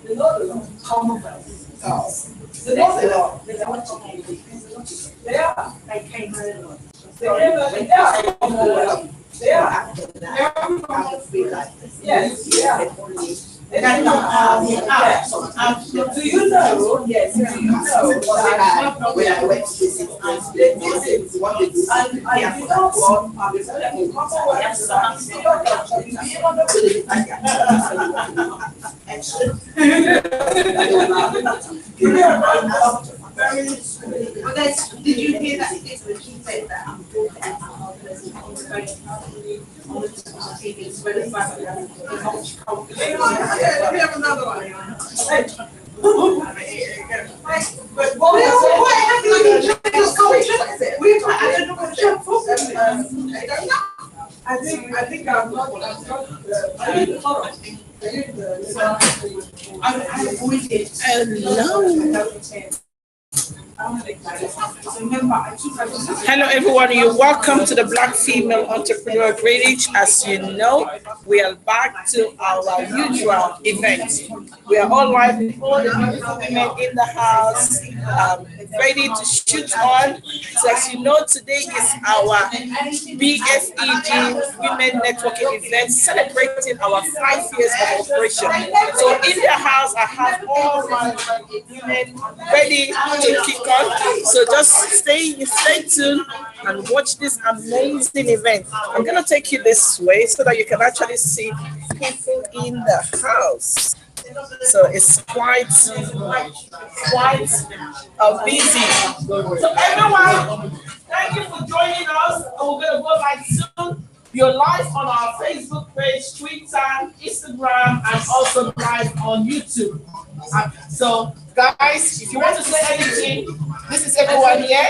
They know the law. Commonwealth. They know the law. They are. They came early. They are. They are. Yes. Yeah. Do you know? Yes. Do you know that when I went to visit, they visit what they do. And I did not want to did you hear that? He said that we have another one. But what I think I'm not. Hello everyone, you're welcome to the Black Female Entrepreneur Greenwich. As you know, we are back to our usual event. We are all live with all the beautiful women in the house, ready to shoot on. So as you know, today is our BFEG Women Networking event, celebrating our 5 years of operation. So in the house, I have all my women ready to kick on. So just stay tuned and watch this amazing event. I'm going to take you this way so that you can actually see people in the house. So it's quite busy. So everyone, thank you for joining us. We're going to go live soon. You're live on our Facebook page, Twitter, Instagram, and also live on YouTube. So guys, if you want to say anything, this is everyone here.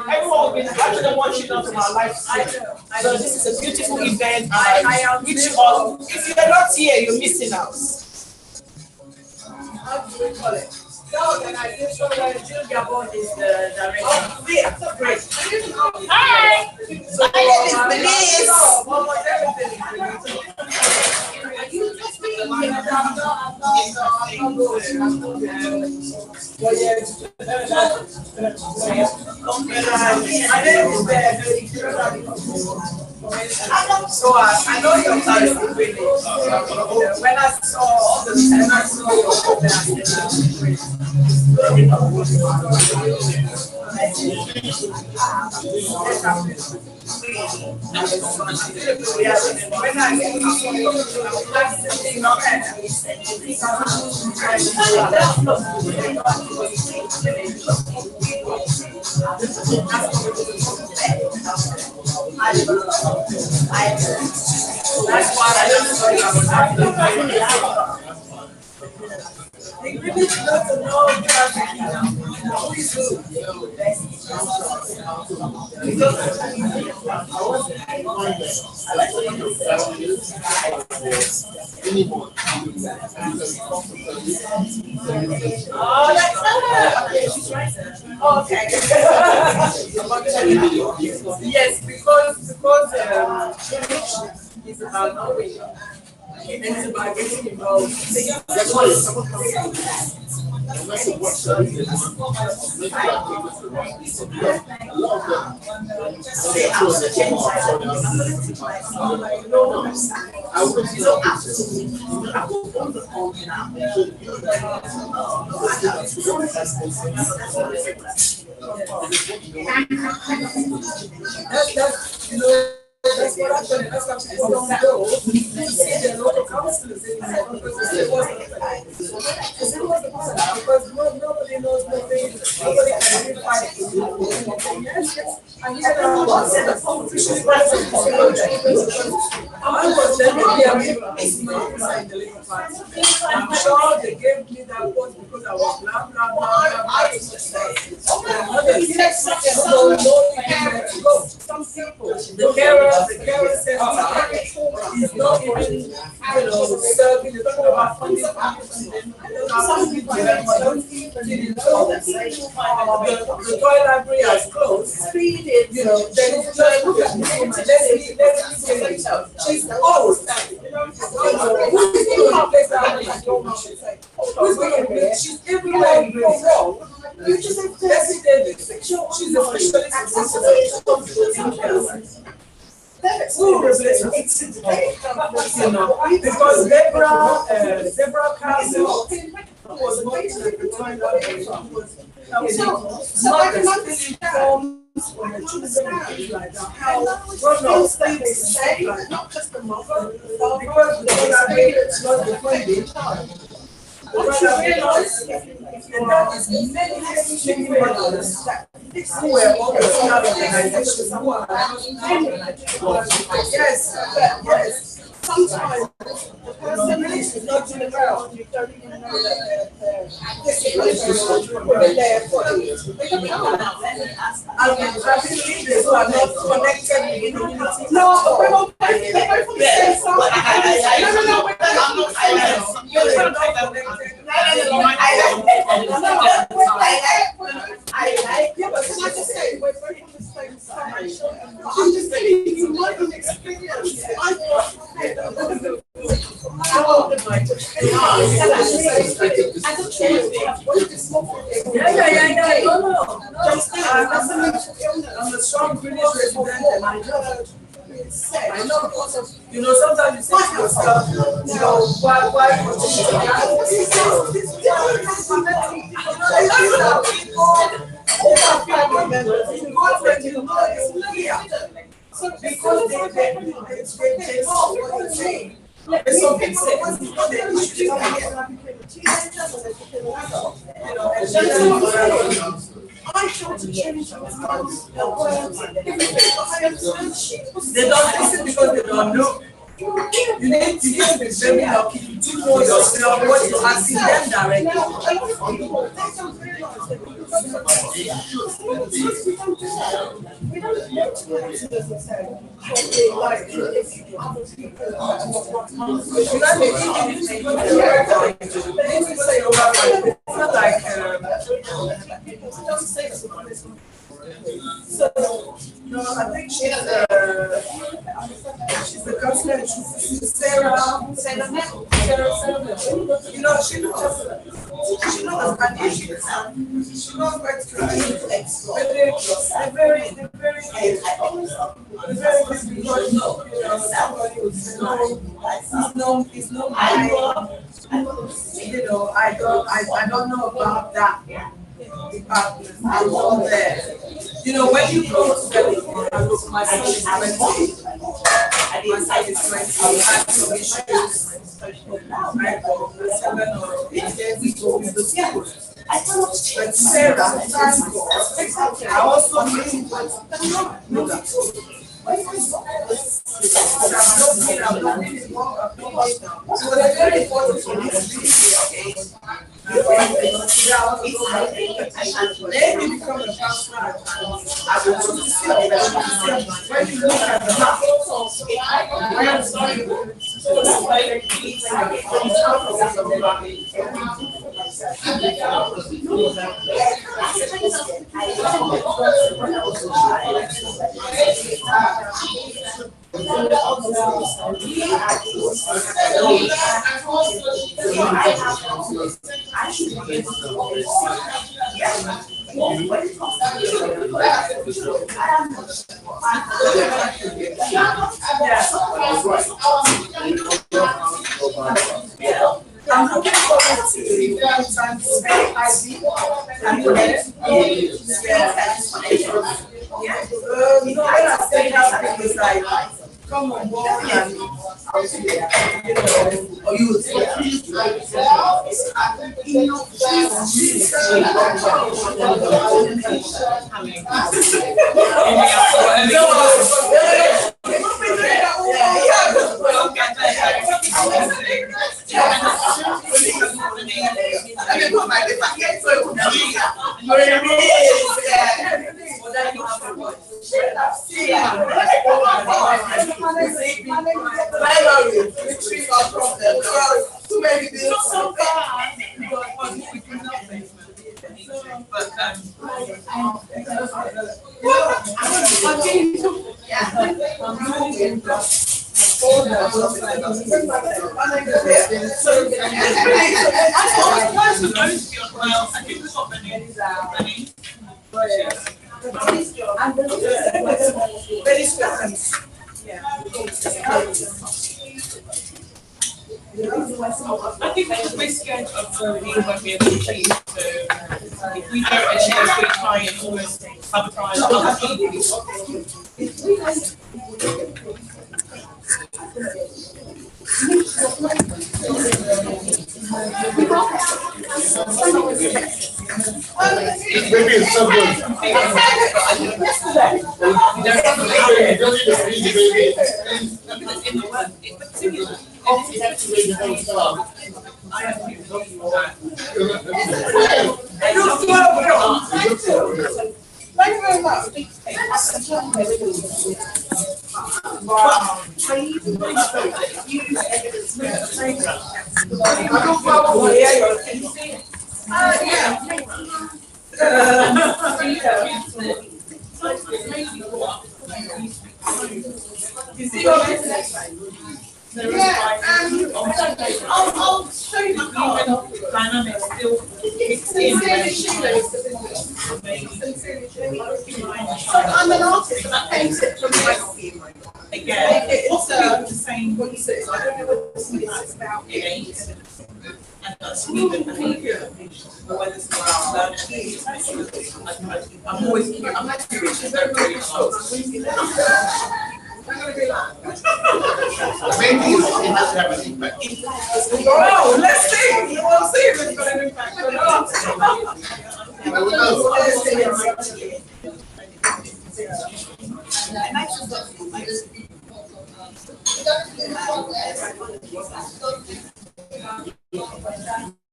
Everyone will be actually watching us on our live stream. So this is a beautiful event. I wish you all. If you're not here, you're missing out. How do we call it? The organization where Jill Gabon is the director. Oh, yeah, great. Hi! So my name is Denise. So I know your time really. When I saw all the and I saw your that's why I don't they really love to know okay. Yes, because it's about knowledge. And it's about getting involved. That's what happened. That's what people don't know. You see the local councillors in there because it wasn't because nobody knows nothing. Nobody can really fight it. And yet, the politician present. I was definitely a member in the Labour Party. I'm sure they gave me that vote because I was blah, blah, blah, blah. Some people, the carer says he's not even, serving the people about funding. Some people don't even know that the toy library has closed. Then look at me, let's she's old. Who's going to place that money? I don't know. who's going to make, she's everywhere in wrong. You just have to Bessie Davis. She's a specialist who replaces you know, because Deborah Castle was not at the time that was not like that. How God stay the same, not just the mother, because it's not the funding. What you realize, and that is many mothers who were all the organizations who are yes. Sometimes the person is not in the ground, you don't even know that they're there for you. I believe they who are not connected with the community. No, we're not from the same side. No, you're not connected. Yeah, but can I just say, we're very on the same side. I'm just saying, you might have experienced it. I'm a strong British resident and I heard I know because of, you know, sometimes you say to yourself, you know, why continue to so because they know what you're saying. Some people say, I try to change the words, they don't listen because they don't know. You need to be very lucky to know yourself what you're asking them directly. We don't so, no, I think she's the counselor. She's Sarah. You know, she knows where to explore. They're very somebody who's known. You know, I don't know about that department. I'm all there. You know, when you go to Benin-Togo, my son is 20. My son is 20. I had some issues. Right, 7 or 8 years ago with the school. But Sarah, I also mean, so they're very important for this video, okay? Let me become a counselor. I will to see when you look at the map. I'm looking forward to the time to spend ID and when I say that, it's like, come on board and I'll see you. Or you would say, too many bills. I think we've got Benin. I think because we're scared of we won't be able to achieve. So if we don't achieve, we try and almost sabotage other people. Maybe it's so good. Thank you very much. Wow. I'll show you the card. Dynamic still so I'm an artist and I paint it from my skin. Again, it's the same concept. I don't know what it's about. And that's human behavior. Whether it's around I'm always curious. I'm curious. I'm going to be like, Maybe it has to have an impact. oh, let's see. You want to see if it's going to impact or not.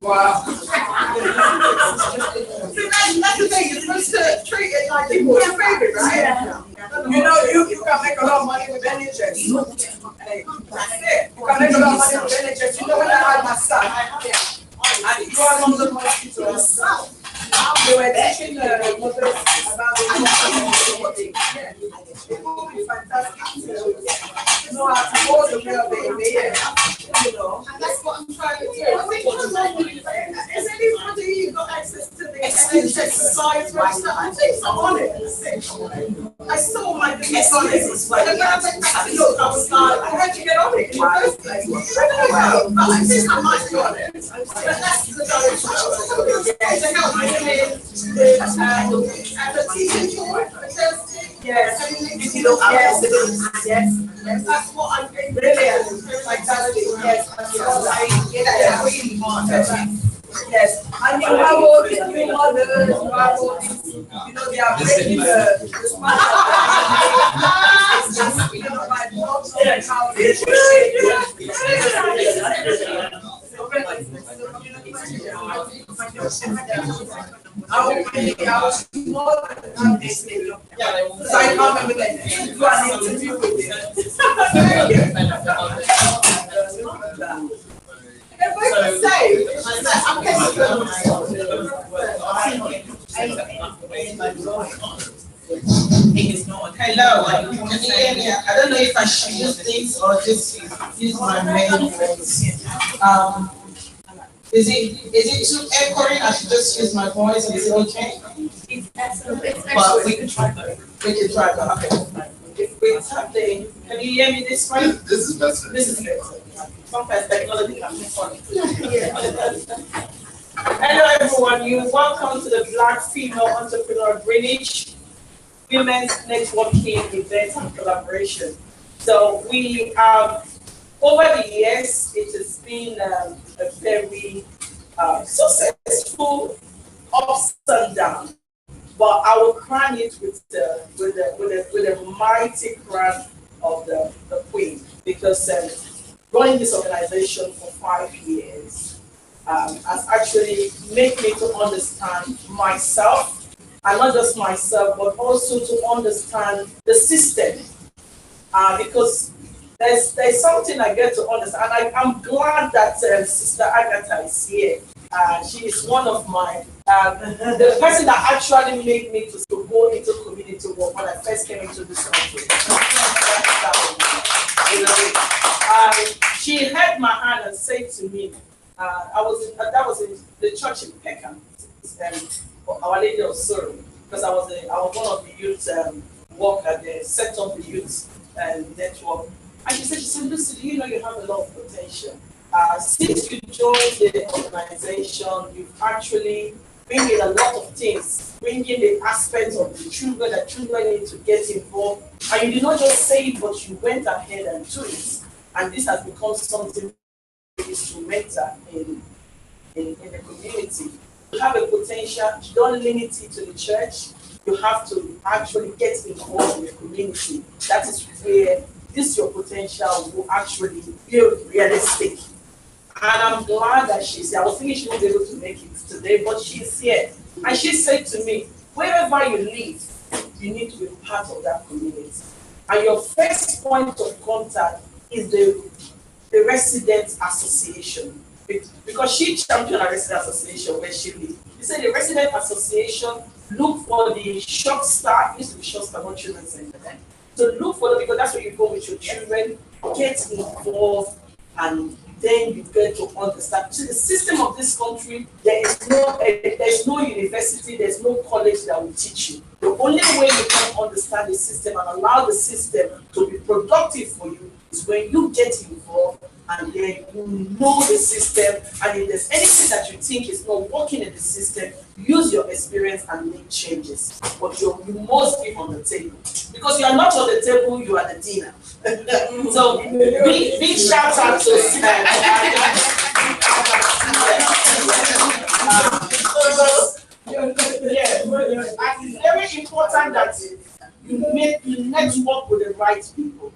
Wow. See, that's the thing. You're supposed to treat it like people are favorite, right? You know, you can make a lot of money with NHS. Hey, that's it. You can make a lot of money with NHS. You know when I had my son, and you are on the hospitals. They were teaching the mothers about the it will be fantastic. You know how to hold the real baby, you know. And that's what I'm trying to do. Is anybody got access to the NHS science register? I think so on it. I saw my business on it. And then I went back to look, I was like, I had to get on it in the first place. But I think I might be on it. But that's the direction. To help me and the teaching tour. Yes, yes, that's what I'm doing. Brilliant. Yes, I really want it. Yes, and you have all the new mothers, you have all these, you know, they are breaking the you know, my dogs and how they I was more than this thing. So I can't remember that. You are an interview with it. If I could say, hello, can you hear me? I don't know if I should use this or just use my main voice. Is it too echoing? I should just use my voice. Is it okay? it's excellent. But we can try that. We can try that. Okay. If we tap the, can you hear me this way? This is better. This is better. Sometimes technology can be funny. Hello everyone, you're welcome to the Black Female Entrepreneur Greenwich Women's Networking Event and Collaboration. So we have, over the years, it has been a very successful ups and downs. But I will crown it with a mighty crown of the Queen, because running this organization for 5 years has actually made me to understand myself, and not just myself, but also to understand the system. Because there's something I get to understand, and I'm glad that Sister Agatha is here. She is one of my, the person that actually made me to go into community work when I first came into this country. She held my hand and said to me, That was in the church in Peckham, Our Lady of Sorrow, because I was one of the youth worker there, set up the youth network. And she said, Lucy, do you know you have a lot of potential? Since you joined the organization, you've actually bring in a lot of things, bring in the aspects of the children that children need to get involved. And you did not just say it, but you went ahead and do it. And this has become something instrumental in the community. You have a potential, you don't limit it to the church. You have to actually get involved in the community. That is where your potential will actually be realistic. And I'm glad that she's here. I was thinking she won't be able to make it today, but she's here. And she said to me, wherever you live, you need to be part of that community. And your first point of contact is the resident association. Because she championed a resident association where she lives. She said the resident association look for the shop star, it used to be shop star, not children's center then. So look for them because that's where you go with your children, get involved, and then you get to understand. So the system of this country, there's no university, there's no college that will teach you. The only way you can understand the system and allow the system to be productive for you is when you get involved and then you know the system, and if there's anything that you think is not working in the system, use your experience and make changes. But you must be on the table. Because you are not on the table, you are the dinner. So big shout out to it's very important that you network with the right people.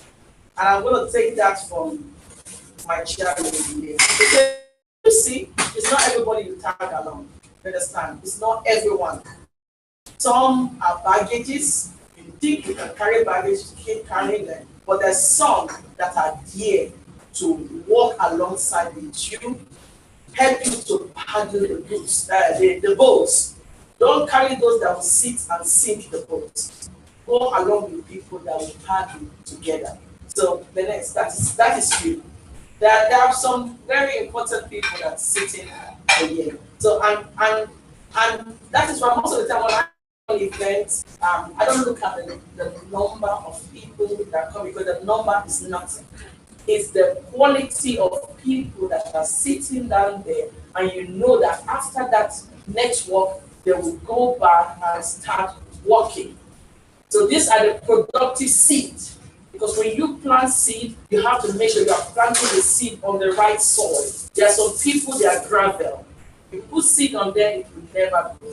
And I'm going to take that from my chairman here. You see, it's not everybody you tag along. You understand? It's not everyone. Some are baggages. You think you can carry baggage, you keep carrying them. But there's some that are here to walk alongside with you, help you to handle the boats. Don't carry those that will sit and sink the boat. Go along with people that will paddle together. So the next, that is you. There are some very important people that are sitting here. So and that is why most of the time when I do events, I don't look at the number of people that come because the number is nothing. It's the quality of people that are sitting down there, and you know that after that network, they will go back and start working. So these are the productive seeds. Because when you plant seed, you have to make sure you are planting the seed on the right soil. There are some people, they are gravel. You put seed on there, it will never grow.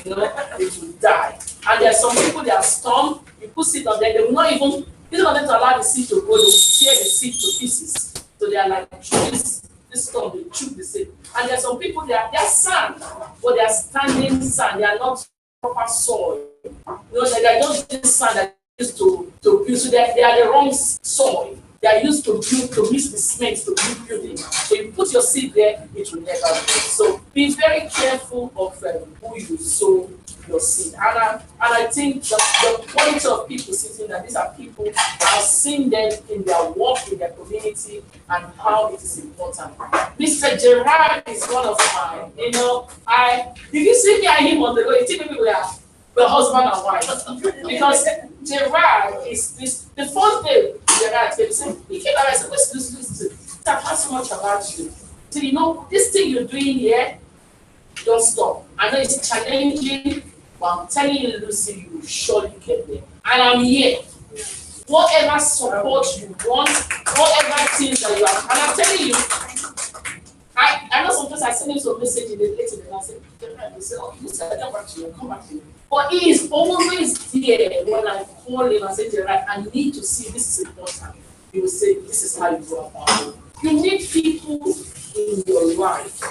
You know, it will die. And there are some people, they are storm. You put seed on there, they will not even, instead of them to allow the seed to grow, they will tear the seed to pieces. So they are like this storm, they chew the seed. And there are some people, they are sand, but they are standing sand. They are not proper soil. You know, they are just this sand that to build, so they are the wrong soil. They are used to build, to mix the cement, to build building. So you put your seed there, it will never grow. So be very careful of who you sow your seed. And I think the point of people sitting there, these are people that have seen them in their work, in their community, and how it is important. Mr. Gerard is one of mine. You know, if you see me and him on the road, you think maybe we are the husband and wife. Because Gerard is this, the first day Gerard said, he came out and said, listen, I've heard so much about you. So you know, this thing you're doing here, don't stop. I know it's challenging, but I'm telling you, Lucy, you will surely get there. And I'm here. Whatever support you want, whatever things that you have, and I'm telling you, I know sometimes I send him some message in the late and I say, they say, oh, Lucy, I come back to you, come back to you. But he is always there when I call him and say, Gerard, I need to see this is important. He will say, this is how you go about it. You need people in your life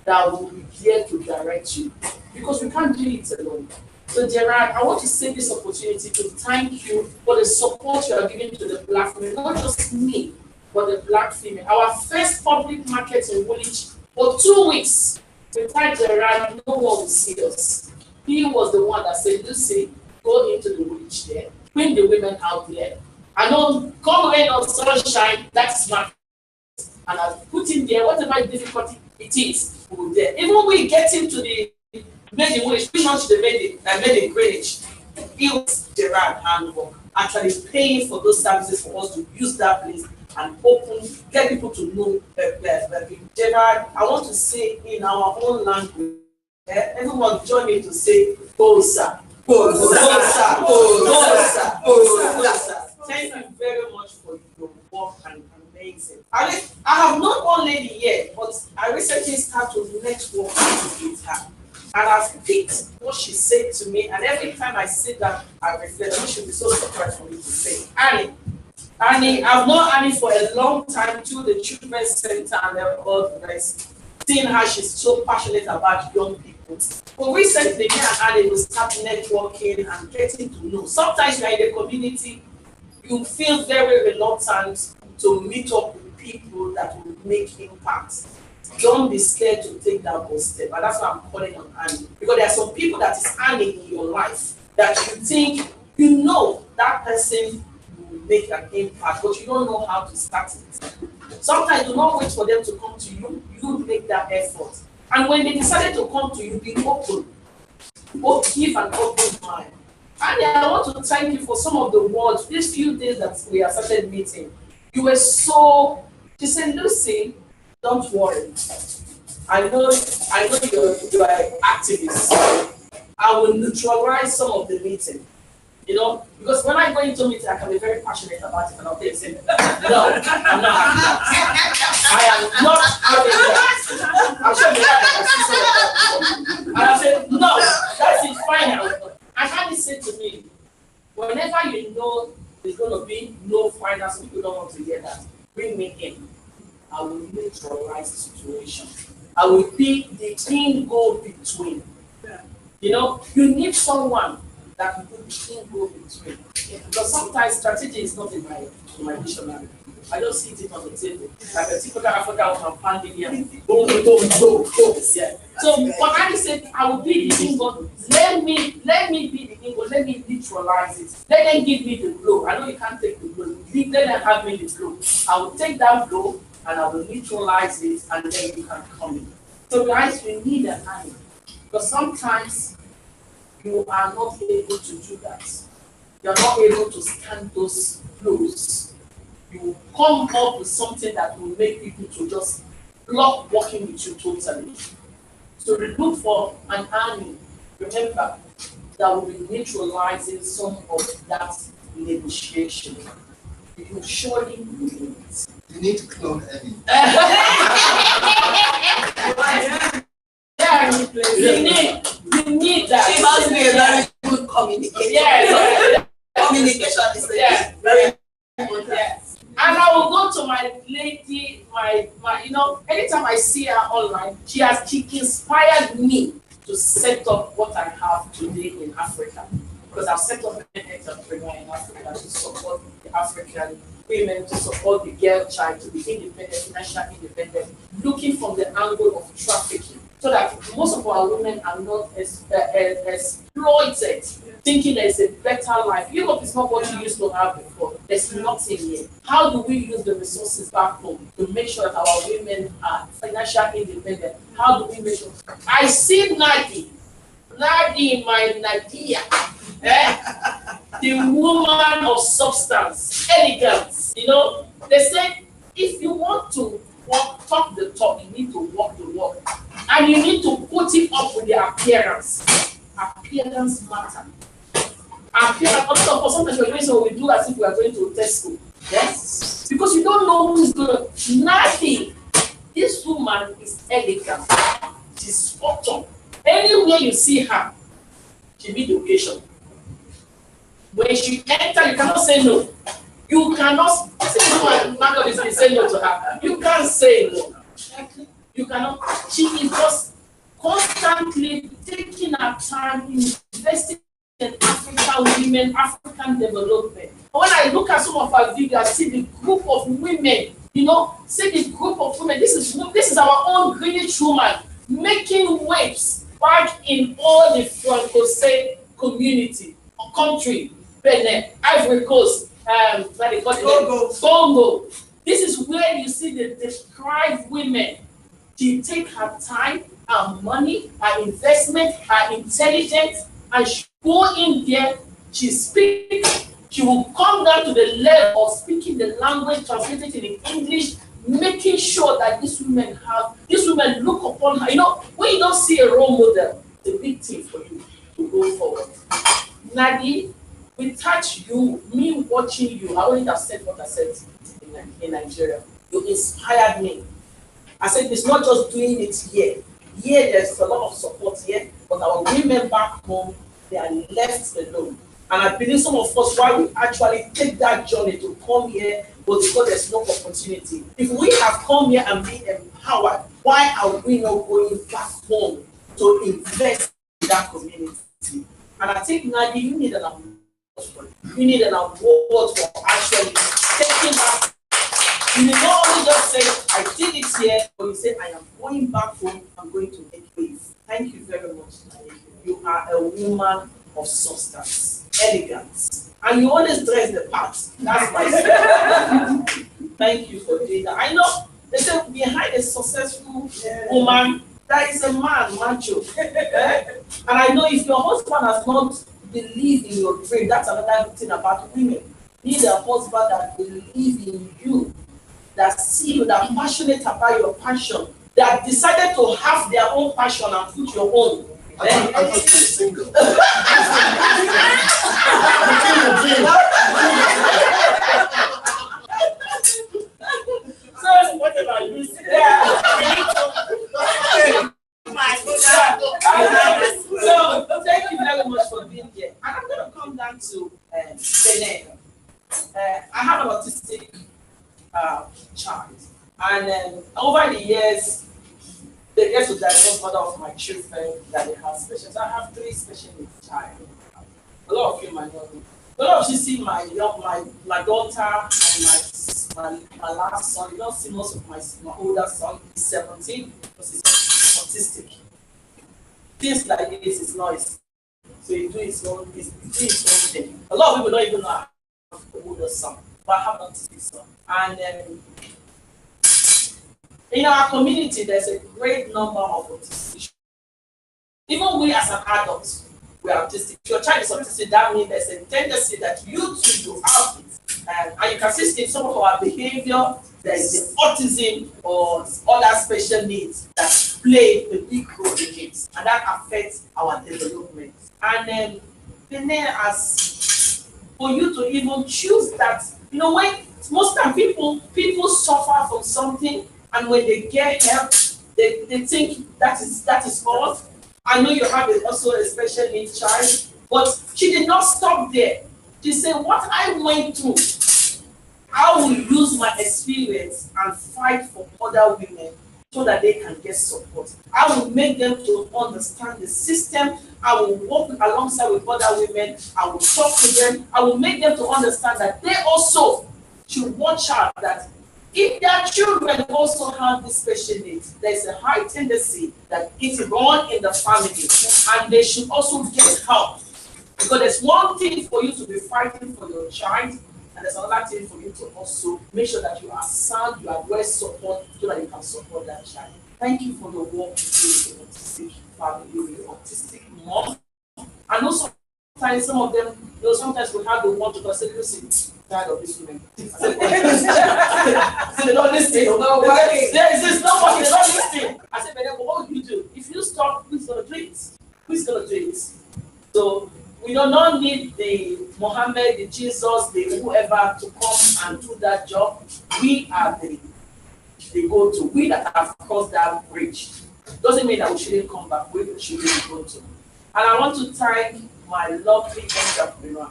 that will be there to direct you. Because we can't do it alone. So Gerard, I want to take this opportunity to thank you for the support you are giving to the Black female, not just me, but the Black female. Our first public market in Woolwich for 2 weeks. Without Gerard, no one will see us. He was the one that said, Lucy, go into the Woolwich there, bring the women out there. I know, come rain or sunshine, that's my. and I'll put in there whatever difficulty it is. We'll there. Even we get into the made-in-wish, we launched the made-in-Greenwich. It was Gerard handwork, actually paying for those services for us to use that place and get people to know Gerard. I want to say in our own language, everyone join me to say, Bosa. Bosa. Bosa. Bosa. Thank you very much for your work and amazing. I have not one lady yet, but I recently started to network with her. And I've picked what she said to me, and every time I sit down, I reflect. She should be so surprised for me to say, Annie, I've known Annie for a long time through the Children's Center and all the rest. Seeing how she's so passionate about young people. But recently, me and Annie will start networking and getting to know. Sometimes you're in the community, you feel very reluctant to meet up with people that will make impact. Don't be scared to take that first step. And that's why I'm calling on Annie. Because there are some people that is Annie in your life that you think, you know, that person will make an impact, but you don't know how to start it. Sometimes do not wait for them to come to you. You make that effort. And when they decided to come to you, be open. Both give an open mind. Annie, I want to thank you for some of the words. These few days that we have started meeting, you were so, she said, Lucy, don't worry. I know you are an activist. I will neutralize some of the meeting. You know, because when I go into meeting, I can be very passionate about it, and I'll tell you, no, I'm not having that. I am not having that. I'm sure you and I said, no, that's it, final. And Annie said to me, whenever you know there's going to be no finance, people don't want to hear that, bring me in. I will neutralize the situation. I will be the in-go-between. You know, you need someone that will be the in-go-between. Because sometimes strategy is not in my dictionary. I just see it on the table. Like a typical African woman pounding here. Boom, boom, boom, boom. Yeah. So what I said, I will be the in-go. Let me be the in-go. Let me neutralize it. Let them give me the blow. I know you can't take the blow. Let them have me the blow. I will take that blow and I will neutralize it, and then you can come in. So guys, we need an eye. Because sometimes you are not able to do that. You are not able to stand those blows. You will come up with something that will make people to just block working with you totally. So look for an army, remember, that will be neutralizing some of that negotiation. You will surely need it. You need to clone Eddie. Yeah, you need that. She must be a very good communicator. Yeah. Communication is very important. Yeah. And I will go to my lady, my you know, anytime I see her online, she inspired me to set up what I have today in Africa. Because I've set up an entrepreneur in Africa to support the African women, to support the girl child to be independent, financially independent, looking from the angle of trafficking, so that most of our women are not exploited, thinking there's a better life. Europe is not what you used to have before. There's nothing here. How do we use the resources back home to make sure that our women are financially independent? How do we make sure? I see Nadi, my Nadia. The woman of substance, elegance. You know, they say if you want to talk the talk, you need to walk the walk. And you need to put it up with the appearance. Appearance matter. Appearance, also, sometimes we're going to we do as if we are going to Tesco. Yes? Because you don't know who's going to. Nothing. This woman is elegant. She's spot on. Anywhere you see her, she be the occasion. When she enter, you cannot say no. You cannot say no to her. You can't say no. You cannot. She is just constantly taking her time, investing in African women, African development. When I look at some of her videos, I see the group of women. You know, see the group of women. This is our own Greenwich woman making waves back in all the Francophone community or country. Benin, Ivory Coast, Congo. This is where you see the deprived women. She take her time, her money, her investment, her intelligence, and she go in there, she speaks, she will come down to the level of speaking the language, translated in English, making sure that these women look upon her. You know, when you don't see a role model, it's a big thing for you to go forward. Nadi, we touch you, me watching you, I wouldn't have said what I said in Nigeria. You inspired me. I said, it's not just doing it here. Here, there's a lot of support here, but our women back home, they are left alone. And I believe some of us, why we actually take that journey to come here, was because there's no opportunity. If we have come here and been empowered, why are we not going back home to invest in that community? And I think, Nadi, you need an award for it. You need an award for actually taking that. You did not only just say, I did it here, but you say, I am going back home, I'm going to make waves. Thank you very much, Nadi. You are a woman of substance, elegance, and you always dress the part. That's my style. Thank you for doing that. I know they say behind a successful woman, there is a man, macho. And I know if your husband has not believed in your dream, that's another thing about women. Need a husband that believes in you, that see you, that passionate about your passion, that decided to have their own passion and put your own. I'm just single. So what about you? So thank you very much for being here. And I'm going to come down to Benin. I have an autistic child, and over the years, they get to diagnose one of my children that they have special. So I have 3 special needs child. A lot of you might know me. A lot of you see my daughter and my last son. You don't see most of my older son. He's 17 because he's autistic. Things like this is noise. So he do his own thing. A lot of people don't even know I have an older son, but I have an autistic son. And in our community, there's a great number of autistic. Even we as an adult, we are autistic. If your child is autistic, that means there's a tendency that you too you have it. And you can see in some of our behavior, there is the autism or other special needs that play a big role in it, and that affects our development. And then as for you to even choose that, you know, when most time people suffer from something, and when they get help, they think that is all. I know you have also a special needs child, but she did not stop there. She said, what I went through, I will use my experience and fight for other women so that they can get support. I will make them to understand the system. I will work alongside with other women. I will talk to them. I will make them to understand that they also should watch out that if their children also have this special needs, there's a high tendency that it runs in the family, and they should also get help. Because there's one thing for you to be fighting for your child, and there's another thing for you to also make sure that you are sound, you are well supported, so that you can support that child. Thank you for the work you do with the autistic family, with the autistic mom. And also, sometimes some of them, you know, sometimes we have the one to say, listen, tired of this woman. So they don't listen. No, there's nobody, they don't listen. I said, but what will you do? If you stop, who's going to do it? Who's going to do it? So we do not need the Muhammad, the Jesus, the whoever to come and do that job. We are the go-to. We that have crossed that bridge. Doesn't mean that we shouldn't come back. We should be go-to. And I want to thank my lovely entrepreneur.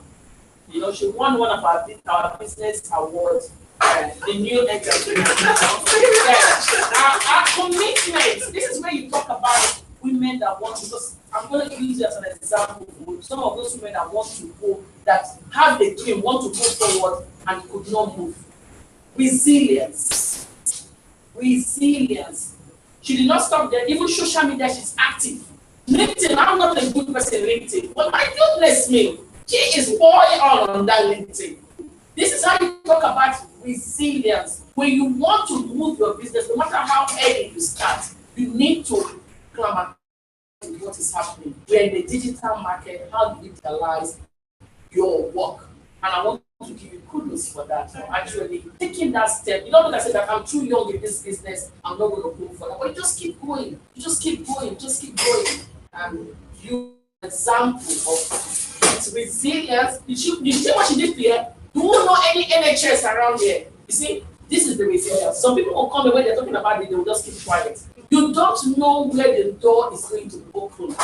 You know, she won one of our business awards, the new entrepreneur. Our commitment. This is where you talk about women that want to, because I'm going to use it as an example. Some of those women that want to go, that have the dream, want to go forward and could not move. Resilience. Resilience. She did not stop there. Even social media, she's active. LinkedIn, I'm not a good person in LinkedIn, but my goodness me, she is boiling on that LinkedIn. This is how you talk about resilience. when you want to move your business, no matter how early you start, you need to climb what is happening. We are in the digital market. How do you utilize your work? And I want to give you kudos for that, for actually taking that step. You don't look and say that I'm too young in this business, I'm not going to go for that. But you just keep going. You just keep going. Just keep going. And you example of its resilience. You see what she did here? Do you know any NHS around here? You see, this is the resilience. Some people will come and when they're talking about it, they will just keep quiet. You don't know where the door is going to open.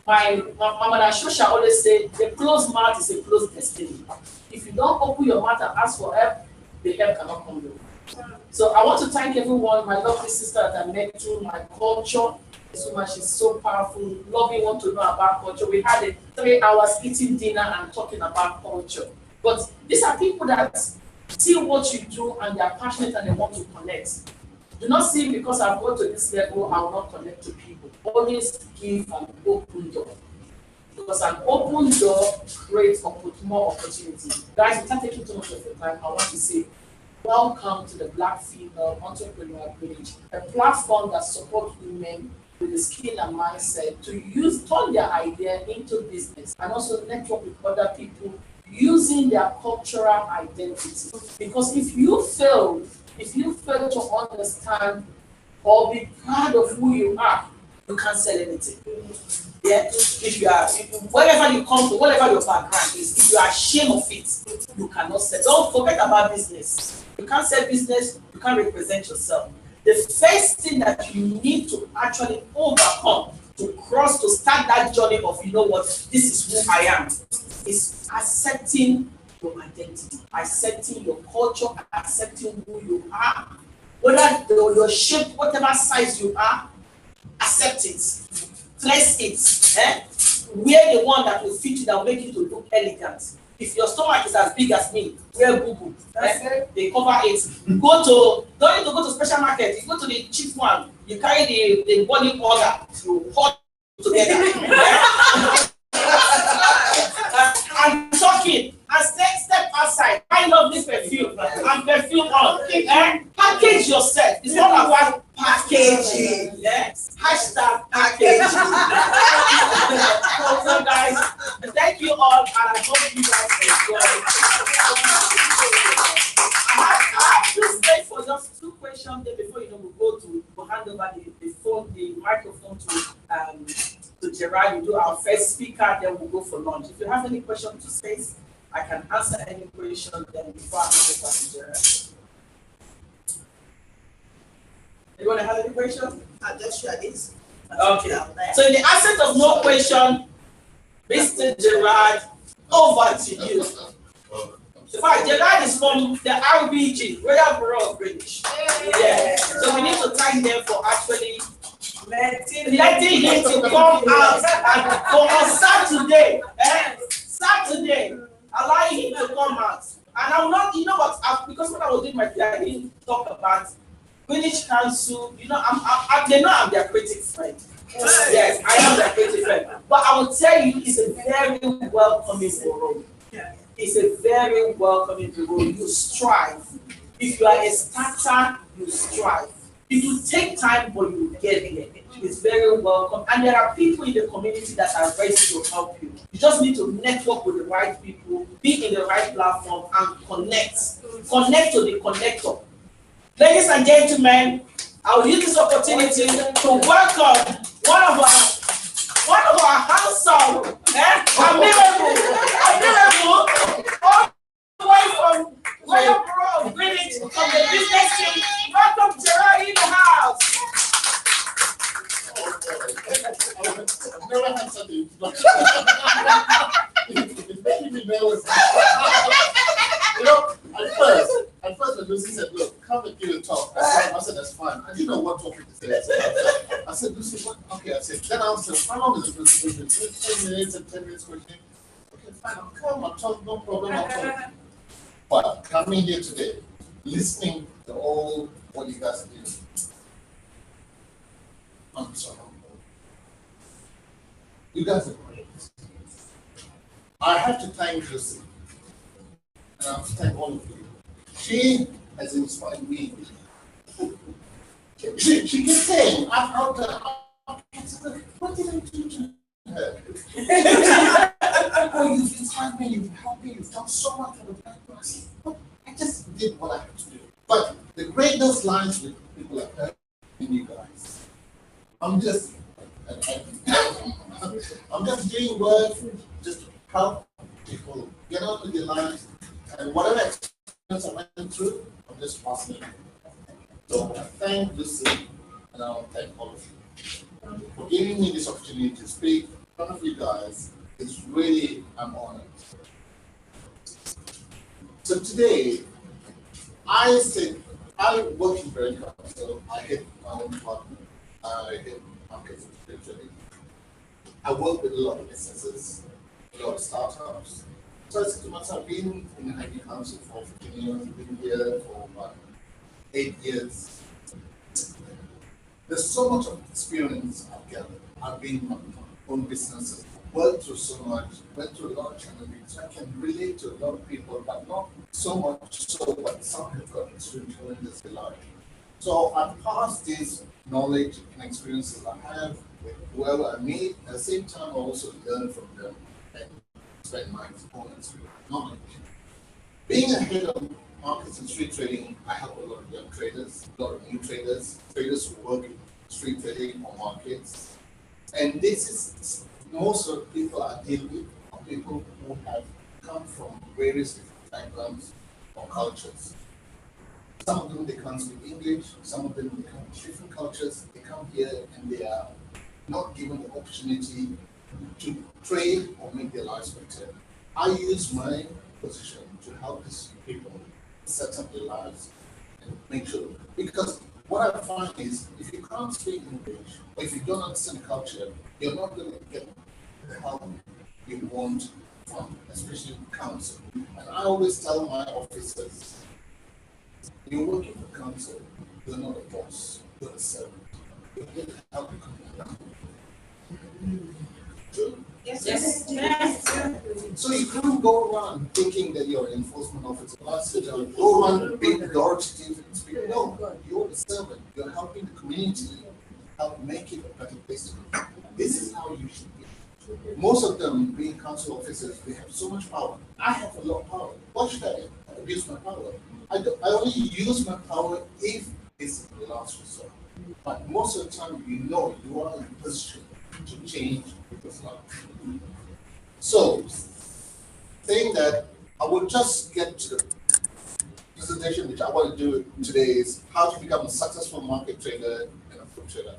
My mother Shosha always say, a closed mouth is a closed destiny. If you don't open your mouth and ask for help, the help cannot come your way. So I want to thank everyone, my lovely sister that I met through my culture. This woman, she's so powerful, loving, want to know about culture. We had 3 hours eating dinner and talking about culture. But these are people that see what you do and they are passionate and they want to connect. Do not see because I've got to this level, I will not connect to people. Always give an open door. Because an open door creates more opportunity. Guys, without taking too much of your time, I want to say, welcome to the Black Female Entrepreneur Village, a platform that supports women with the skill and mindset to turn their idea into business and also network with other people using their cultural identity. Because if you fail to understand or be proud of who you are, you can't sell anything. Yeah, wherever you come to, whatever your background is, if you are ashamed of it, you cannot sell. Don't forget about business. You can't sell business, you can't represent yourself. The first thing that you need to actually overcome to start that journey of, you know what, this is who I am, is accepting your identity, accepting your culture, accepting who you are. Whether your shape, whatever size you are, accept it, dress it, wear the one that will fit you, that will make you to look elegant. If your stomach is as big as me, wear boo-boo. They cover it. Don't need to go to special market. You go to the cheap one. You carry the body powder. You hold together. I'm talking. And step outside. I love this perfume. And perfume on. Package yourself. It's all about packaging. Yes. Hashtag packaging. So guys, thank you all, and I hope you guys enjoy. I have to stay for just 2 questions there before we go to hand over the microphone to Gerard. We do our first speaker, then we'll go for lunch. If you have any questions to say, I can answer any question then before I hand over to Gerard. Anyone have any questions? I'll just share this. Okay. So in the absence of no question, Mr. Gerard, over to you. In fact, Gerard is from the RBG, Royal Bureau of British. Yeah. So we need to thank them for actually letting him to come out and on Saturday. Saturday, allowing him to come out. And I'm not, you know what, because when I was doing my PR, I didn't talk about British Council. You know, they know I'm their creative friend. Yes, I am their creative friend. But I will tell you, it's a very welcoming role. It's a very welcoming role. You strive. If you are a starter, you strive. It will take time, but you get there. It's very welcome. And there are people in the community that are ready to help you. You just need to network with the right people, be in the right platform, and connect. Connect to the connector. Ladies and gentlemen, I will use this opportunity to welcome one of our handsome, admirable, all the way from Royal Bureau of British, from the business team. Welcome, Gerard, in the house. I've never had such an introduction. It's making me nervous. You know, at first when Lucy said, look, come and give a talk. I said, that's fine. I didn't know what topic to say. I said, Lucy, what? Okay, I said, then I said, how long is the presentation? 10 minutes and 10 minutes question. Okay, fine, I'll come, I'll talk, no problem, I'll talk. But coming here today, listening to all what you guys are doing, I'm so humble. You guys are great. I have to thank Lucy. And I have to thank all of you. She has inspired me. She kept saying, what did I do to her? Oh, you've inspired me, you've helped me, you've done so much for the black person. I just did what I had to do. But the greatest lines with people like her and you guys. I'm just doing work just to help people get on with their lives, and whatever experience I went through, I'm just passing it. So I thank Lucy, and I want to thank all of you for giving me this opportunity to speak in front of you guys. It's really an honor. So today, I work in Benin-Togo, so I hit my own department. I hit markets spiritually. I work with a lot of businesses, a lot of startups. So I said to myself, I've been in the IT Council for 15 years, I've been here for about 8 years. There's so much of experience I've gathered. I've been in my own businesses, worked through so much, went through a lot of challenges. So I can relate to a lot of people, but not so much so, but some have got extreme challenges in life. So I've passed this knowledge and experiences I have with whoever I meet. At the same time, I also learn from them and spend my own knowledge. Being a head of markets and street trading, I help a lot of young traders, a lot of new traders, traders who work in street trading or markets. And this is most of the people I deal with are people who have come from various different backgrounds or cultures. Some of them, they can't speak English, some of them, they come from different cultures, they come here and they are not given the opportunity to trade or make their lives better. I use my position to help these people set up their lives and make sure, because what I find is if you can't speak English or if you don't understand the culture, you're not going to get the help you want from, especially council. And I always tell my officers, you're working for council, you're not a boss, you're a servant. You're here to help the community. True? Yes. Yes. So you can't go around thinking that you're an enforcement officer. Go around being the authoritative and speak. No, you're the servant. You're helping the community help make it a better place to live. This is how you should be. Most of them being council officers, they have so much power. I have a lot of power. Why should I abuse my power? I only use my power if it's the last resort. But most of the time, you are in a position to change people's life. So, saying that, I will just get to the presentation which I want to do today is how to become a successful market trader and a food trader.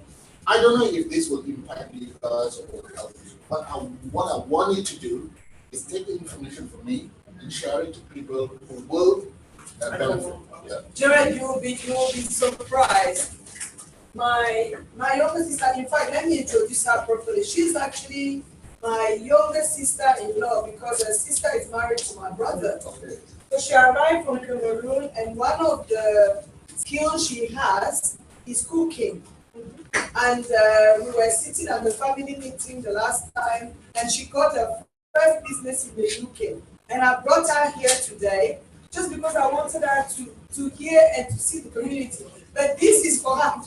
I don't know if this will impact you guys or help you, but what I want you to do is take the information from me and share it to people who will benefit. Yeah. Jared, you will be surprised. My younger sister, in fact, let me introduce her properly. She's actually my younger sister-in-law because her sister is married to my brother. Okay. So she arrived from Cameroon, and one of the skills she has is cooking. And we were sitting at the family meeting the last time, and she got her first business in the UK. And I brought her here today just because I wanted her to hear and to see the community. But this is for her.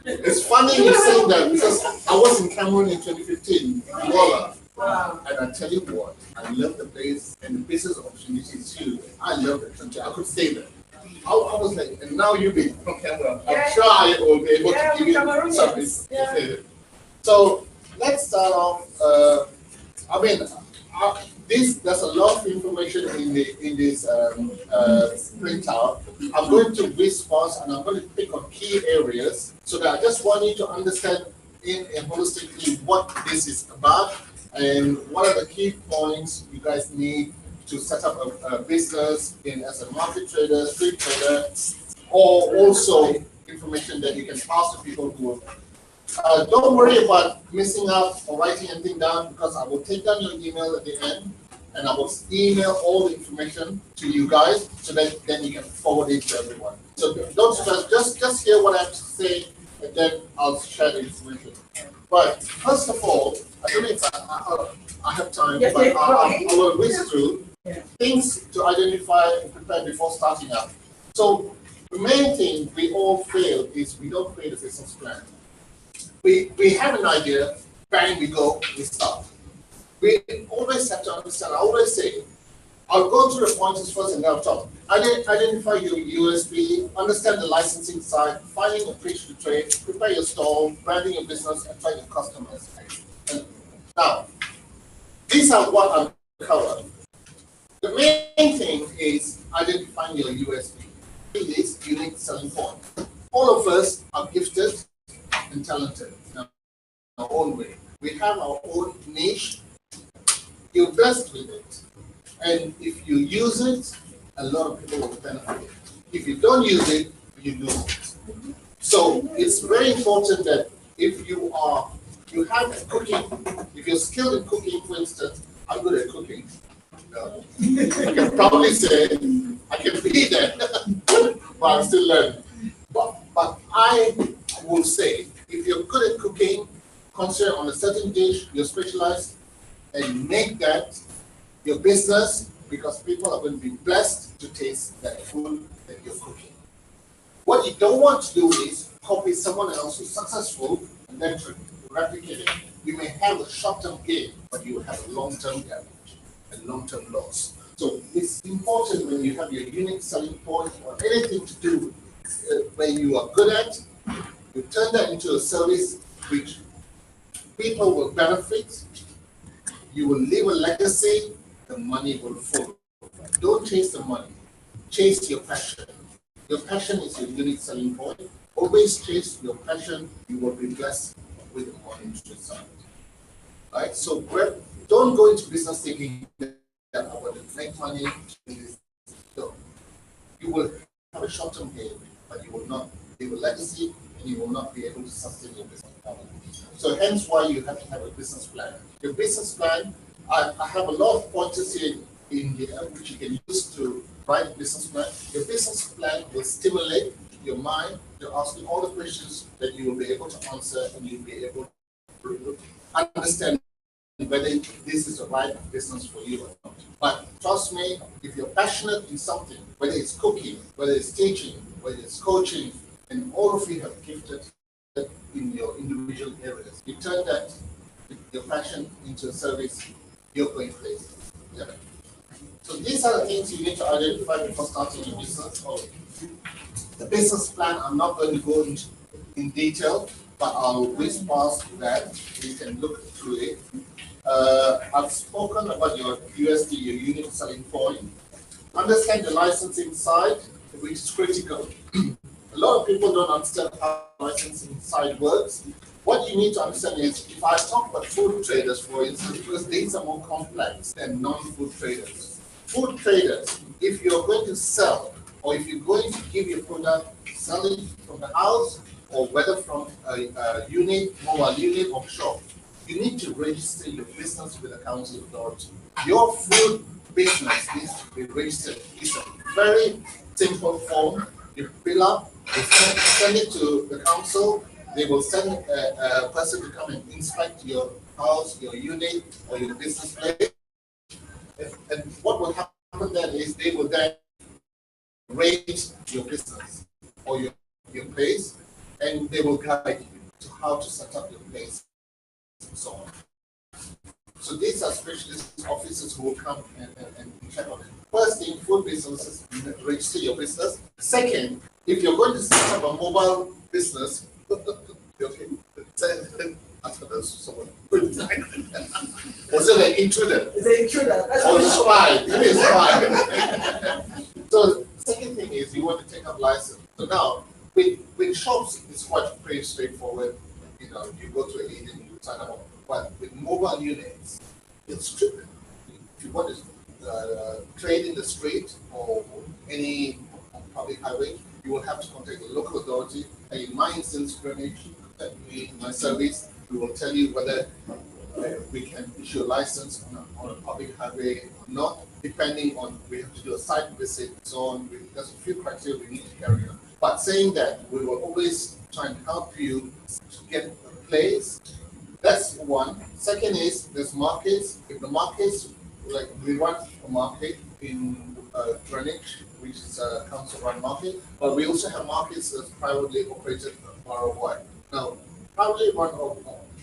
It's funny you saying that because I was in Cameroon in 2015, Angola. Wow. And I tell you what, I love the place and the business opportunities too. I love the country. I could stay there. I was like, and now you've been from Cameroon. I'm sure I will be able to give you service. Yeah. So let's start off. There's a lot of information in this printout. I'm going to whiz past and I'm going to pick on key areas so that I just want you to understand in a holistically what this is about and what are the key points you guys need to set up a business as a market trader, street trader, or also information that you can pass to people who don't worry about missing out or writing anything down because I will take down your email at the end and I will email all the information to you guys so that then you can forward it to everyone. So don't stress, just hear what I have to say and then I'll share the information. But first of all, I don't know if I have time, but I will whiz through things to identify and prepare before starting out. So The main thing we all fail is we don't create a business plan. We have an idea, bang, we go, we start. We always have to understand, I always say, I'll go through the pointers first and then I'll talk. Identify your USP, understand the licensing side, finding a pitch to trade, prepare your stall, branding your business, and find your customers. And now, these are what I'm covering. The main thing is identifying your USP. It is unique selling point. All of us are gifted and talented in our own way. We have our own niche. You're blessed with it. And if you use it, a lot of people will benefit. If you don't use it, you lose it. So it's very important that if you have cooking, if you're skilled in cooking, for instance, I'm good at cooking. You can probably say I can be there, but I'm still learning. But I will say, if you're good at cooking, concentrate on a certain dish, you're specialized, and make that your business, because people are going to be blessed to taste that food that you're cooking. What you don't want to do is copy someone else who's successful and then replicate it. You may have a short-term gain, but you will have a long-term damage and long-term loss. So it's important when you have your unique selling point or anything to do where you are good at, you turn that into a service which people will benefit, you will leave a legacy, the money will follow. Don't chase the money, chase your passion. Your passion is your unique selling point. Always chase your passion, you will be blessed with the money to result. Right? So don't go into business thinking that I want to make money. No. You will have a short-term gain, but you will not leave a legacy and you will not be able to sustain your business. So hence why you have to have a business plan. Your business plan, I have a lot of pointers here in here which you can use to write a business plan. Your business plan will stimulate your mind to asking all the questions that you will be able to answer and you'll be able to understand whether this is the right business for you or not. But trust me, if you're passionate in something, whether it's cooking, whether it's teaching, whether it's coaching, and all of you have gifted in your individual areas, you turn that, your passion into a service, you're going places. Yeah. So these are the things you need to identify before starting your business. The business plan, I'm not going to go into in detail, but I'll whiz past that. You can look through it. I've spoken about your USD, your unique selling point. Understand the licensing side, which is critical. A lot of people don't understand how licensing side works. What you need to understand is, if I talk about food traders, for instance, because these are more complex than non-food traders. Food traders, if you're going to sell, or if you're going to give your product, sell it from the house, or whether from a unit, mobile unit, or shop, you need to register your business with the council authority. Your food business needs to be registered. It's a very simple form. You fill up, you send it to the council. They will send a person to come and inspect your house, your unit, or your business place. And what will happen then is they will then rate your business or your place, and they will guide you to how to set up your place and so on. So these are specialist officers who will come and check on it. First thing, food businesses, register your business. Second, if you're going to set up a mobile business, okay, someone. Was it an intruder? It's an intruder. That's Or what a it's spy? It is spy. So the second thing is you want to take up license. So now, with shops, it's quite pretty straightforward. You know, you go to an agent, you sign up. But with mobile units, it's tricky. If you want to trade in the street or any public highway, you will have to contact the local authority. And in my instance, Greenwich, my service, we will tell you whether we can issue a license on a public highway or not, depending on, we have to do a site visit and so on. There's a few criteria we need to carry on. But saying that, we will always try and help you to get a place. That's one. Second is, there's markets. If the markets, like we run a market in Greenwich, which is a council-run market, but we also have markets that's privately operated worldwide. Now, privately run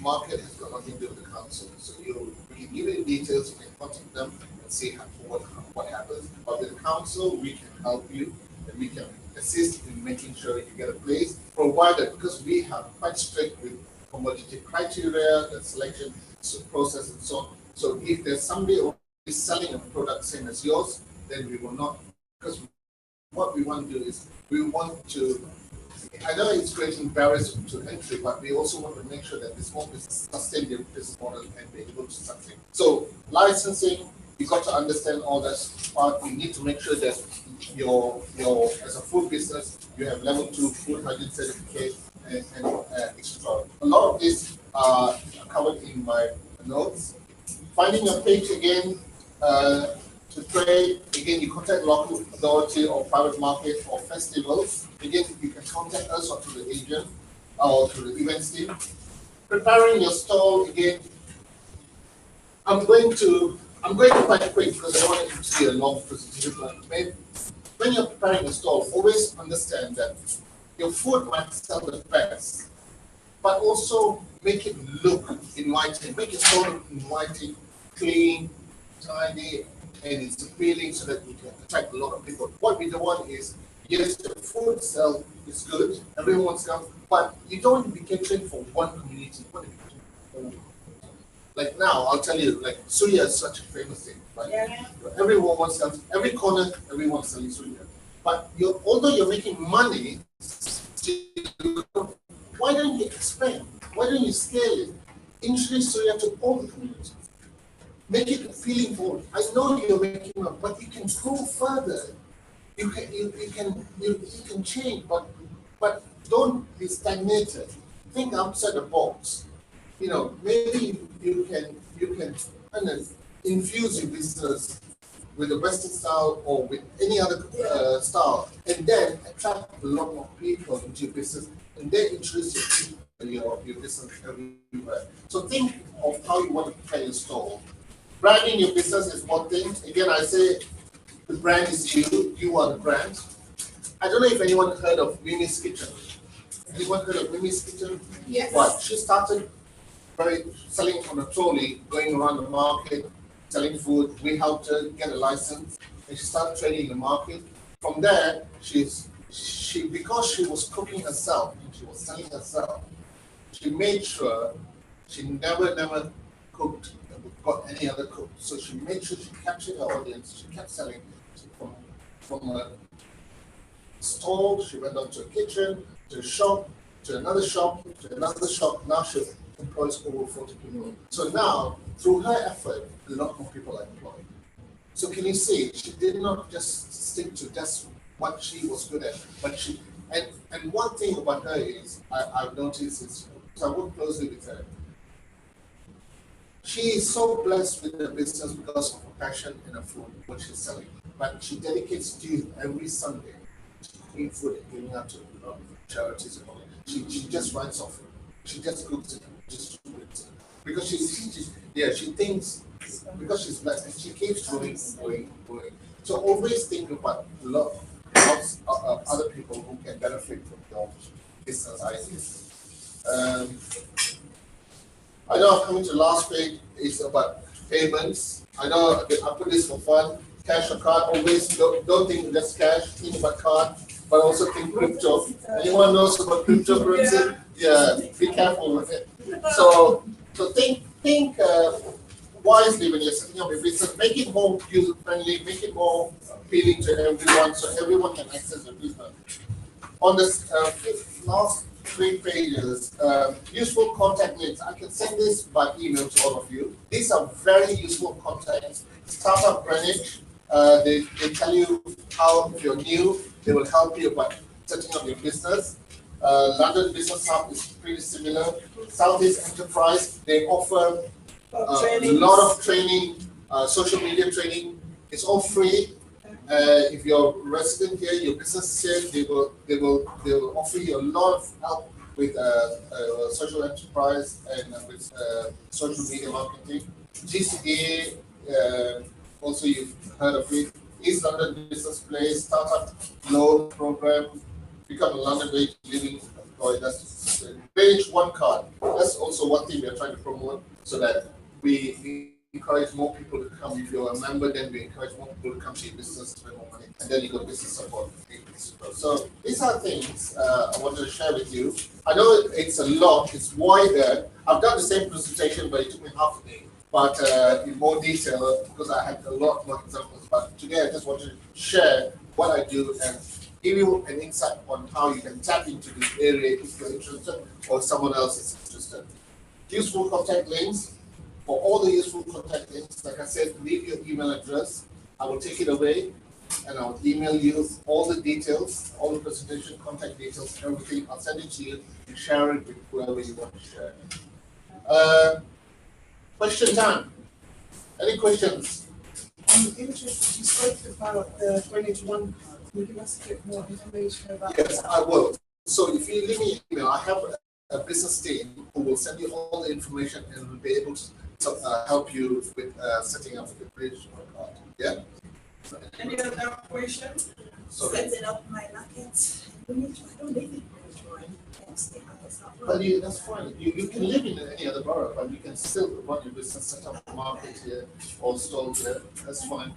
market has got nothing to do with the council, so we can give you details, you can contact them and see what happens. But with the council, we can help you and we can assist in making sure you get a place, provided, because we have quite strict with commodity criteria, the selection process and so on. So if there's somebody who is selling a product same as yours, then we will not, because what we want to do is we want to, I know it's creating barriers to entry, but we also want to make sure that this small business sustain their business model and be able to succeed. So licensing, you got to understand all that part. You need to make sure that your as a food business, you have level 2 food hygiene certificate and extra. A lot of this are covered in my notes. Finding a page again to trade. Again, you contact local authority or private market or festivals. Again, you can contact us or through the agent or through the events team. Preparing your stall again. I'm going to quite quick because I don't want it to be a long presentation. But when you're preparing a stall, always understand that your food might sell the best, but also make it look inviting, make it so inviting, clean, tidy, and it's appealing so that you can attract a lot of people. What we don't want is, yes, the food sell is good, everyone wants to come, but you don't want to be catering for one community, you want to be catering for all. Like now, I'll tell you, like suya is such a famous thing, right? Yeah. Everyone wants to come, every corner, everyone's selling suya. But although you're making money, why don't you expand? Why don't you scale it? Introduce suya to all the communities. Make it appealing for. I know you're making money, but you can go further. You can change, but don't be stagnated. Think outside the box. You know, maybe you can kind of infuse your business with a Western style or with any other style, and then attract a lot more people into your business, and then introduce your business everywhere. So think of how you want to prepare your store. Branding your business is one thing. Again, I say the brand is you. You are the brand. I don't know if anyone heard of Mimi's Kitchen. Anyone heard of Mimi's Kitchen? Yes. What? She started selling on a trolley, going around the market, selling food. We helped her get a license, and she started trading in the market. From there, because she was cooking herself and she was selling herself, she made sure she never cooked got any other cook. So she made sure she captured her audience. She kept selling from a stall. She went on to a kitchen, to a shop, to another shop, to another shop. Now she employs over 40 people. So now, through her effort, a lot more people are employed. So can you see, she did not just stick to just what she was good at, but she, and one thing about her is, I've noticed is, so I work closely with her. She is so blessed with her business because of her passion and her food, what she's selling. But she dedicates to every Sunday to cooking food and giving out to charities and all that. She just writes off. She just cooks it, just distributes it. Because she thinks, because she's blessed, and she keeps going. So always think about a lot of other people who can benefit from your business ideas. I know I'm coming to the last page, it's about payments. I know I put this for fun. Cash or card, always don't think just cash, think about card, but also think crypto. Anyone knows about cryptocurrency? Yeah, be careful with it. So think wisely when you're setting up your business. Make it more user-friendly, make it more appealing to everyone so everyone can access your business. On this last 3 pages, useful contact links. I can send this by email to all of you. These are very useful contacts. Startup Greenwich, they tell you how, if you're new, they will help you by setting up your business. London Business Hub is pretty similar. Southeast Enterprise, they offer a lot of training, social media training. It's all free. If you're a resident here, your business is here, they will offer you a lot of help with social enterprise and with social media marketing. GCA, also you've heard of it. East London Business Place, Startup Loan Program, become a London-based living employee. That's page one card. That's also one thing we are trying to promote so that we encourage more people to come. If you're a member, then we encourage more people to come to your business, spend more money, and then you got business support. So these are things I wanted to share with you. I know it's a lot, it's wider. I've done the same presentation, but it took me half a day. But in more detail, because I had a lot more examples. But today I just wanted to share what I do and give you an insight on how you can tap into this area if you're interested or someone else is interested. Useful contact links. For all the useful contact links, like I said, leave your email address. I will take it away and I'll email you all the details, all the presentation, contact details, everything. I'll send it to you and share it with whoever you want to share. Question time. Any questions? I'm interested, you spoke about the Greenwich One card. Can you give us a bit more information about that? Yes, I will. So if you leave me an email, I have a business team who will send you all the information and will be able to help you with setting up the Greenwich One card. Yeah? Any other questions? Setting up my market. I don't live in Greenwich. But that's fine. You can live in any other borough, but you can still run your business, set up a market here or stall here. That's fine.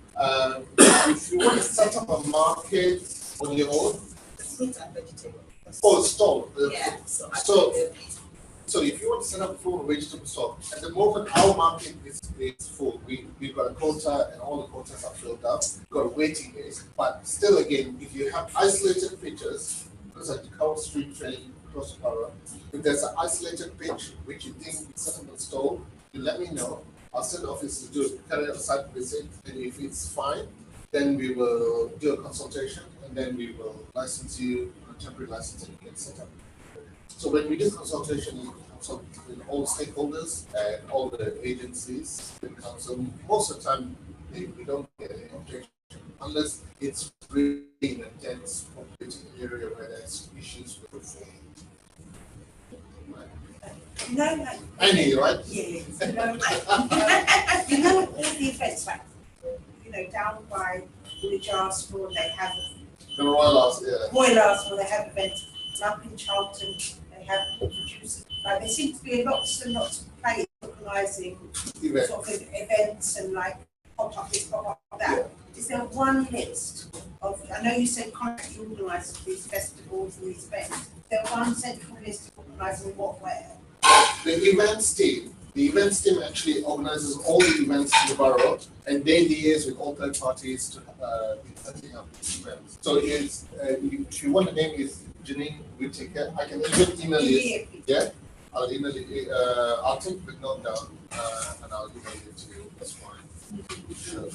If you want to set up a market on your own, stall. Yeah. So if you want to set up a full vegetable stall, at the moment our market is full. We've got a quota and all the quotas are filled up. We've got a waiting list. But still again, if you have isolated pitches, because I cover street training across the borough, if there's an isolated pitch which you think is set up a stall, you let me know. I'll send the office to carry out a site visit, and if it's fine, then we will do a consultation and then we will license you on a temporary license and you get set up. So when we do consultation, we consult with all stakeholders and all the agencies in council. Most of the time, we don't get any objection unless it's really an intense populated area where there's issues with the form. No. Any, right? Yeah. All the events, like, down by the Jars Floor, they have The Royal Arts, yeah. Royal Arts Floor, they have events. Up in Charlton, they have producers. Like, there seems to be lots and lots of players organising sort of events and like pop-up this, pop-up that. Yeah. Is there one list of, I know you said contract organisers for these festivals and these events. Is there one central list of organising what, where? The events team actually organizes all the events in the borough, and they liaise with all third parties to be setting up these events. So it's, if you want the name, is Janine Whittaker. I can even email you. Yeah, I'll email you. I'll take the note down and I'll email it to you. That's fine. Sure.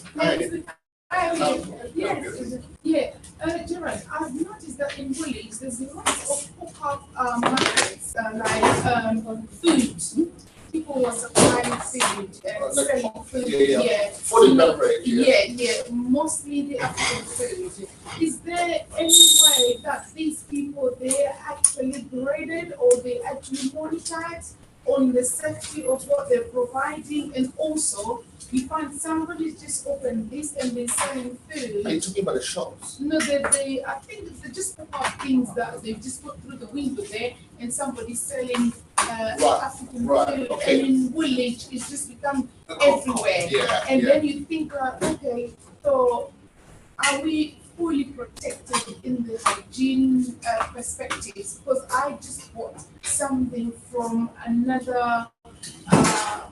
Gerard, I've noticed that in Woolies there's lots of pop-up markets like food. People were supplying food and selling food. Food and beverage. Mostly the African food. Is there any way that these people, they're actually graded or they actually monitored on the safety of what they're providing? And also, you find somebody's just opened this and they're selling food. Are you talking about the shops? No, I think they just pop up things that they've just put through the window there, and somebody's selling African food. Okay. And in Woolwich, it's just become everywhere. Then you think, okay, so are we fully protected in the hygiene perspectives? Because I just bought something from another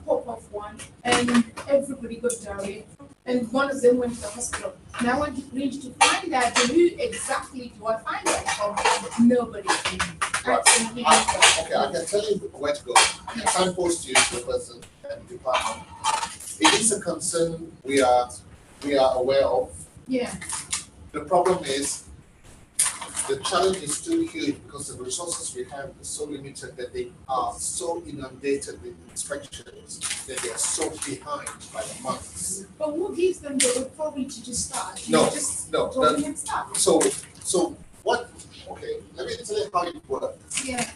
pop-up one, and everybody got diarrhea, and one of them went to the hospital. And I went to Bridge to find out who exactly do I find that from. Nobody. Okay, I can tell you where to go. I can signpost you to the person and department. It is a concern we are aware of. Yeah. The problem is the challenge is still huge because the resources we have are so limited that they are so inundated with inspections that they are so behind by the months. But who gives them the authority to just start? No. So what? Okay, let me tell you how it works. Yeah.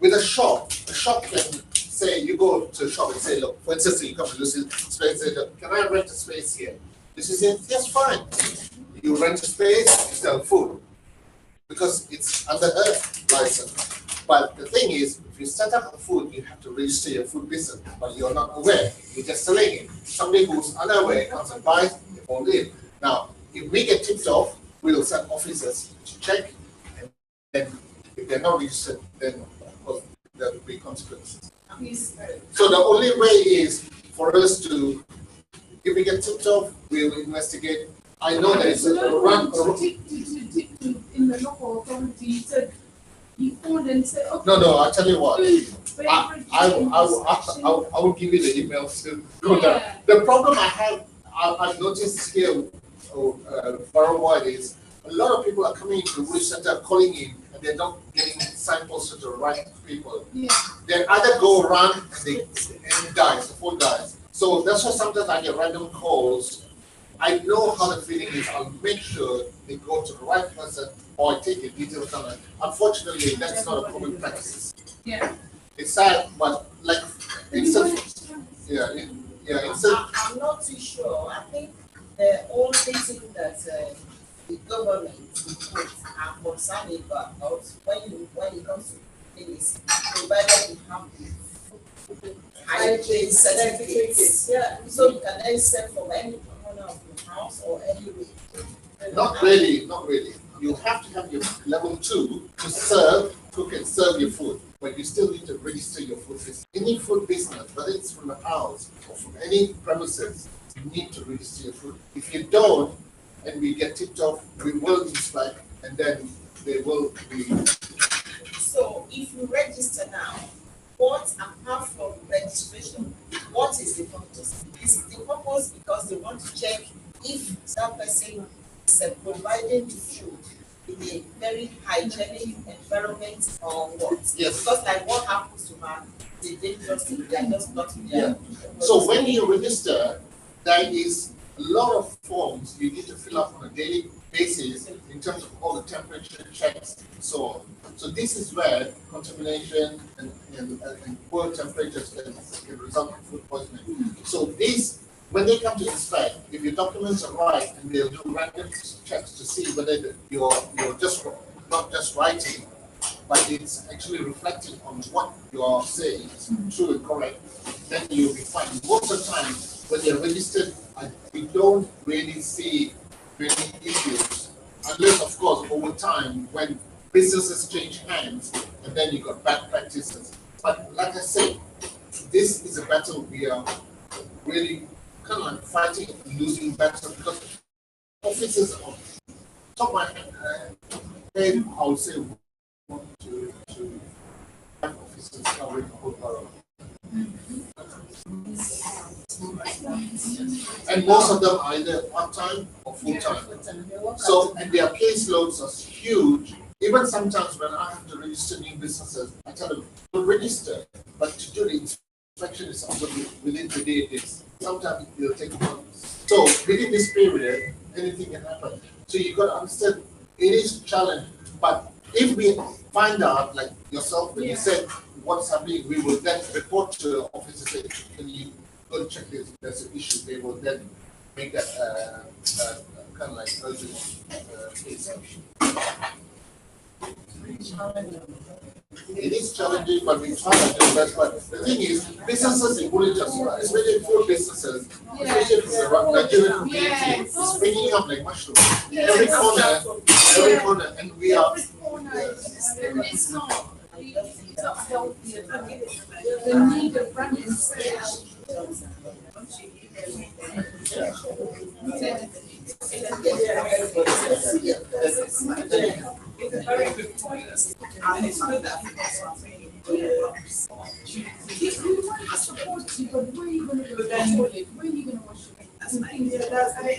With a shop can say, you go to a shop and say, look, for instance, you come to Lucy's space and say, look, can I rent a space here? This is it. Yes, fine. you rent a space, you sell food, because it's under her license. But the thing is, if you set up a food, you have to register your food business, but you're not aware, you're just selling it. Somebody who's unaware comes and buys, they won't live. Now, if we get tipped off, we'll send officers to check, and then if they're not registered, then of course there will be consequences. So the only way is for us to, if we get tipped off, we'll investigate. I know there is a run. In the local authority, you said you phoned and said, okay. No, I'll tell you what. I will give you the email to go down. The problem I've noticed here, borough-wide, is a lot of people are coming into the wish center, calling in, and they're not getting signposted to the right people. Yeah. They either go around and it dies, the phone dies. So that's why sometimes I get random calls. I know how the feeling is. I'll make sure they go to the right person, or I take the details down. Unfortunately, that's not a common practice. Yeah. It's sad, but like instead, I'm not too sure. I think the only thing that the government are concerned about when it comes to things, provided you have the hygiene certificates. Yeah, so you can then sell from any corner of your house or anywhere. Not really. You have to have your level 2 to serve, cook and serve your food, but you still need to register your food business. Any food business, whether it's from a house or from any premises, you need to register your food. If you don't, and we get tipped off, we will inspect, and then they will be. So if you register now, what apart from registration, what is the purpose? Is the purpose because they want to check if that person is providing the food in a very hygienic environment or what? Yes. Because like what happens to her, they are just not in there. So when you register, there is a lot of forms you need to fill up on a daily basis in terms of all the temperature checks and so on. So this is where contamination and poor temperatures can result in food poisoning. So these, when they come to inspect, if your documents are right, and they'll do random checks to see whether you're just not just writing, but it's actually reflecting on what you are saying is true and correct, then you'll be fine. Most of the time, when they're registered, we don't really see many issues, unless, of course, over time, when businesses change hands, and then you got bad practices. But like I said, this is a battle we are really kind of like fighting and losing battle, because officers on top of my head, I would say 1 to 5 officers covering the whole borough. And most of them are either part-time or full-time. So, and their caseloads are huge. Even sometimes when I have to register new businesses, I tell them, to register, but to do the inspection is also within 38 days. Sometimes it will take months. So within this period, anything can happen. So you got to understand, it is a challenge. But if we find out, like yourself, when you said what's happening, we will then report to the officer, say, can you go check this? If there's an issue, they will then make that kind of like urgent case. It is challenging, but we try to do that. But the thing is, businesses in Woolwich, especially food businesses, especially from the Nigerian community, is bringing up like mushrooms. Every corner, and we are. It's not healthy. The need of running sales. It's a very good point. And it's good that people are saying We want to support you, but where are you going to go to the toilet? Where are you going to wash your hands?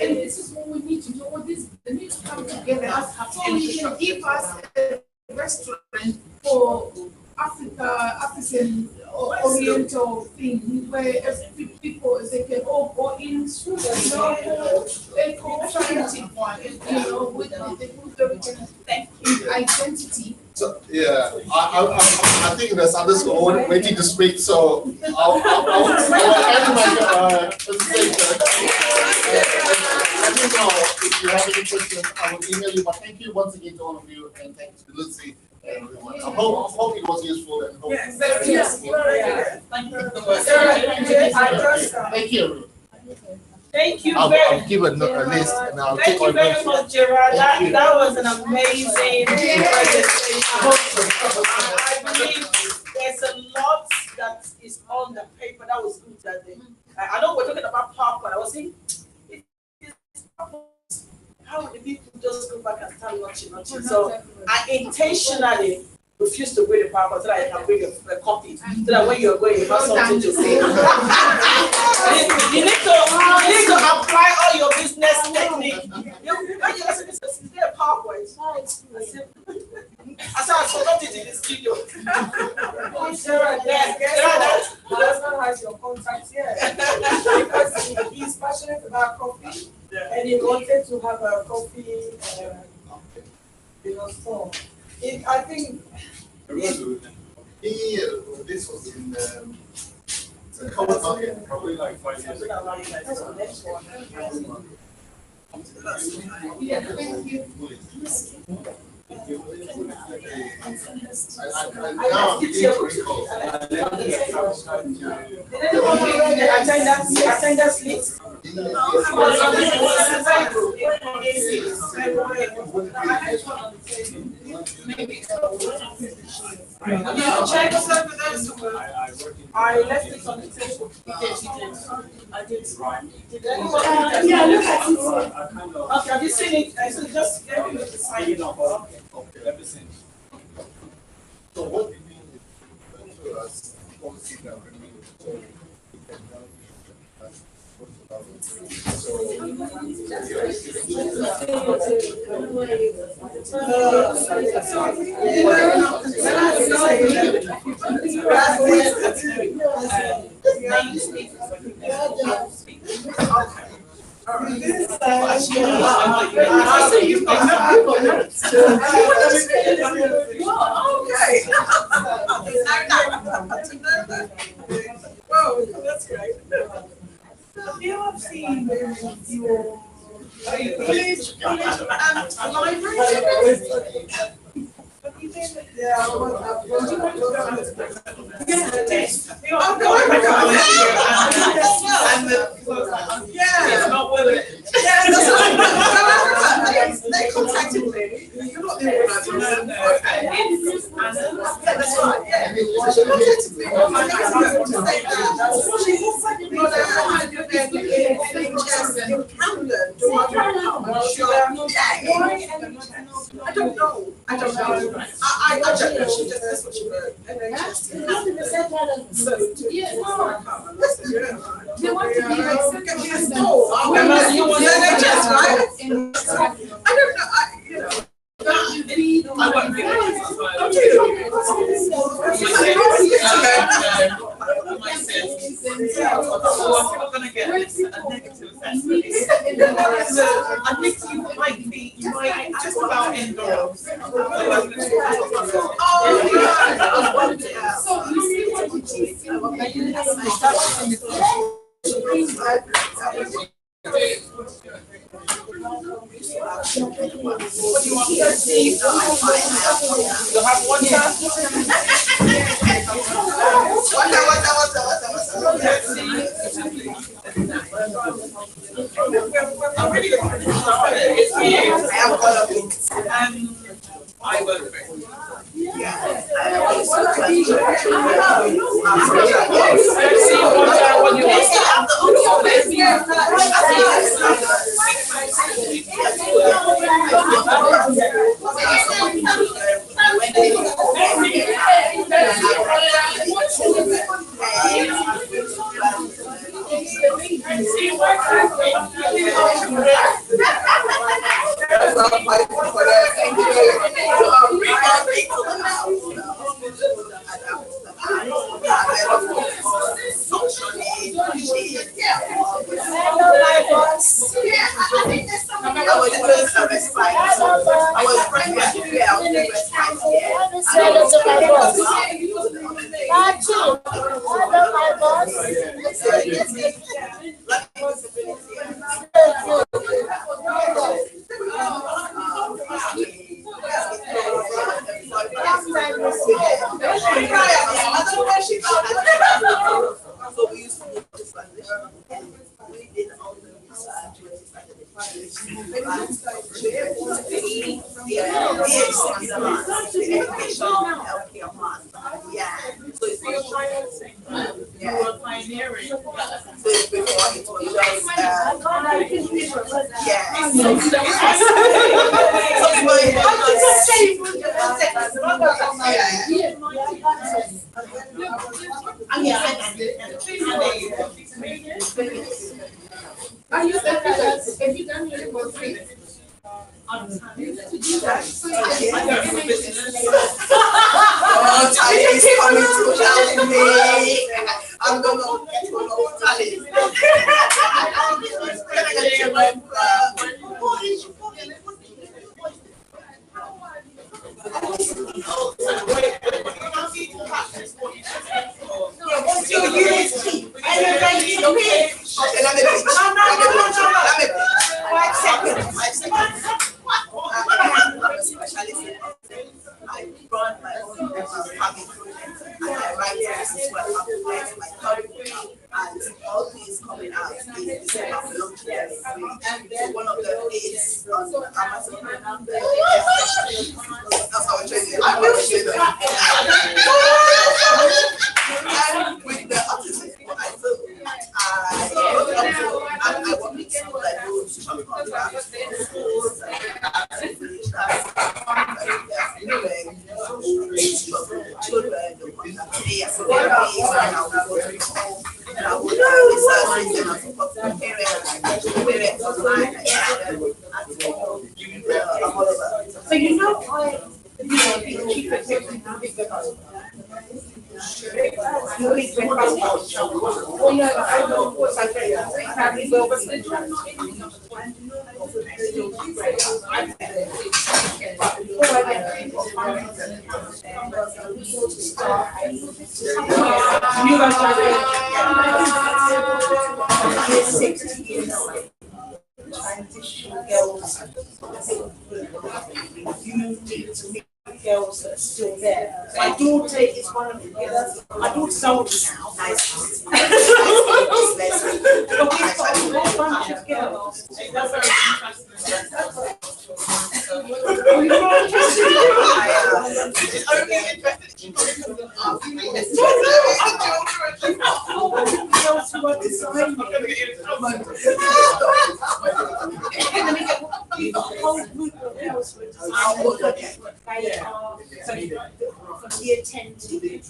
And this is what we need to do. All this, they need to come together. So you can give us a restaurant for African or Oriental thing where people, they can all go in, they cooperative one, with the identity. So yeah, I think there's others who are waiting to speak. So I'll end my presentation. Let me know if you have have any questions, I will email you. But thank you once again to all of you, and thanks to Lucy and everyone. I hope it was useful and hope. Yes, very useful. Thank you. Thank you. Thank you I'll very give a list and I'll Thank take you my very notes. much, Gerard. That was an amazing presentation. I believe there's a lot that is on the paper. That was good that day. I know we're talking about popcorn. I was thinking, how would the people just go back and start watching? So I intentionally refuse to bring the popcorn so that I can bring a copy. So that when you're going, you have something to say. You need to apply all your business technique. When you listen, is there a PowerPoint? I said, I forgot it in the studio. My husband has your contact here because he's passionate about coffee and he wanted to have a coffee store. I think This was in the common market, Probably like 5 years ago. Yeah, thank you. Now I'm beginning to recall. Attendance list. I left it on the table. I did. Yeah, look at it. Okay, have you seen it? I said just let me sign it off. Okay. Ever since. So what do you mean to us policy that we need so we can help Wow, that's great. You have seen your village library? It's not with it. They contacted me. You're not the organizer. That's right. Yeah. She contacted me. I don't know. I don't know. She just that's what she wrote. They want to be like I don't know. You know. I think you might just about indoors. so you see what it You have water? I work for it. Yeah. So it's You were pioneering. so it's before it was just yeah. Are you done that? Have you done your work? Oh, Charlie is coming to help me. I'm gonna get one of Charlie. I run my own farming project and I write this is what happened to my current and all these coming out is belong to them. So one of them is Amazon. That's how I train it. I will say that. And with the autism what I do, I work with people that do contracts for schools children, the ones that pay for their fees, and I will go to home and I will research them and support the parents online and So you know, the chief executive transition girls, you need to meet girls that are still there. My daughter is one of the girls. My daughter's older now. Nice. But we've got a whole bunch of girls. Girls who are designing. We've got a whole group of girls who are designing. They are from year 10 to 8.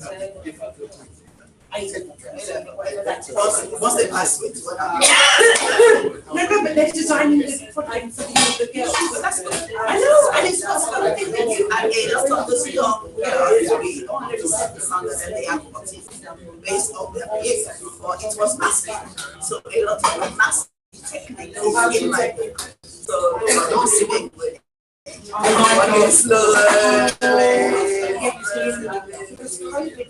Once they pass with what No, but they're designing the project for the younger girls. But that's good. I know, and it's not something that you and it's not the young girls we understand the standards and they have autism based on their behavior, but it was masking. So a lot of masking techniques in my book. So don't see me with Yeah, because COVID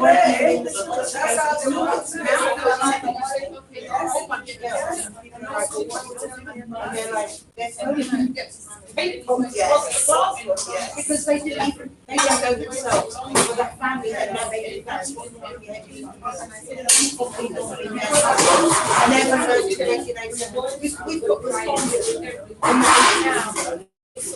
when I was little. Because they didn't even, they don't know themselves, or that family that now they that's what I never heard the regulation. We've got responsibility. At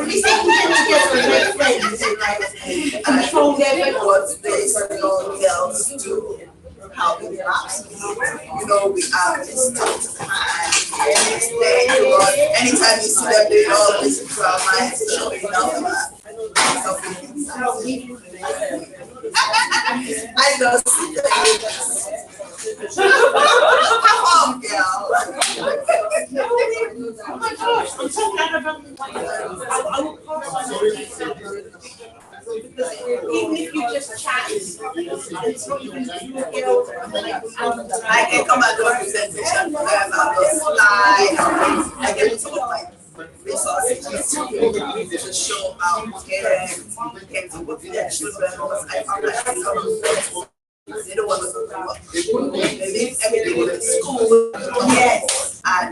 least they can get together and make friends and like control their what they girls do, how we relax. You know, we are just talk to them anytime you see them, they all listen to our minds, showing up. I know. Come on, girl. oh my gosh, I'm so glad about the I will pass on because even if you just chat, it's not even girls. I can come and do a presentation for them, I will slide, I get some of my resources to show how parents can support their children, because I found that they don't want to go to work. They leave everything in the school, yes, and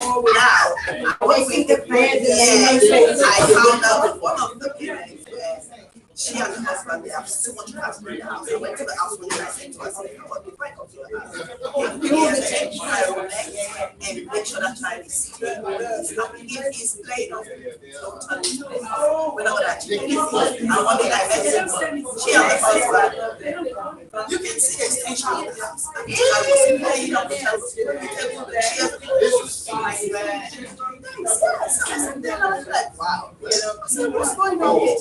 now, when we get ready, I found out that one of the parents, she had an and they have so much cars in the house. I went to the house one day and I said to her, I said, you know what, before I come to your house, you have to check and make sure that child is safe. If he's playing off, don't tell him to play off. When I would actually and one day I met him, she and the husband, you can see the extension of the house. I was playing on the television. And then I was like, wow, you know, so what's going on here?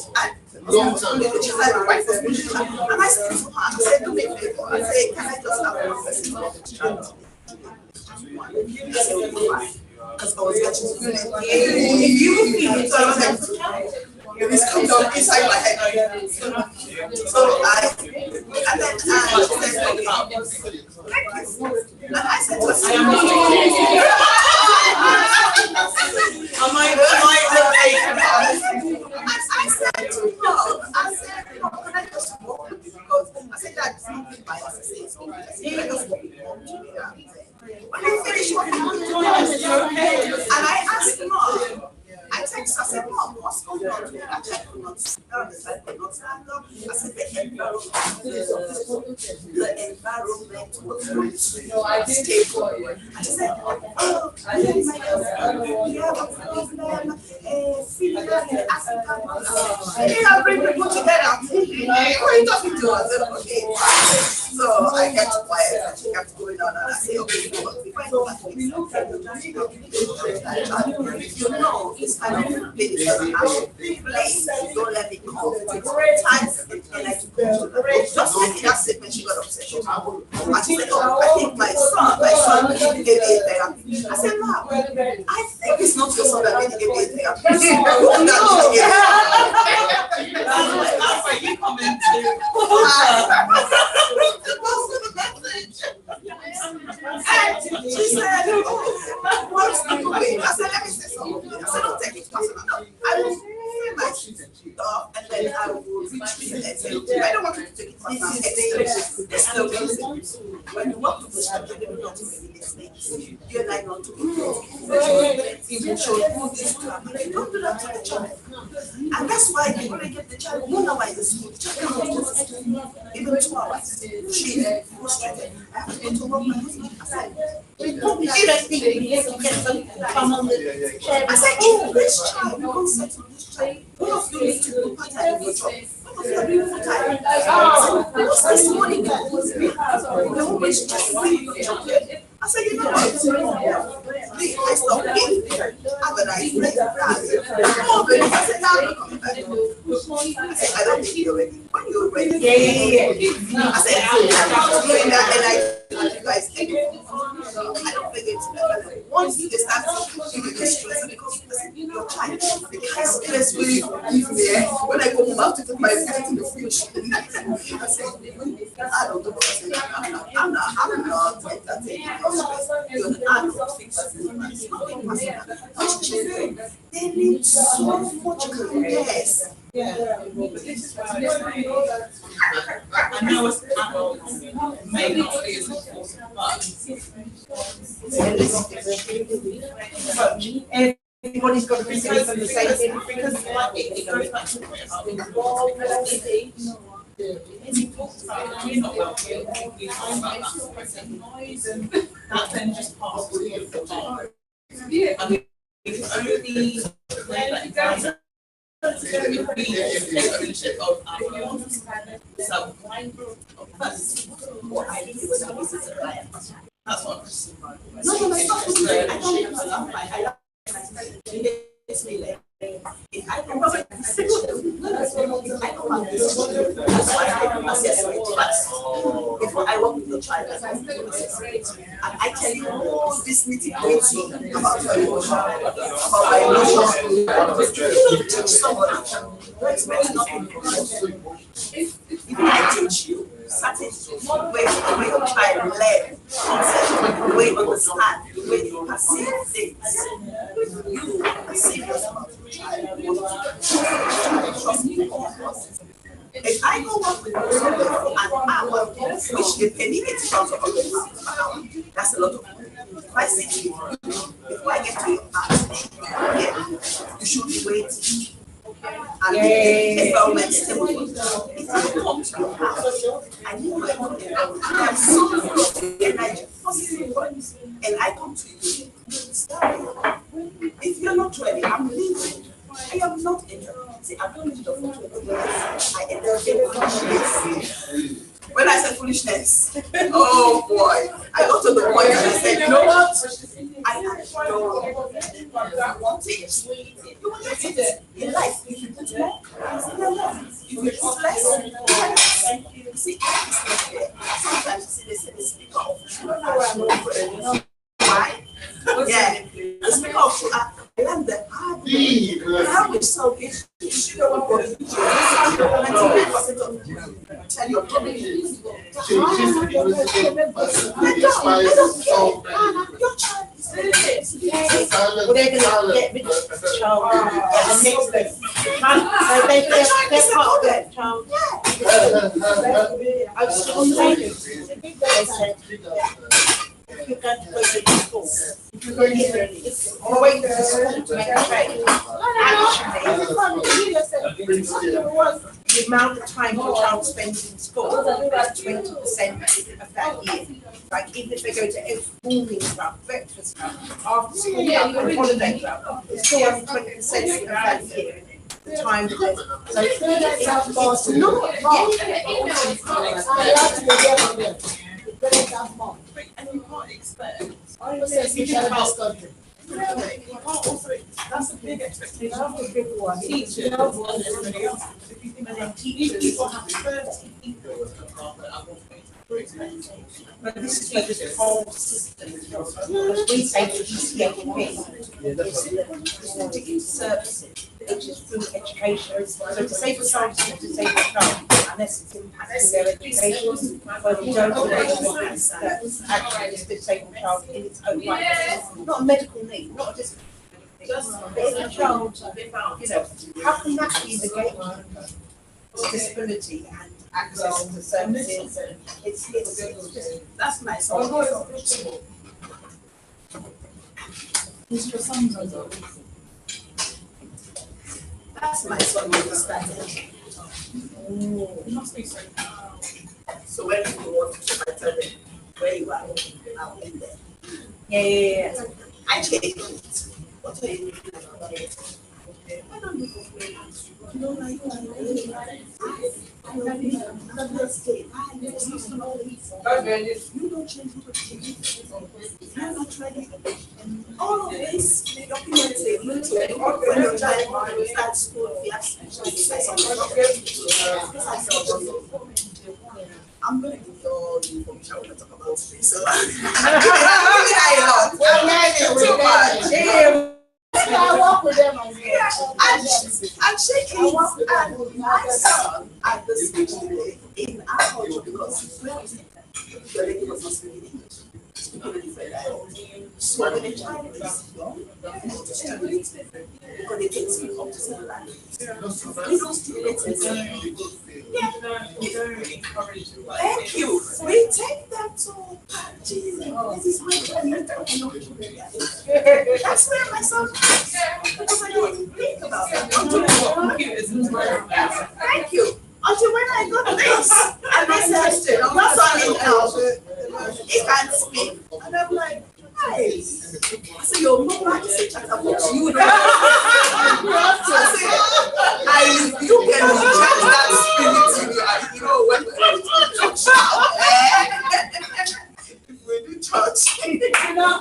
Long time. She's like, right for me. And I said to her, I said, do me a favor. I said, can I just have one person of the child? Because I was getting to the so I was like, this comes up inside my head. So I, and then she said, thank you. And I said to her, I said, no, can I just walk with you? Because I said, that's something by us. I said, can I just walk with you? When I finished walking, and I asked Mom, I texted her, I said, Mom, what's going on here? That child could not sit down, the child could not stand up. I said, the environment was going to stay for you. And she said, oh, I didn't say, we have a problem, African. Bring people together. What are you talking to us? Okay. So I kept quiet and she kept going on and I said, okay, if I go back to you know, it's kind of big place, don't let me come. Times and I just making that statement, she got upset. And she said, oh, I think my son needed ABA therapy. I said, Mom, I think it's not your son that needed ABA therapy. That's why you come into. She said, what's the way? I said, let me say something. I said, don't take it personal. No, I will say my stuff and then I will retreat and say, I don't want you to take it personal. It's the reason. When you walk to the shop, you don't know to make mistakes. You're like not to be even show you this crap. Don't do that to the child. And that's why you want to get the child 1 hour in the school. The child cannot go to school. Even 2 hours. She's frustrated. I have to go to work. My husband. I said, I said, in this child, you don't say to this child, one of you needs to do part-time in your job. One of you are doing full-time. What's this money that was me? The woman is just doing your job. I said, you know what? I stopped in there. I'm a nice place. I said, now I'm coming back. I said, I don't think you're ready. When you're ready. Yeah. I said, I'm doing that and you guys think I don't think it's better. Once you start giving me stress, because your child, the kind of stress will give me when I come out to my visit in the future. I said, I don't know. I'm not entertaining. You're an adult, fix it's nothing personal. Those children, they need so much kindness. Yeah. I know it's maybe not as important, but everybody's got to be doing the same thing because it goes back to what you're not working, you talk about that suppressing noise and that then just passes to the time. Yeah. I mean, we can only play that down. If we take ownership of our lives, so what I do is I was a client. That's what I'm just No, it's not. I it's me like if I don't have this, that's why I assess it first. Before I work with your child, and I tell you all this nitty-gritty about your emotion, about my emotions. You don't teach somebody. Don't expect nothing from them. If I teach you certain way your child learn, the way you understand, the way you perceive things, you perceive yourself. If I go work with you for an hour, which they pay me 80,000 per hour, that's a lot of money. If I say to you, before I get to your house, you should be waiting. And the environment stable. If I come to your house, I know you're not there. I am so full and I just and I come to you. If you're not ready, I'm leaving. I am not interested. See, I don't need the photo. I entertain when I said foolishness, oh boy, I got to the point and I said, you know what? I don't want it. You want it in life. If you put more, if you put less, see, sometimes see they say the speaker of why? Yeah, the speaker of I learned that how we solve issues. Tell your problem. Your child is they're gonna get rid of the child and next day. They're part of that child. I was you got to go to school. You're going to wait for the school to make a change. Actually, the amount of time your child spends in school is 20% of that year. Like even if they go to every morning club, breakfast club, after school club, and holiday club, it's still only 20% of that year. The time that they so it's not. And you can't expect. That's a big expectation for people who are teachers and everybody else. If you think about teachers, have 30 people. But this is like this whole system. Because we say to ECHP, it's to give services, which is through education. So disabled child is a disabled child, unless it's impacting their education. But we don't know that actually is a disabled child in its own right. Not a medical need, not a disability. It's a child, you know, how can that be the gateway to disability and access to services? It's just, that's nice. That's my son understanding. It must be so. So when you want to tell them where you are, I'll be there. Yeah. I take it. What are you looking at? I don't look for me. You know, like, you don't change you're not ready. All of this documented when your child starts school, I'm going to give you all the information we're going to talk about today. So, I'm walk with them and I'm shaking. And my son at the speech today in our culture because the lady was not speaking English. Speaking a different language. So when a child is young, because they can speak up to several languages. They don't stimulate it. Yeah. Thank you. We take them to Jesus. This is my friend. That's where my son is. Because I didn't think about that. Thank you. Until when I got this, and they said, your son is now. He can't speak. And I'm like, hey. I said, your mom is a chat about you. I said, you can reject that spirit in you. You know, when we do church,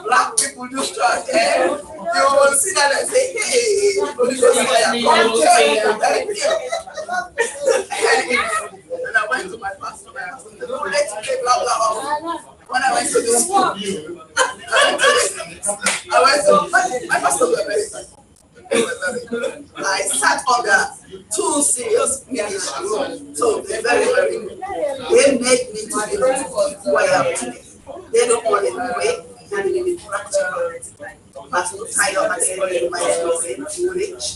black people do church, you will see that and say, hey, and I went to my pastor and I said, no, let's play blah, blah, blah. When I went to the school, I went to my pastor was very good. I sat under two serious musicians, so they're very, very good. They made me to be who I am today. They don't want it away, and they be practical. Pastor Tyler has said, my name is Rich.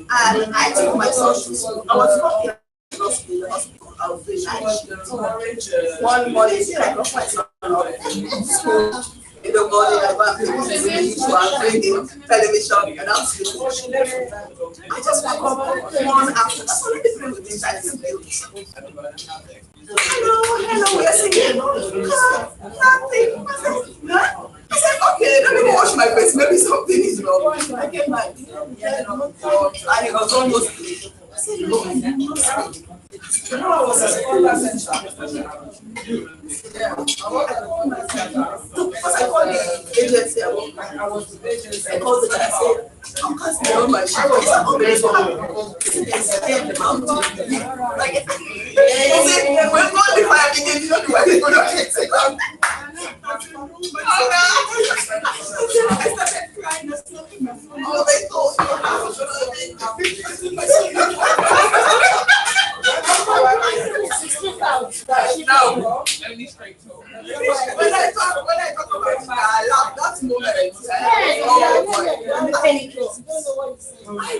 And I took my son to school. I was working in the hospital. I was doing night shift. One morning, I got my son out of school. in the morning, I went to television, and I'm sleeping. I just woke up 1 after. That's all I did with this time. Hello, we are singing. Nothing. I said, okay, let me go wash my face. Maybe something is wrong. I came back. And it was almost late. I said, no, I did not sleep. You know, I was a scholar center. Yeah, because I called the agency. I called the guy. I said, I'm casting on my shoe. I said, we're going to fire again. You know the way they're going to take on. I started crying. Oh, they told no. When I talk about my love, that's moment. I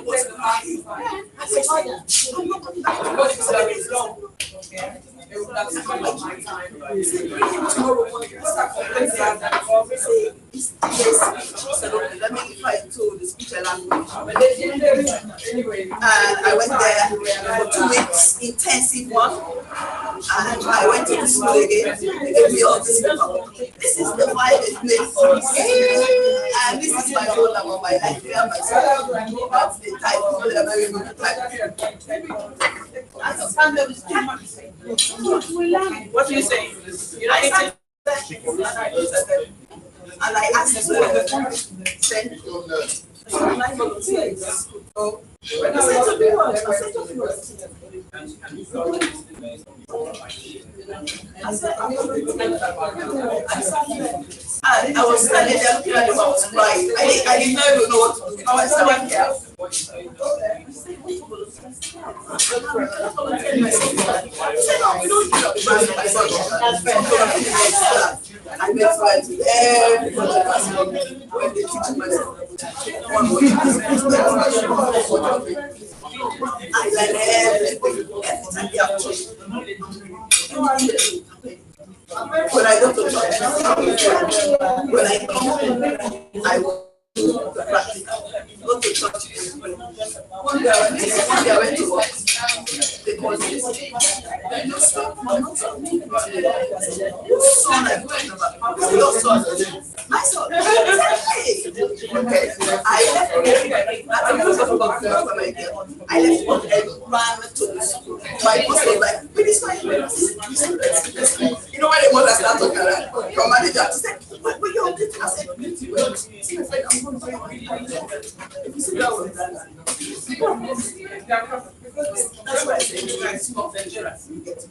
was crying. I said, I'm not coming back. Let me try to the speech language. And I went there for 2 weeks, intensive one. And I went to the school again. They gave me all this paperwork. This is the file they played for me. And this is my phone number, my Nigeria, my son. That's the type of people that are very good at type. As a standard is too much. What do you say? And I asked to send my volunteer in the school. So when I said to me, I said to me, and I was standing there looking at the house crying. I didn't even know what to do. I was standing there. I met friends with everybody when they teach myself. I learned everything. When I go to church, when I come home, I will do the practical. Go to church. One day I went to work. They called me. Your son, your son. I saw. Okay. I left work and ran to the school. My boss was like, "Wait, this guy." You know when the mother started talking around, your manager said, "What were you on this?" I said, "See my friend, I'm going to find out." If you see that one, that's why I say you guys are dangerous. You get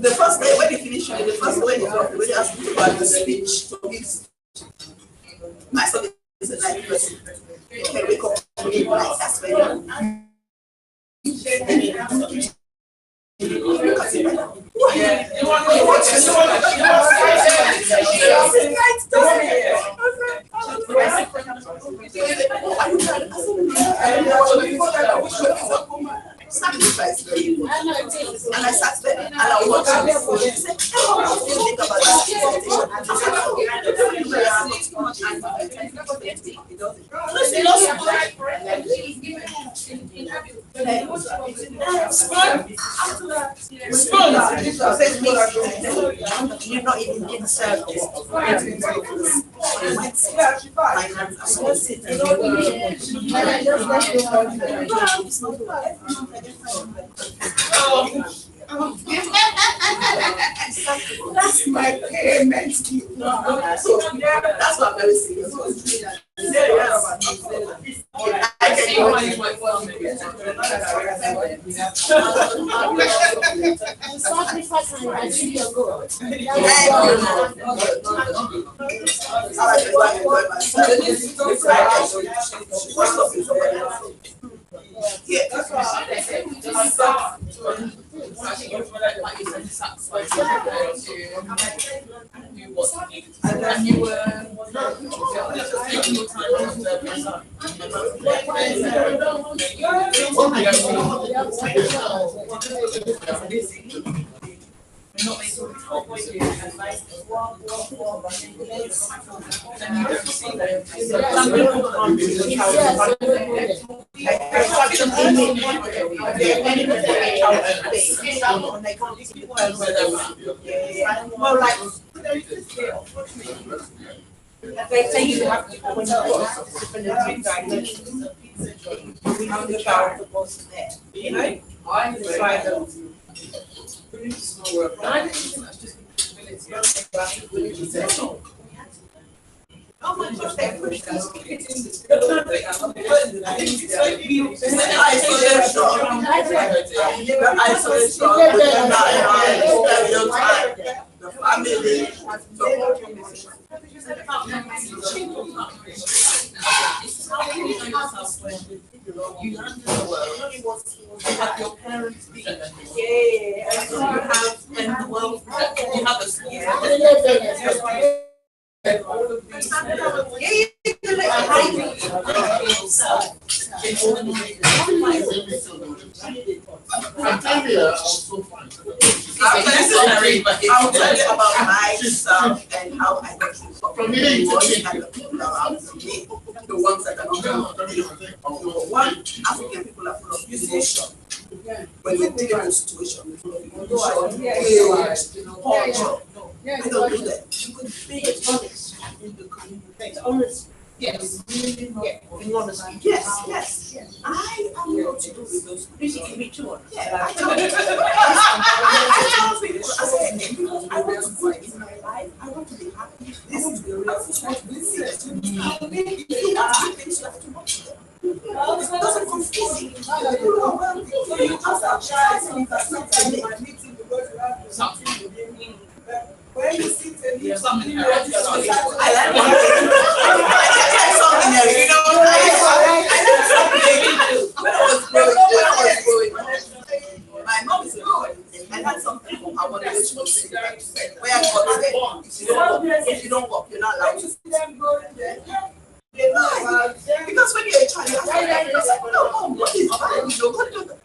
the first day when he finished, the first day when he asked me about the speech to his, my son is a nice person. He can wake up like that's very sacrifice very good. And I sat there and I watched him. He said, "What do you think about this?" I said, "Oh, you're not even in service. That's my payment. So that's what I'm very serious. I Not able to talk with you advice and you don't see them. Some people can't do the child. Well, like, they say you have to when you have the child supposed to there. You know? I try them. Oh my gosh, they pushed these kids in the the family, you land in the world, you have your parents being there. Yeah, and you have in the world, you have a school. All of these. I'll tell you about myself and how I got to the ones that are not one, African people are full of musician. When we're dealing with a situation, we're full of culture. I don't do that. You could be honest in the community. Honest. Yes. Being honest. Yes. I am not to do with those. Basically, me too. Yeah. I tell people, I say, because I want to grow in my life. I want to be happy. This is the real thing. You have to watch them. It doesn't confuse you. You are wealthy. So you ask our child if that's something they are meeting because you have something to do. When you sit and you something, I like something there, you know. When I was growing, my mom is good. I had something from her motivational speaker where I got there. If you don't walk, you're not allowed to sit. Because when you're a child, you have to no, what is fine, you know,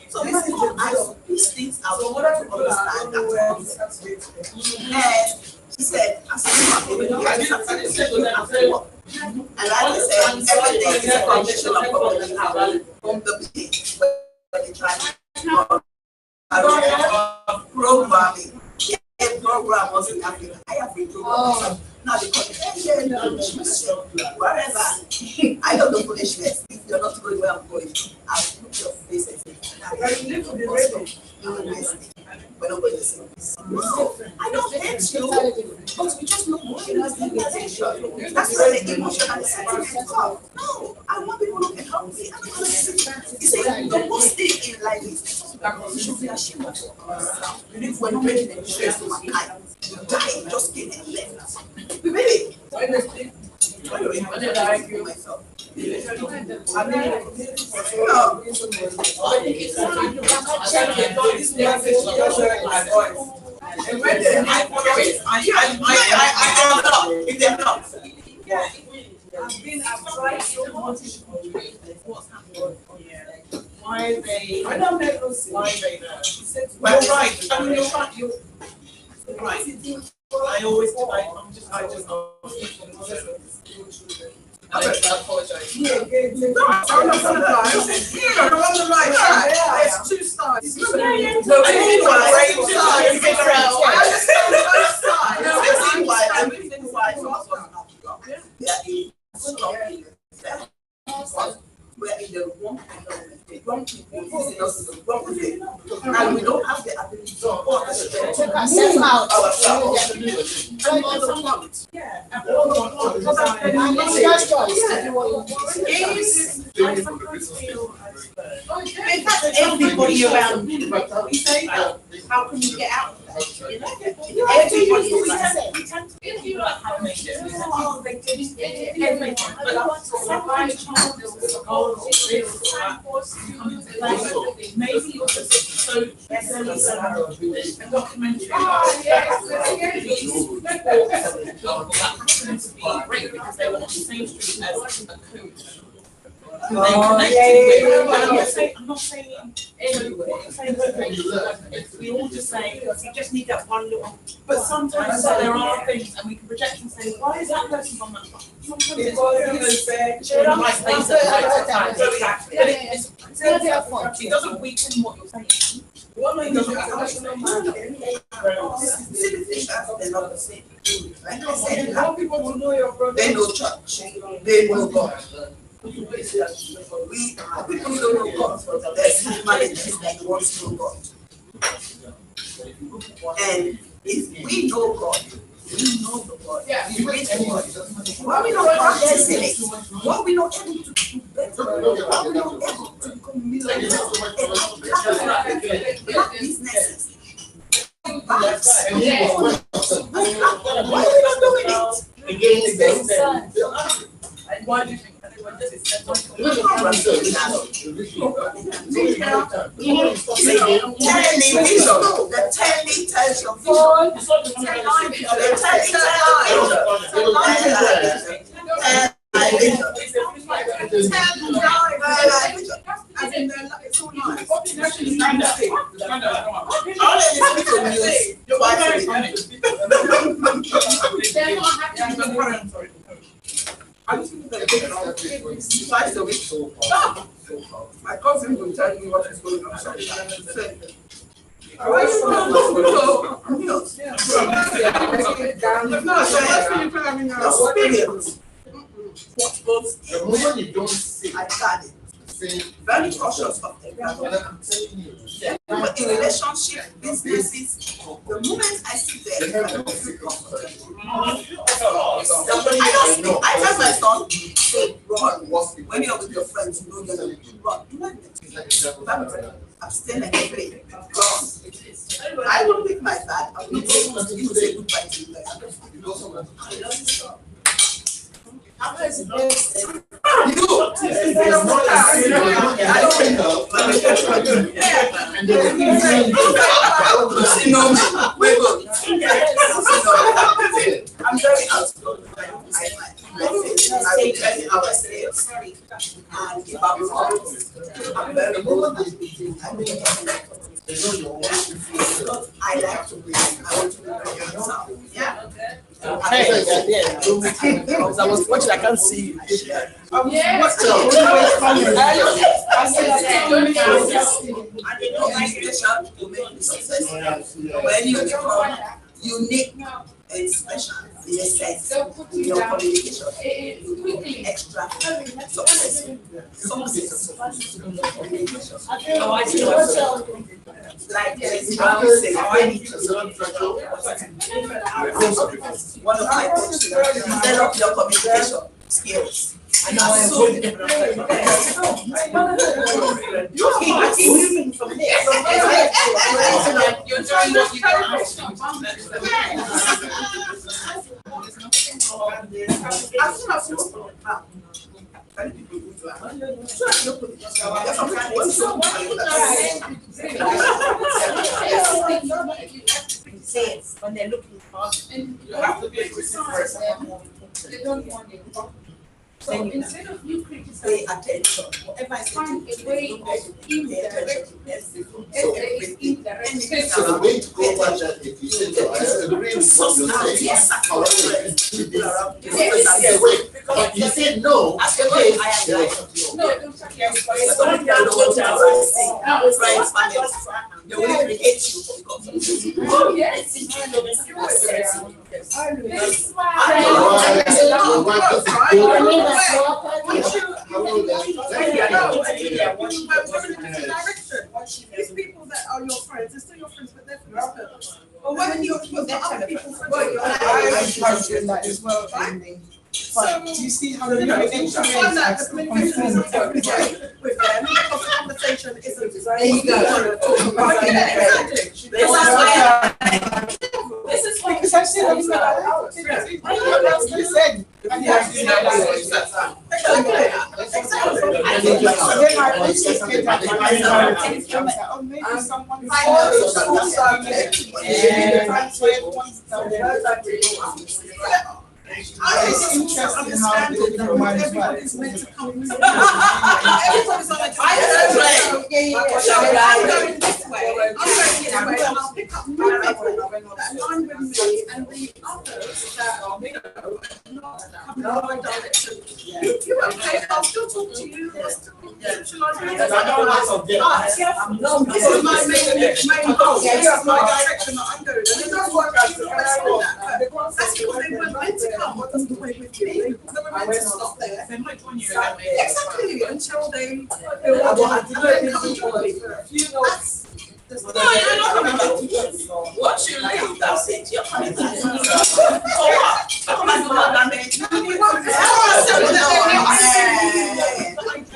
so this is the these things I want to understand that. And she said, I said, and like I said, everything is a foundation of from the beginning when they try programming. A program was in Africa. I have been programmed. Now they call it wherever. I don't know foolishness. If you're not going where I'm going, I'll put your face and say, we're not going to say this. No, I don't hate you, but we just know emotional stimulation. That's where the emotional sentiment comes. No, I want people who can help me. I'm not going to say, you see, the most thing in life is you should be ashamed of yourself. You need to when you're ready to stress to my kind. You die, just get it left. Really? I didn't argue myself. I I've tried so much to what's happening. Why they? I don't know why they know. Well, right. I mean, you're right. You're right. I always, I just I apologize. No, I'm not on the line. You're on the right track. There's two sides. No, anyway, I understand both sides. No, I moved in why. We're in the wrong environment. The wrong people using us the wrong thing. And we don't have the ability to take ourselves out ourselves. Yeah. In fact, everybody around me, we say, how can you get out of that? Everybody is like that. If you like how they do, maybe so there's a documentary about to be great because they want to see mainstream as a coach. I'm not saying we all just say you just need that one little. But sometimes there are things, and we can project and say, why is that person on that spot? Sometimes it's the right place at the right time. Exactly. It's their fault. It doesn't weaken what you're saying. One doesn't they're not the same. Like I said, they know church, they know God. People who don't know God, there's managers that want to know God. And if we know God, we know the God. We read the God. Why we not practice it? Why we not able to do better? Why we not able to become millionaires and have businesses? Why are we not doing it? Why do you think? Twice a week. My cousin will tell me what is going on. The moment you don't see, I got it. Very cautious of the but in relationship, businesses, the moment I see them, I don't feel comfortable. I tell my son, say, Ron, when you're with your friends, you know you're going to Ron, do not abstain and play. I will pick my bag, I will say goodbye to you guys. I'm very outspoken. I will tell you how I say it. And if I'm wrong, I'm very bold. I like to win. I want to win myself. Yeah. Hey, I was watching, I can't see you. And the organization will make you successful. When you become unique and special in a sense, your communication will be extra successful. Like one of my coaches, develop your communication skills. I know I'm so you keep moving from there. You're doing what you as soon as you when they're looking for, and you have to be a person. They don't want it. So instead of you criticizing, pay attention. Whatever I find a way of indirect. So the way to go about that, if you say, I agree with what you're saying, but you said no. No, don't check your they will even hate you. Oh, yes. These people that are your friends, they're still your friends, but they're for this purpose. But when you're other people, that as well. But do you see how the communication with them, because the conversation isn't. There you go. This is what because I've seen them say that out. You said. And you have to know It's interesting how different minds work. Everybody's meant to come. Everybody's on a I'm going this way. I'm going this way. And I'll pick up my people that align with me, and the others that are not coming in my direction. You okay? I'll still talk to you. I'll still socialise with you. My main goal. This is my direction that I'm going. And that's what that's because they weren't meant to come the way with me. They were meant to stop there. They might join you. Exactly, until they come and join me for a few notes. No, you're not coming back. Once you leave, that's it. You're coming back. For what? Come and do what damage. I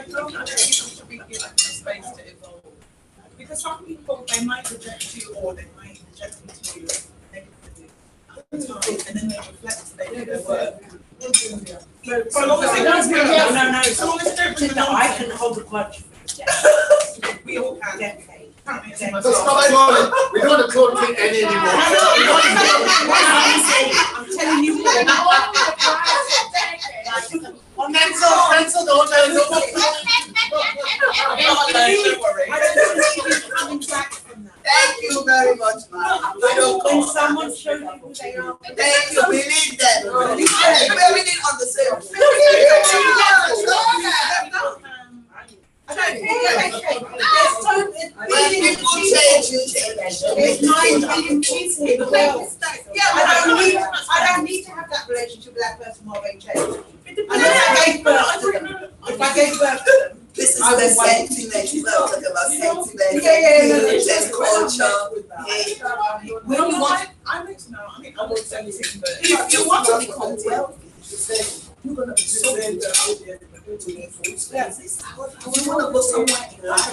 don't think should be given space to evolve. Because some people, they might reject you or they might reject you negatively. And then they reflect, they do their work. So long as they don't bring it up. No. So long as they don't bring it up. I can hold a grudge. We all can. So stop calling. We don't want to call King Annie anymore. I'm telling you. Cancel the hotel. Thank you very much, ma'am. When someone shows you who they are. Thank you, believe that. We didn't understand. I don't need to have that relationship with that person while they change. If I gave birth to them, this is the sentiment. You know, talk about sentiment, just culture. I need to know. I mean, I won't say anything, but if you want to become wealthy, you're going to be so good. Yes. You want to go somewhere in life,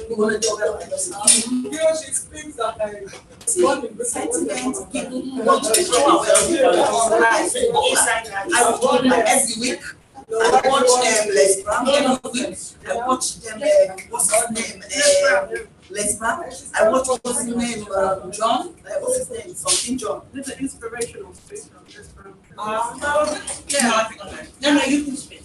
you want to do that. She speaks that Sentiment, people want to show up. I watch them every week. I watch them Les Brown every week. I watch them, what's his name? Les Brown. I watch what's his name? John. What's his name? Something John. There's an inspirational speaker. No, you can speak.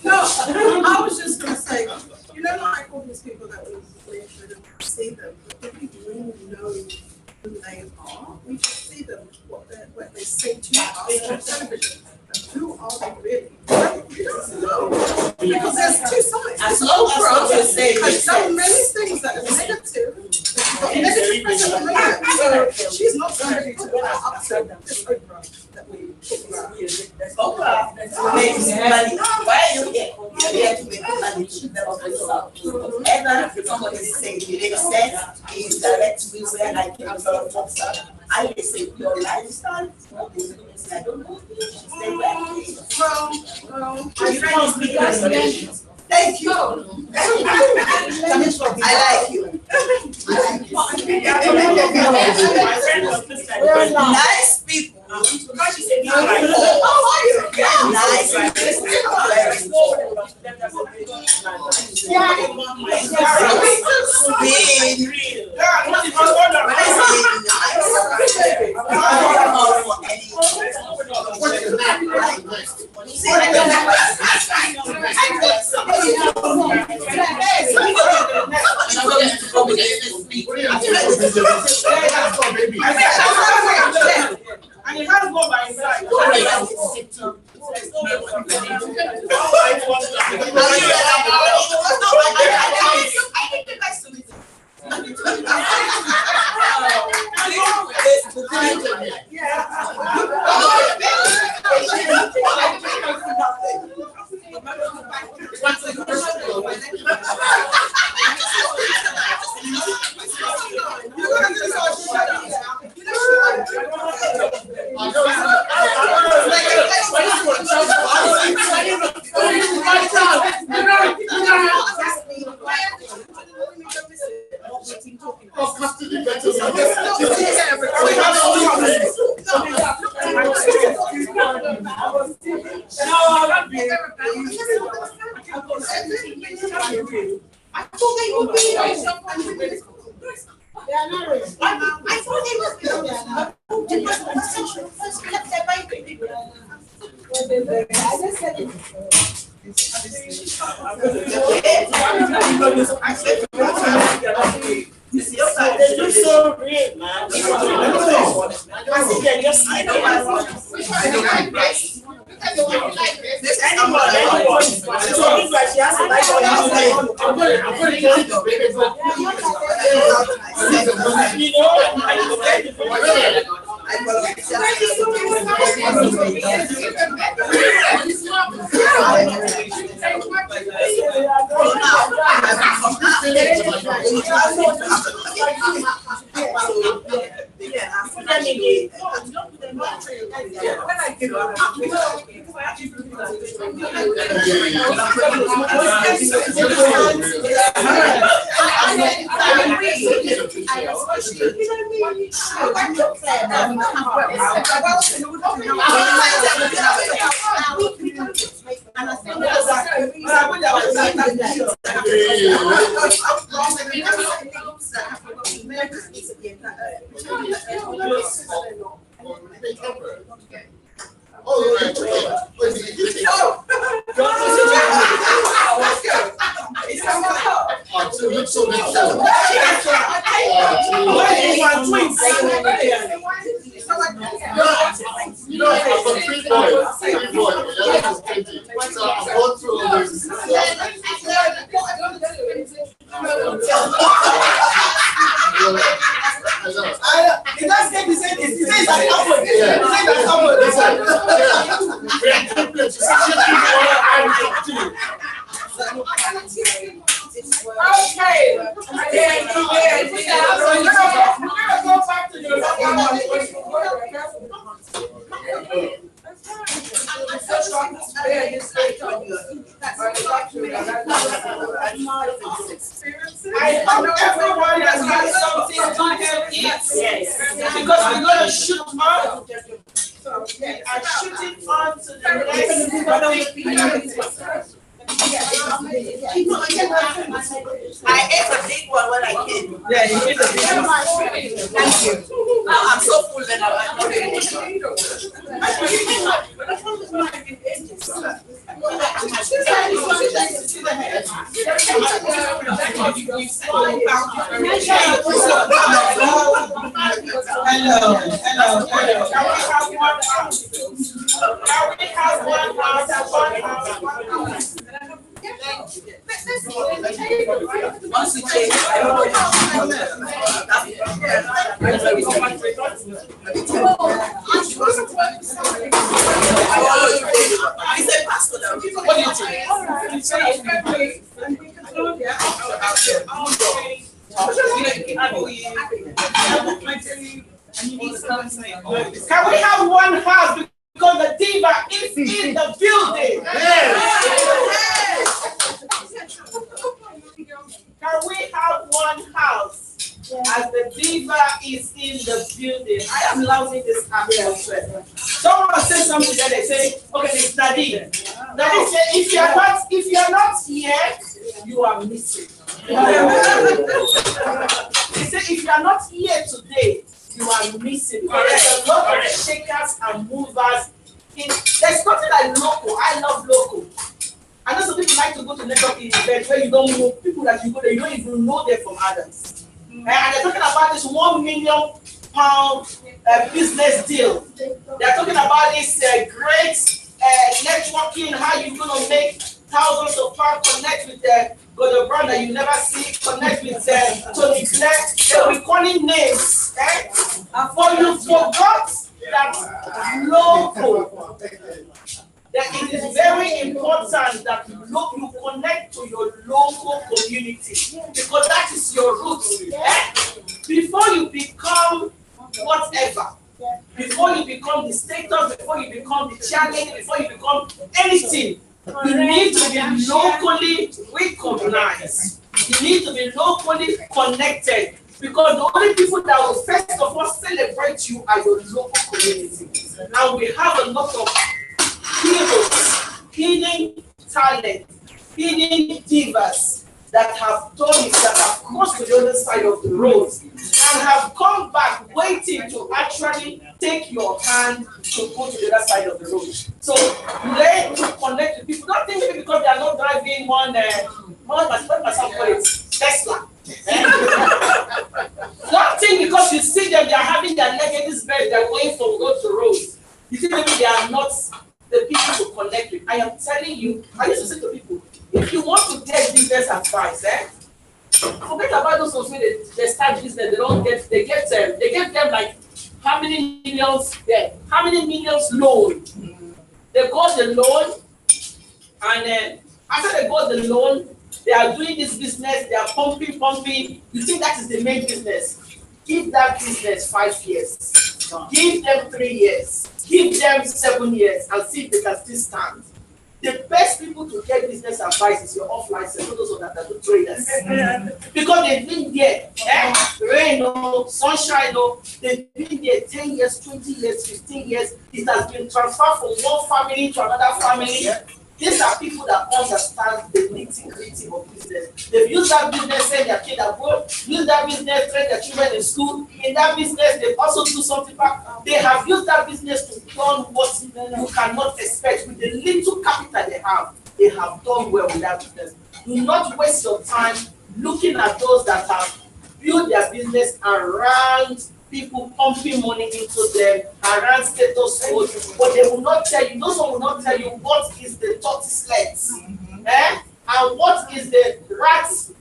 No, I was just going to say, like all these people that we should see them, but if we really know who they are, we should see them, what they say to us on television. And who are they really? We don't know. Because there's two sides. As Oprah would say, I've done many things that are negative. Negative press at the moment. So she's not ready to upset this Oprah that we Oprah makes money. Why are you here? You're here to make money. Whatever somebody says, it makes sense. It directs me where I can talk. I say your lifestyle. I don't know. Well, thank you. I like you. Nice people. How are you? Nice And you can't go by inside. I thought they would be I thought they would be They look so real, man. I see they're just This is anyone. So if she has to like what you know, I ate a big one when I came. Yeah, you ate a big one. Thank you. Now I'm so full that I'm Can we have one house because the diva is in the building? Can we have one house as the diva is in the building? I am loving this atmosphere. Someone said something that they say, okay, it's Nadine. Nadine said, if you are not here, you are missing. He said, if you are not here today, you are missing. There's a lot of shakers and movers. There's nothing like local. I love local. I know some people like to go to networking events where you don't know people that you go there, you don't even know them from others. And they're talking about this £1 million business deal. They're talking about this great networking, how you're going to make thousands of pounds, connect with the brand that you never see, connect with Tony Claire. They'll be calling names. But you forgot that local. That it is very important that you connect to your local community because that is your roots. Before you become whatever, before you become the status, before you become the challenge, before you become anything, you need to be locally recognized. You need to be locally connected because the only people that will first of all celebrate you are your local community. And we have a lot of heroes, hidden talent, hidden divas that have done it, that have crossed to the other side of the road and have come back waiting to actually take your hand to go to the other side of the road. So learn to connect with people. Don't think maybe because they are not driving one Tesla. Don't think because you see them, they are having their leg in this bed, they are going from road to road. You think maybe they are not the people to connect with. I am telling you, I used to say to people, if you want to get business advice, forget about those ones when they start business, they get them like how many millions there, how many millions loan. They got the loan, and after they got the loan, they are doing this business, they are pumping. You think that is the main business? Give that business 5 years, give them 3 years, give them 7 years, and see if they can still stand. The best people to get business advice is your offline sales, those that are the traders. Because they've been there, rain or sunshine, they've been there 10 years, 20 years, 15 years. It has been transferred from one family to another family. These are people that understand the nitty-gritty of business. They've used that business, send their kid abroad, use that business, train their children in school. In that business, they also do something back. They have used that business to done what you cannot expect. With the little capital they have done well with that business. Do not waste your time looking at those that have built their business around people pumping money into them, around status quo, but they will not tell you, those one will not tell you what is the tortoise legs, and what is the rat's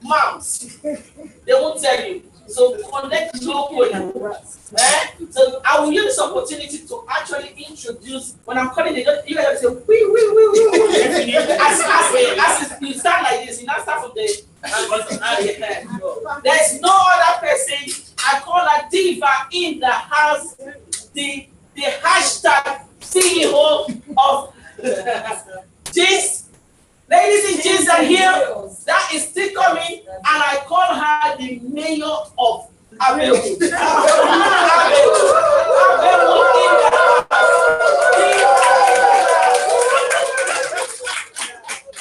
mouth. They won't tell you. So connect locally. So I will use this opportunity to actually introduce, when I'm calling it, you guys say, wee. As you start like this, you now start from the there's no other person. I call a diva in the house, the hashtag CEO of jeans. Ladies and jeans are here. That is still coming, and I call her the mayor of Abomey.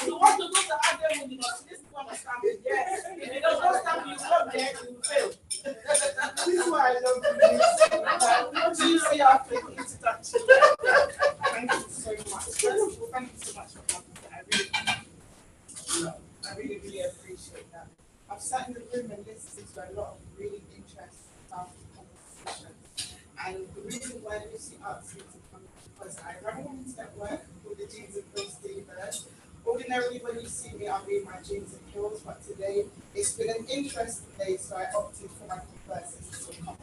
You want to go to Abomey, you must this one stamp. Yes. If you don't stamp, you come there, you will fail. This is why I love you. You see our introduction. Thank you so much. First of all, thank you so much for coming. I really appreciate that. I've sat in the room and listened to a lot of really interesting stuff and conversations. And the reason why Lucy asked me to come is because I run a women's network called the Jeans and Heels Divas. Ordinarily, when you see me, I'll be in my jeans and heels, but today it's been an interesting day, so I opted for my converses to come.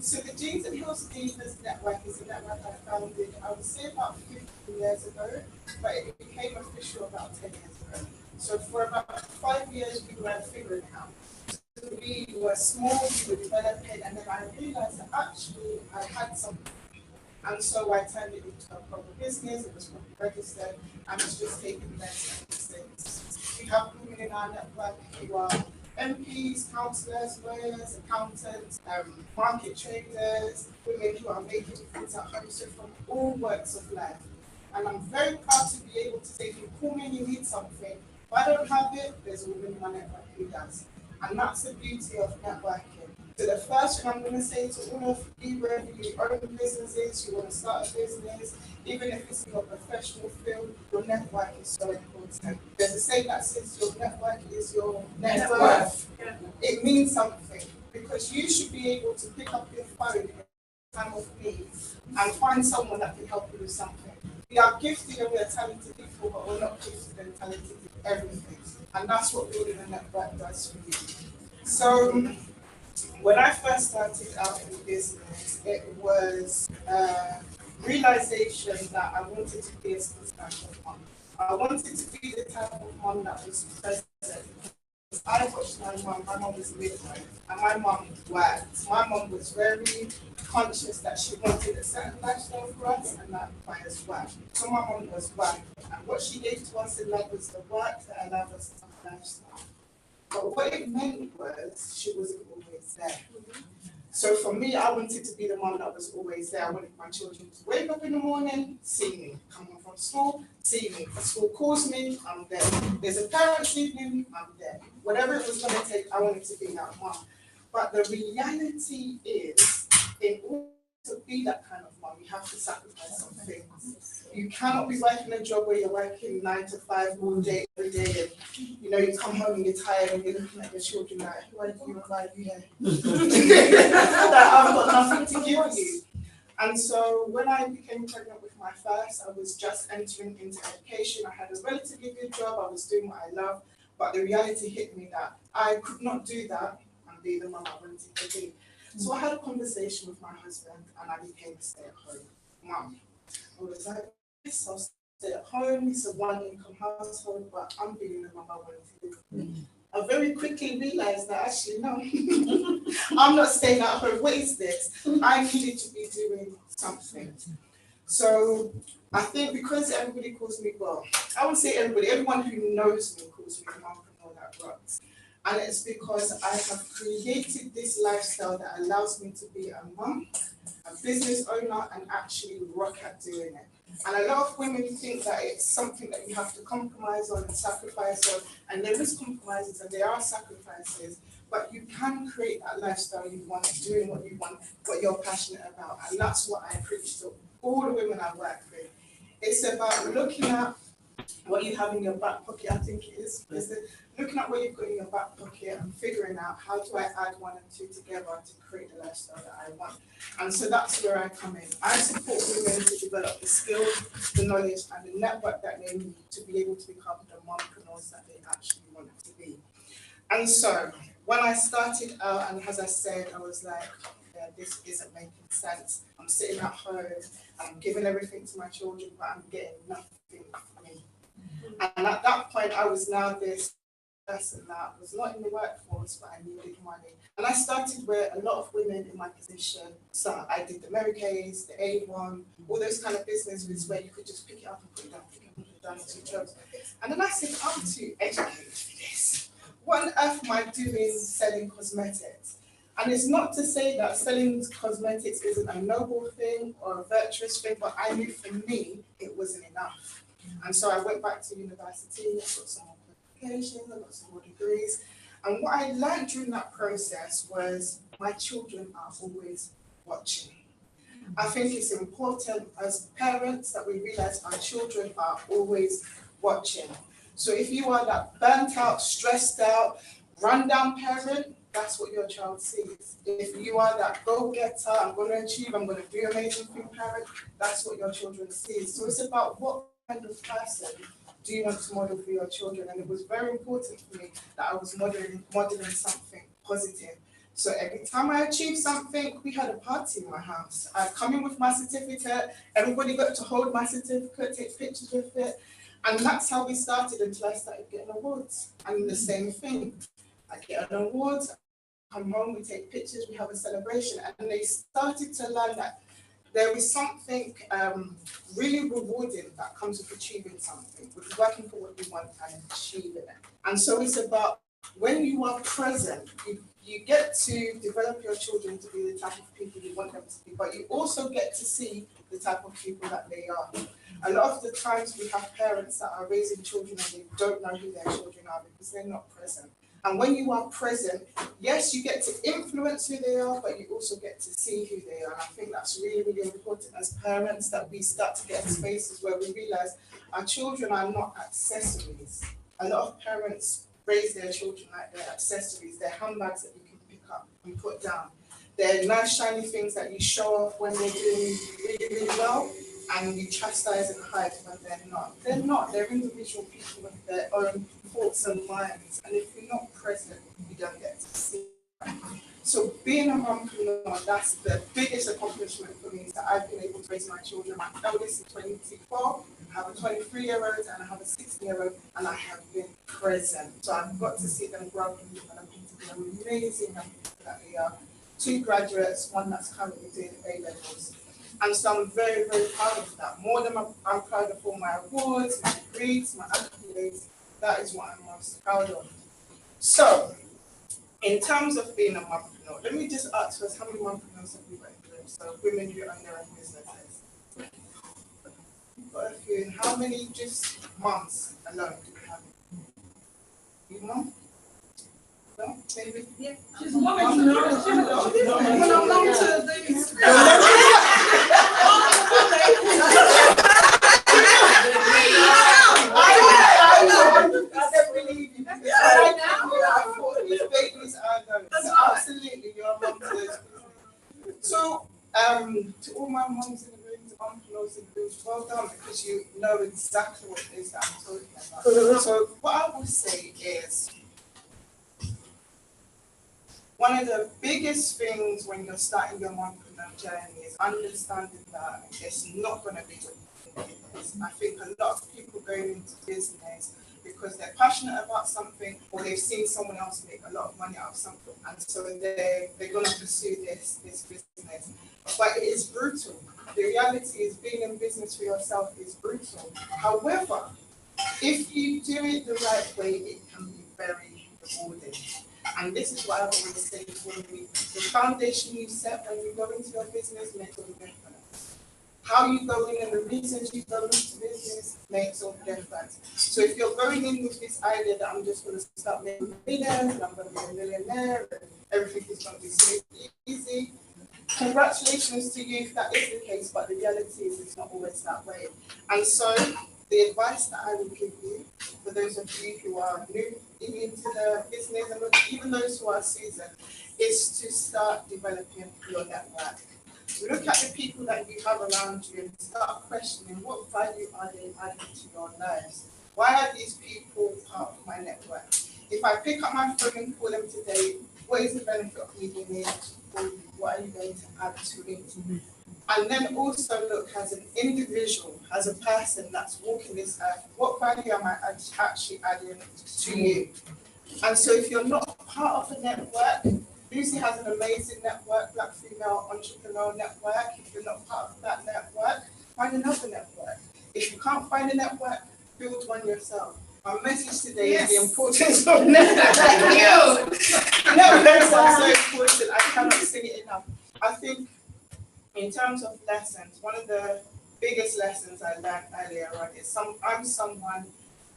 So the Jeans and Heels Divas network is a network I founded, I would say about 15 years ago, but it became official about 10 years ago. So for about 5 years, we were figuring it out. So we were small, we were developing, and then I realized that actually I had something. And so I turned it into a proper business, it was properly registered, and it's just taken less and since. We have women in our network who are MPs, councillors, lawyers, accountants, market traders, women who are making things at home, so from all walks of life. And I'm very proud to be able to say, if you call me and you need something, if I don't have it, there's a woman in my network who does. And that's the beauty of networking. So the first thing I'm going to say to all of you, whether you own businesses, you want to start a business, even if it's in your professional field, your network is so important. There's a saying that says your network is your net worth. It means something, because you should be able to pick up your phone in time of need and find someone that can help you with something. We are gifted and we are talented people, but we're not gifted and talented in everything. And that's what building a network does for you. So when I first started out in business, it was realization that I wanted to be a special mom. I wanted to be the type of mom that was present. I watched my mom was a midwife, and my mom worked. My mom was very conscious that she wanted a certain lifestyle for us, and that requires work. So my mom was working, and what she gave to us in life was the work that allowed us to have lifestyle. But what it meant was she wasn't always there. So for me, I wanted to be the mom that was always there. I wanted my children to wake up in the morning, see me, come home from school, see me. If school calls me, I'm there. There's a parents' evening, I'm there. Whatever it was going to take, I wanted to be that mom. But the reality is, in order to be that kind of mom, you have to sacrifice some things. You cannot be working a job where you're working 9 to 5 all day, every day, and you come home and you're tired and you're looking at your children like, who are you, why are you here? That I've got nothing to give you. And so when I became pregnant with my first, I was just entering into education. I had a relatively good job. I was doing what I love, but the reality hit me that I could not do that and be the mom I wanted to be. So I had a conversation with my husband and I became a stay-at-home mom. I was like, yes, I'll stay at home. It's a one-income household, but I'm being the mom I wanted to be. I very quickly realized that actually, no, I'm not staying at home. What is this? I needed to be doing something. So I think because everybody calls me, well, I would say everybody, everyone who knows me calls me a mompreneur that rocks. And it's because I have created this lifestyle that allows me to be a mom, a business owner, and actually rock at doing it. And a lot of women think that it's something that you have to compromise on and sacrifice on, and there is compromises and there are sacrifices, but you can create that lifestyle you want, doing what you want, what you're passionate about, and that's what I preach to all the women I work with. It's about looking at what you have in your back pocket, I think it is. Looking at what you've got in your back pocket and figuring out how do I add one and two together to create the lifestyle that I want. And so that's where I come in. I support women to develop the skills, the knowledge, and the network that they need to be able to become the mompreneurs that they actually want to be. And so when I started out, and as I said, I was like, yeah, this isn't making sense. I'm sitting at home, I'm giving everything to my children, but I'm getting nothing for me. And at that point, I was now this person that was not in the workforce, but I needed money. And I started where a lot of women in my position, so I did the Mary Kay's, the A1, all those kind of businesses where you could just pick it up and put it down, pick it up and put it down, 2 jobs. And then I said, I'm too educated for this. What on earth am I doing selling cosmetics? And it's not to say that selling cosmetics isn't a noble thing or a virtuous thing, but I knew for me, it wasn't enough. And so I went back to university, I got some more qualifications, I got some more degrees. And what I learned during that process was my children are always watching. I think it's important as parents that we realize our children are always watching. So if you are that burnt out, stressed out, run down parent, that's what your child sees. If you are that go-getter, I'm going to achieve, I'm going to do amazing thing parent, that's what your children see. So it's about what kind of person do you want to model for your children? And it was very important for me that I was modeling something positive. So every time I achieved something, we had a party in my house. I'd come in with my certificate, everybody got to hold my certificate, take pictures with it. And that's how we started until I started getting awards. And the same thing. I get an award, come home, we take pictures, we have a celebration. And they started to learn that there is something really rewarding that comes with achieving something, with working for what you want and achieving it. And so it's about when you are present, you get to develop your children to be the type of people you want them to be, but you also get to see the type of people that they are. A lot of the times we have parents that are raising children and they don't know who their children are because they're not present. And when you are present, yes, you get to influence who they are, but you also get to see who they are. And I think that's really, really important as parents that we start to get in spaces where we realize our children are not accessories. A lot of parents raise their children like they're accessories. They're handbags that you can pick up and put down. They're nice, shiny things that you show off when they're doing really, really well, and you chastise and hide when they're not. They're not. They're individual people with their own thoughts and minds. And if you're not present, you don't get to see it. So being a mompreneur, that's the biggest accomplishment for me, is that I've been able to raise my children. My eldest is 24, I have a 23-year-old and I have a 16-year-old, and I have been present. So I've got to see them grow and develop into the amazing people that they are. 2 graduates, one that's currently doing A-levels. And so I'm very, very proud of that. More than I'm proud of all my awards, my degrees, my accolades. That is what I'm most proud of. So, in terms of being a mompreneur, No, let me just ask first, how many mompreneurs have we worked with? So women who own their own businesses. Got a few. And how many just moms alone do we have? You mom? No, maybe? Yeah. She's mom. Absolutely, you're a mom to those people. So, to all my moms in the room, to mompreneurs in the room, well done, because you know exactly what it is that I'm talking about. So, what I will say is, one of the biggest things when you're starting your mompreneur journey is understanding that it's not going to be good. I think a lot of people going into business because they're passionate about something or they've seen someone else make a lot of money out of something, and so they're going to pursue this business. But it is brutal. The reality is being in business for yourself is brutal. However, if you do it the right way, it can be very rewarding. And this is what I've always said to me. The foundation you set when you go into your business makes all the difference. How you go in and the reasons you go into business makes all the difference. So if you're going in with this idea that I'm just going to start making millions and I'm going to be a millionaire and everything is going to be so easy, congratulations to you if that is the case, but the reality is it's not always that way. And so the advice that I would give you, for those of you who are new into the business and even those who are seasoned, is to start developing your network. Look at the people that you have around you and start questioning what value are they adding to your lives? Why are these people part of my network? If I pick up my phone and call them today, what is the benefit of me being able to call you? What are you going to add to it? And then also look as an individual, as a person that's walking this earth, what value am I actually adding to you? And so if you're not part of a network, Lucy has an amazing network, Black Female Entrepreneur Network. If you're not part of that network, find another network. If you can't find a network, build one yourself. My message today is the importance of networks. Thank you. Networks are so important. I cannot say it enough. I think in terms of lessons, one of the biggest lessons I learned earlier on is I'm someone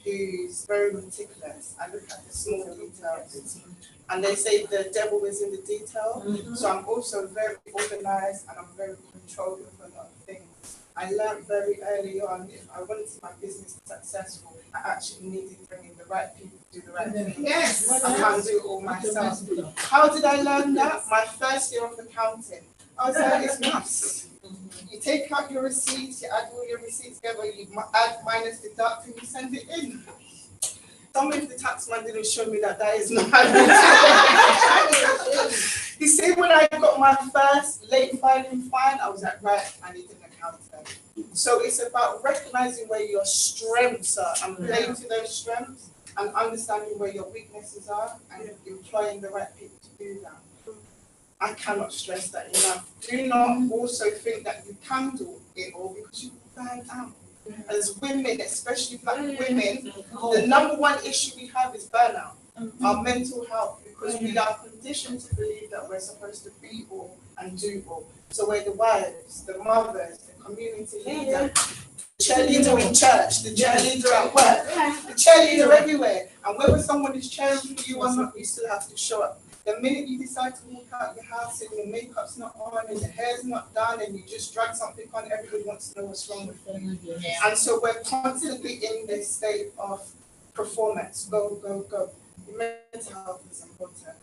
who's very meticulous. I look at the small details. And they say the devil is in the detail. Mm-hmm. So I'm also very organized and I'm very controlled with a lot of things. I learned very early on, if I wanted my business successful, I actually needed to bring in the right people to do the right thing. Yes. I can't do it all myself. How did I learn that? My first year of accounting. I was like, it's maths. You take out your receipts, you add all your receipts together, you add, minus, deduct, and you send it in. Some of the tax man didn't show me that is not how You see, when I got my first late filing fine, I was like, right, I need an accountant. So it's about recognizing where your strengths are and playing to those strengths and understanding where your weaknesses are and employing the right people to do that. I cannot stress that enough. Do not also think that you can do it all because you burn out. As women, especially Black women, the number one issue we have is burnout, our mental health, because we are conditioned to believe that we're supposed to be all and do all. So we're the wives, the mothers, the community leader, the cheerleader in church, the cheerleader at work, the cheerleader everywhere. And whether someone is cheering for you or not, you still have to show up. The minute you decide to walk out your house and your makeup's not on and your hair's not done and you just drag something on, everybody wants to know what's wrong with you. Yeah. And so we're constantly in this state of performance. Go, go, go. Your mental health is important.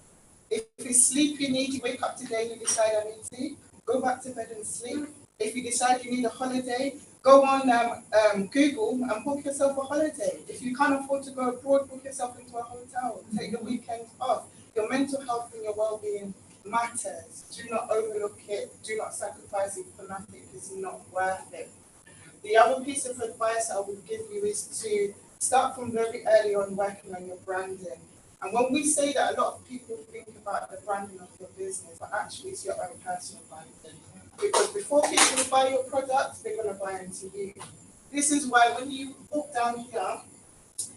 If you sleep, you need, you wake up today and you decide I need sleep, go back to bed and sleep. If you decide you need a holiday, go on Google and book yourself a holiday. If you can't afford to go abroad, book yourself into a hotel. Take the weekend off. Your mental health and your well-being matters. Do not overlook it. Do not sacrifice it for nothing. It's not worth it. The other piece of advice I would give you is to start from very early on working on your branding. And when we say that, a lot of people think about the branding of your business, but actually it's your own personal branding. Because before people buy your products, they're going to buy into you. This is why when you walk down here,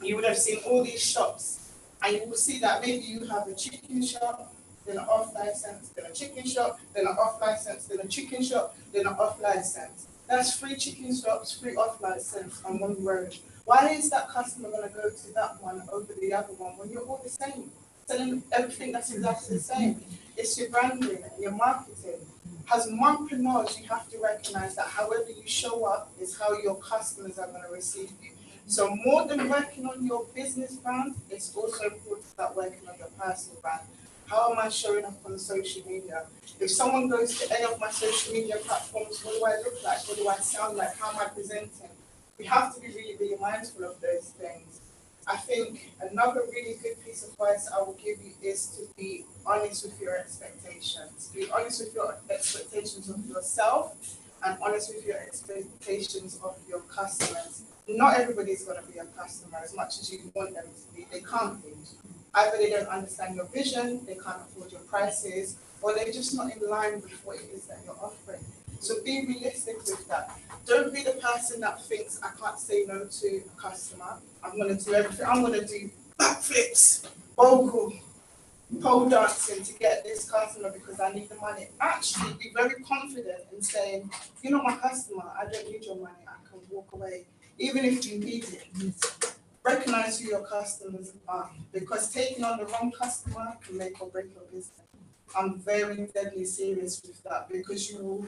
you would have seen all these shops. And you will see that maybe you have a chicken shop, then an off license, then a chicken shop, then an off license, then a chicken shop, then an off license. That's 3 chicken shops, 3 off license on one road. Why is that customer going to go to that one over the other one when you're all the same? Selling everything that's exactly the same. It's your branding and your marketing. As mompreneurs, you have to recognize that however you show up is how your customers are going to receive you. So more than working on your business brand, it's also important to start working on your personal brand. How am I showing up on social media? If someone goes to any of my social media platforms, what do I look like? What do I sound like? How am I presenting? We have to be really, really mindful of those things. I think another really good piece of advice I will give you is to be honest with your expectations. Be honest with your expectations of yourself and honest with your expectations of your customers. Not everybody's going to be a customer as much as you want them to be. They can't be. Either they don't understand your vision, they can't afford your prices, or they're just not in line with what it is that you're offering. So be realistic with that. Don't be the person that thinks I can't say no to a customer. I'm going to do everything. I'm going to do backflips, vocal, pole dancing to get this customer because I need the money. Actually, be very confident in saying, you're not my customer. I don't need your money. I can walk away. Even if you need it, recognize who your customers are, because taking on the wrong customer can make or break your business. I'm very deadly serious with that, because you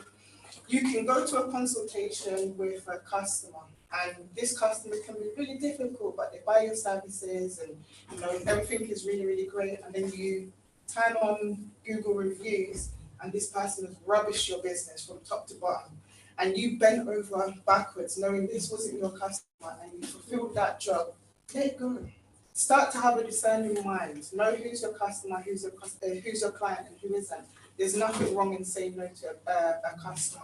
can go to a consultation with a customer and this customer can be really difficult, but they buy your services and everything is really, really great, and then you turn on Google reviews and this person has rubbished your business from top to bottom. And you bent over backwards knowing this wasn't your customer and you fulfilled that job, let it go. Start to have a discerning mind. Know who's your customer, who's your client, and who isn't. There's nothing wrong in saying no to a customer.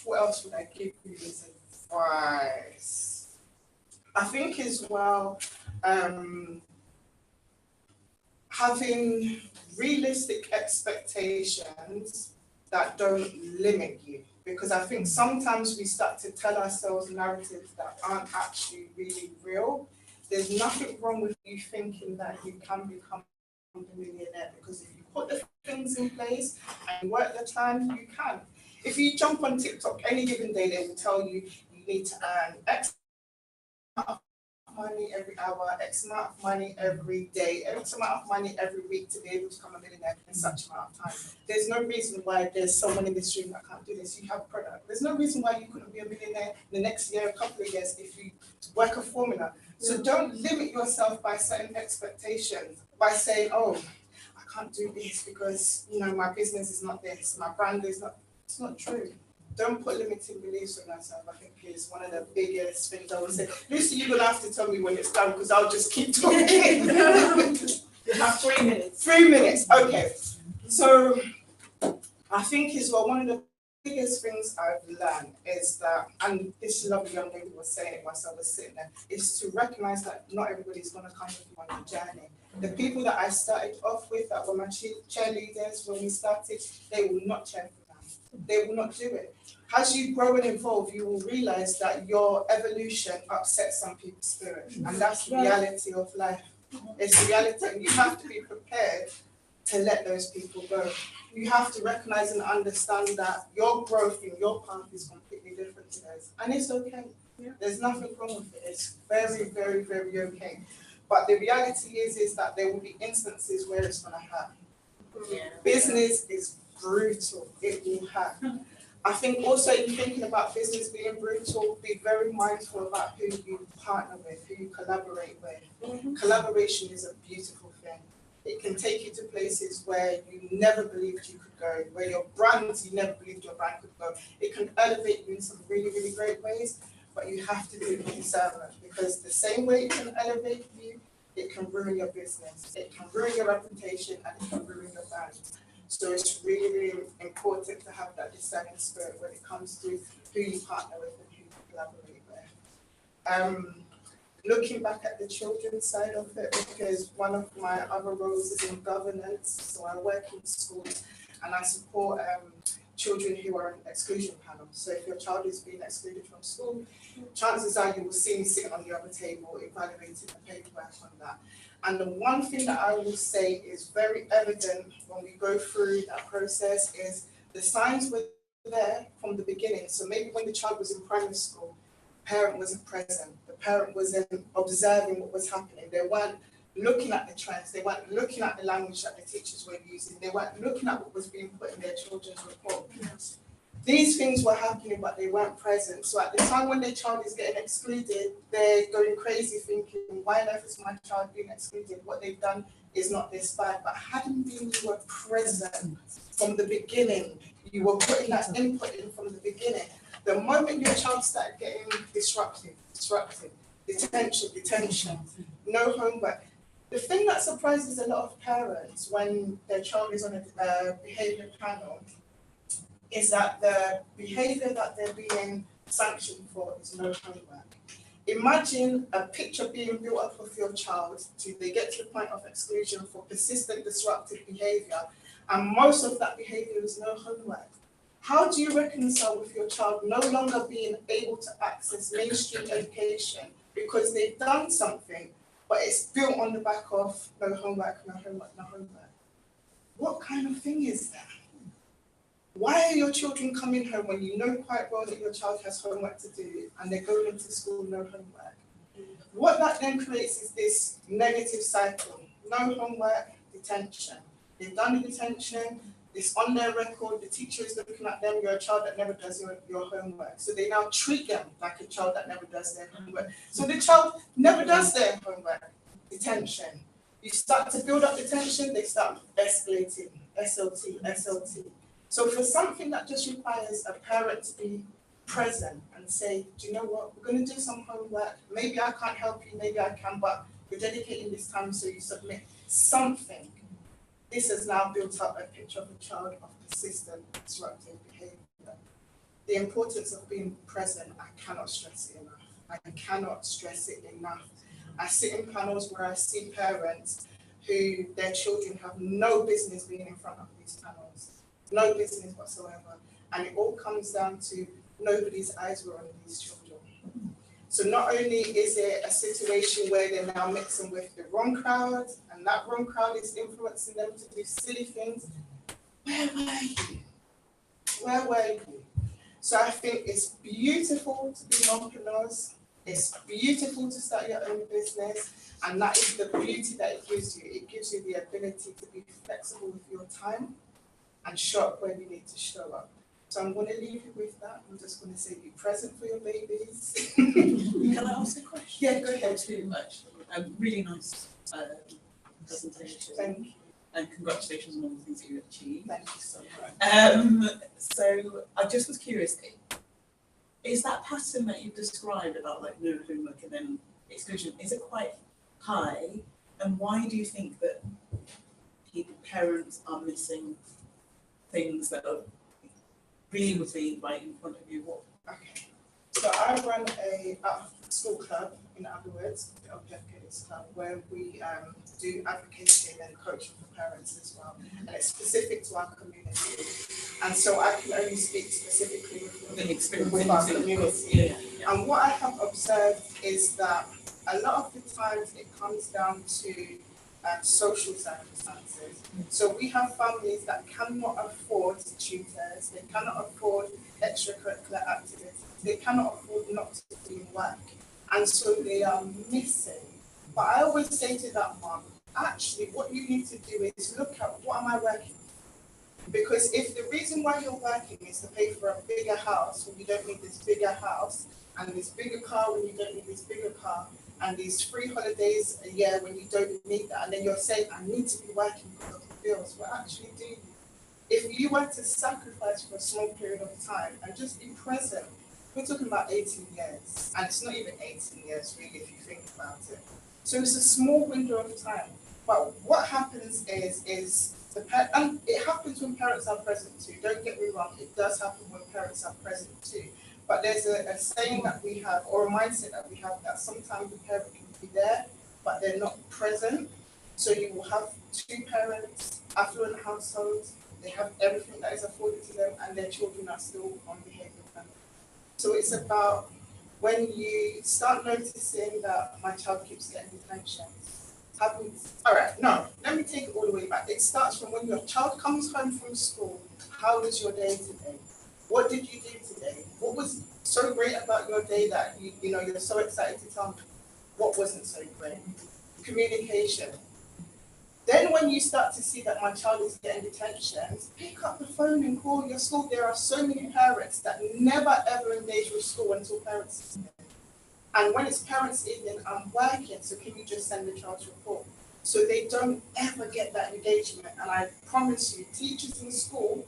What else would I give you as advice? I think as well, having realistic expectations that don't limit you, because I think sometimes we start to tell ourselves narratives that aren't actually really real. There's nothing wrong with you thinking that you can become a millionaire, because if you put the things in place and work the time, you can. If you jump on TikTok any given day, they will tell you you need to earn X amount of money every hour, X amount of money every day, X amount of money every week to be able to become a millionaire in such amount of time. There's no reason why there's someone in this room that can't do this. You have a product. There's no reason why you couldn't be a millionaire in the next year, a couple of years, if you work a formula. So don't limit yourself by setting expectations, by saying, oh, I can't do this because my business is not this, my brand is not. It's not true. Don't put limiting beliefs on yourself. I think is one of the biggest things I would say. Lucy, you're gonna have to tell me when it's done because I'll just keep talking. You have 3 minutes. 3 minutes. Okay. So I think as well, one of the biggest things I've learned is that, and this lovely young lady was saying it whilst I was sitting there, is to recognize that not everybody's gonna come with you on the journey. The people that I started off with, that were my cheerleaders when we started, they will not cheer for me. They will not do it. As you grow and evolve, you will realize that your evolution upsets some people's spirit. And that's the reality of life. It's the reality, and you have to be prepared to let those people go. You have to recognize and understand that your growth in your path is completely different to theirs. And it's okay. There's nothing wrong with it. It's very, very, very okay. But the reality is that there will be instances where it's going to hurt. Business is brutal. It will hurt. I think also in thinking about business being brutal, be very mindful about who you partner with, who you collaborate with. Collaboration is a beautiful thing. It can take you to places where you never believed you could go, where your brands, you never believed your brand could go. It can elevate you in some really, really great ways, but you have to do it with discernment, because the same way it can elevate you, it can ruin your business, it can ruin your reputation, and it can ruin your brand. So it's really, really important to have that discerning spirit when it comes to who you partner with and who you collaborate with. Looking back at the children's side of it, because one of my other roles is in governance, so I work in schools and I support children who are in exclusion panels. So if your child is being excluded from school, chances are you will see me sitting on the other table evaluating the paperwork on that. And the one thing that I will say is very evident when we go through that process is the signs were there from the beginning. So maybe when the child was in primary school, the parent wasn't present. The parent wasn't observing what was happening. They weren't looking at the trends. They weren't looking at the language that the teachers were using. They weren't looking at what was being put in their children's report. These things were happening, but they weren't present. So at the time when their child is getting excluded, they're going crazy thinking, why on earth is my child being excluded? What they've done is not this bad. But hadn't been you were present from the beginning, you were putting that input in from the beginning. The moment your child started getting disruptive, detention, no homework. The thing that surprises a lot of parents when their child is on a behaviour panel is that the behaviour that they're being sanctioned for is no homework. Imagine a picture being built up of your child till they get to the point of exclusion for persistent disruptive behaviour, and most of that behaviour is no homework. How do you reconcile with your child no longer being able to access mainstream education because they've done something, but it's built on the back of no homework, no homework, no homework? What kind of thing is that? Why are your children coming home when you know quite well that your child has homework to do and they're going into school no homework? What that then creates is this negative cycle. No homework, detention. They've done the detention, it's on their record, the teacher is looking at them, you're a child that never does your homework. So they now treat them like a child that never does their homework. So the child never does their homework, detention. You start to build up the tension, they start escalating, SLT. So for something that just requires a parent to be present and say, do you know what, we're going to do some homework. Maybe I can't help you, maybe I can, but we're dedicating this time so you submit something. This has now built up a picture of a child of persistent disruptive behaviour. The importance of being present, I cannot stress it enough. I cannot stress it enough. I sit in panels where I see parents who their children have no business being in front of these panels. No business whatsoever. And it all comes down to nobody's eyes were on these children. So not only is it a situation where they're now mixing with the wrong crowd, and that wrong crowd is influencing them to do silly things, where were you? Where were you? So I think it's beautiful to be mompreneurs. It's beautiful to start your own business. And that is the beauty that it gives you. It gives you the ability to be flexible with your time and show up where you need to show up. So I'm going to leave you with that. I'm just going to say be present for your babies. Can I ask a question? Yeah, go ahead. Too much. A really nice presentation. Thank you. And congratulations on all the things that you achieved. Thank you so much. So I just was curious, is that pattern that you've described about like no homework and then exclusion, is it quite high? And why do you think that parents are missing things that are really would be right in front of you? What? Okay. So I run a school club in Abomey, the Object Kids Club, where we do advocacy and coaching for parents as well. And it's specific to our community. And so I can only speak specifically with our community. Yeah. And what I have observed is that a lot of the times it comes down to social circumstances. So we have families that cannot afford tutors, they cannot afford extracurricular activities, they cannot afford not to do work, and so they are missing. But I always say to that mom, actually what you need to do is look at what am I working for? Because if the reason why you're working is to pay for a bigger house when you don't need this bigger house, and this bigger car when you don't need this bigger car, and these free holidays a year when you don't need that, and then you're saying, I need to be working because of the bills. Well, actually, do you? If you were to sacrifice for a small period of time and just be present, we're talking about 18 years. And it's not even 18 years, really, if you think about it. So it's a small window of time. But what happens is and it happens when parents are present too. Don't get me wrong, it does happen when parents are present too. But there's a saying that we have, or a mindset that we have, that sometimes the parent can be there, but they're not present. So you will have two parents, affluent households, they have everything that is afforded to them, and their children are still on behavior plan. So it's about when you start noticing that my child keeps getting detention, All right, no, let me take it all the way back. It starts from when your child comes home from school. How was your day today? What did you do today? What was so great about your day that you know you're so excited to tell me? What wasn't so great? Communication. Then when you start to see that my child is getting detentions, pick up the phone and call your school. There are so many parents that never ever engage with school until parents evening. And when it's parents evening, I'm working, so can you just send the child's report? So they don't ever get that engagement. And I promise you, teachers in school,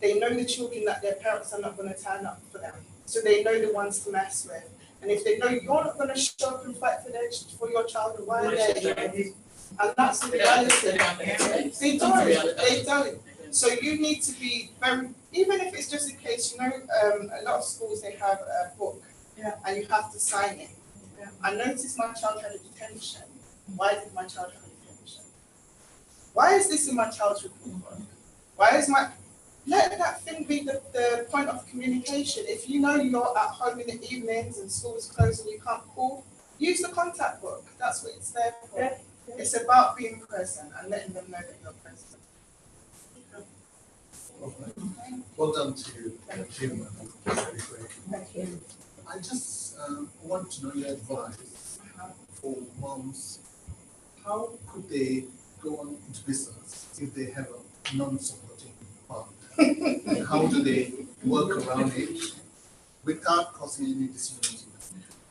they know the children that their parents are not going to turn up for them. So they know the ones to mess with. And if they know you're not going to show up and fight for your child, why are they there? And that's the reality. They don't. So you need to be very, even if it's just a case, you know, a lot of schools, they have a book and you have to sign it. I noticed my child had a detention. Why did my child have a detention? Why is this in my child's report? Why is let that thing be the point of communication. If you know you're at home in the evenings and school is closed and you can't call, use the contact book. That's what it's there for. It's about being present and letting them know that you're present. Well done to you, Jim. Thank you. I just want to know your advice for moms. How could they go on into business if they have a non-supporting partner? And how do they work around it without causing any disunity?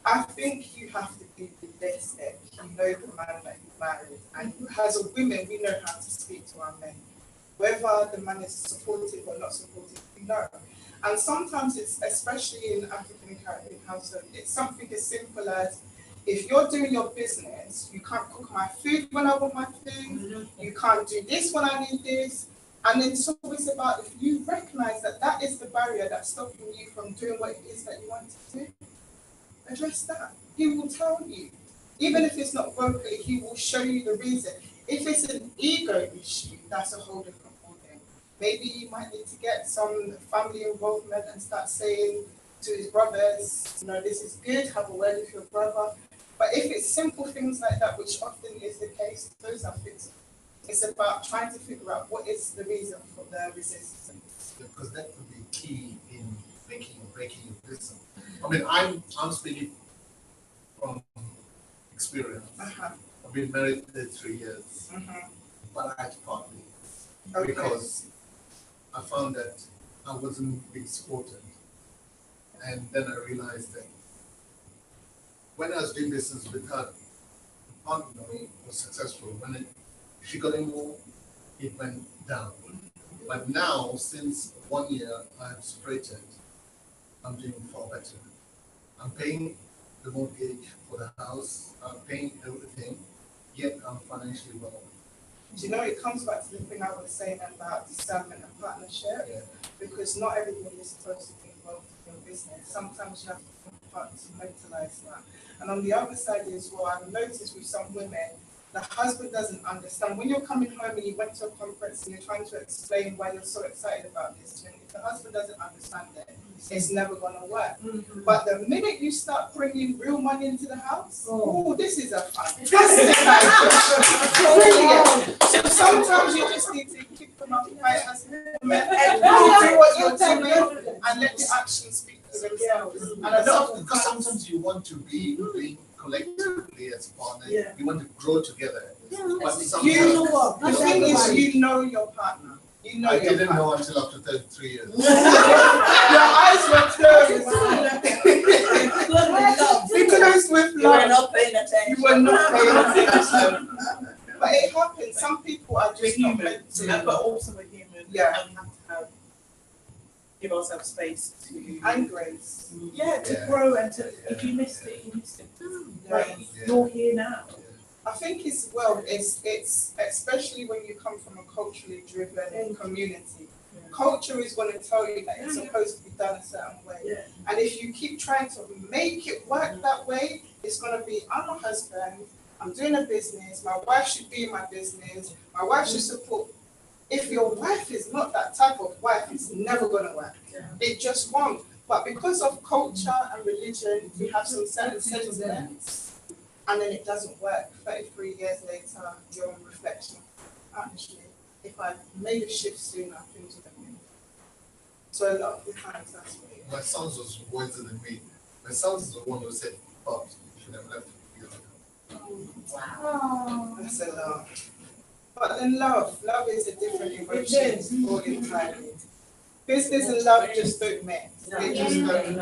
I think you have to be realistic. You know the man that you married, and as a women, we know how to speak to our men. Whether the man is supportive or not supportive, we know. And sometimes it's, especially in African and Caribbean households, it's something as simple as, if you're doing your business, you can't cook my food when I want my food, you can't do this when I need this. And it's always about, if you recognize that that is the barrier that's stopping you from doing what it is that you want to do, address that. He will tell you. Even if it's not vocally, he will show you the reason. If it's an ego issue, that's a whole different thing. Maybe you might need to get some family involvement and start saying to his brothers, you know, this is good, have a word with your brother. But if it's simple things like that, which often is the case, those are fixed. It's about trying to figure out what is the reason for the resistance. Yeah, because that could be key in making or breaking your business. I mean, I'm speaking from experience. I've been married 3 years, but I had to part ways because I found that I wasn't being supported. And then I realized that when I was doing business with her, the partner was successful. When she got involved, it went down. But now, since 1 year I've separated, I'm doing far better. I'm paying the mortgage for the house, I'm paying everything, yet I'm financially well. Do you know, it comes back to the thing I was saying about discernment and partnership, because not everybody is supposed to be involved in your business. Sometimes you have to compartmentalize that. And on the other side as well, I've noticed with some women, the husband doesn't understand. When you're coming home and you went to a conference and you're trying to explain why you're so excited about this, and if the husband doesn't understand it, it's never going to work. But the minute you start bringing real money into the house, oh, this is a fantastic idea. So sometimes you just need to kick them up as men and do what you're doing and let the actions speak for themselves. And because sometimes you want to be collectively as a partner, you want to grow together. But you know what? The thing is, you know your partner. You know I didn't know until after 33 years. Your eyes were closed. Because with love, you were not paying attention. You were not paying attention. But it happens. Some people are just not meant to. But also we're human. Yeah. And we have to give ourselves space to and grace. To grow and to, if you missed it, you missed it. Like, you're here now. I think it's especially when you come from a culturally driven community. Culture is going to tell you that it's supposed to be done a certain way. And if you keep trying to make it work that way, it's going to be, I'm a husband, I'm doing a business, my wife should be in my business, my wife should support. If your wife is not that type of wife, it's never going to work. It just won't. But because of culture and religion, we have some certain sentiments. and then it doesn't work. 33 years later, you're on reflection. Actually, if I made a shift sooner, things would have been. So a lot of the times that's what it is. My son was wiser than me. My son is the one who said, "Oh, you should have left it." Wow. That's a lot. But then love is a different emotion all entirely. Business and love just don't mix. They just don't.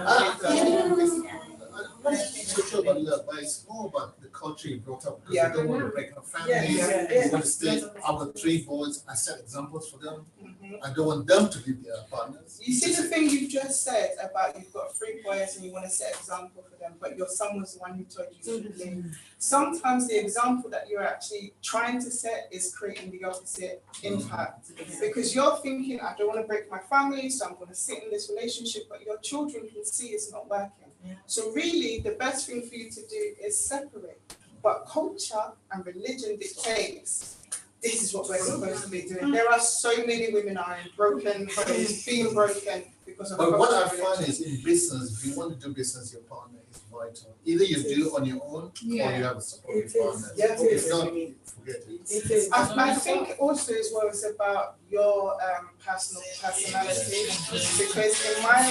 I'm not so sure about love, but it's more about the culture you brought up because Yeah. you don't want to break up families. Yeah. You want to stay. I've got 3 boys. I set examples for them. Mhm. I don't want them to be their partners. You see the thing you just said about you've got 3 boys and you want to set example for them, but your son was the one who told you to leave. Sometimes the example that you're actually trying to set is creating the opposite impact. Because you're thinking, I don't want to break my family, so I'm going to sit in this relationship, but your children can see it's not working. So really, the best thing for you to do is separate. But culture and religion dictates this is what we're supposed to be doing. There are so many women are in broken homes, being broken because of But what I culture and find is in business, if you want to do business, your partner is vital. Either you do on your own or you have a supportive partner. Yeah, it If is. not, forget it. I think also as well it's about your personality because in my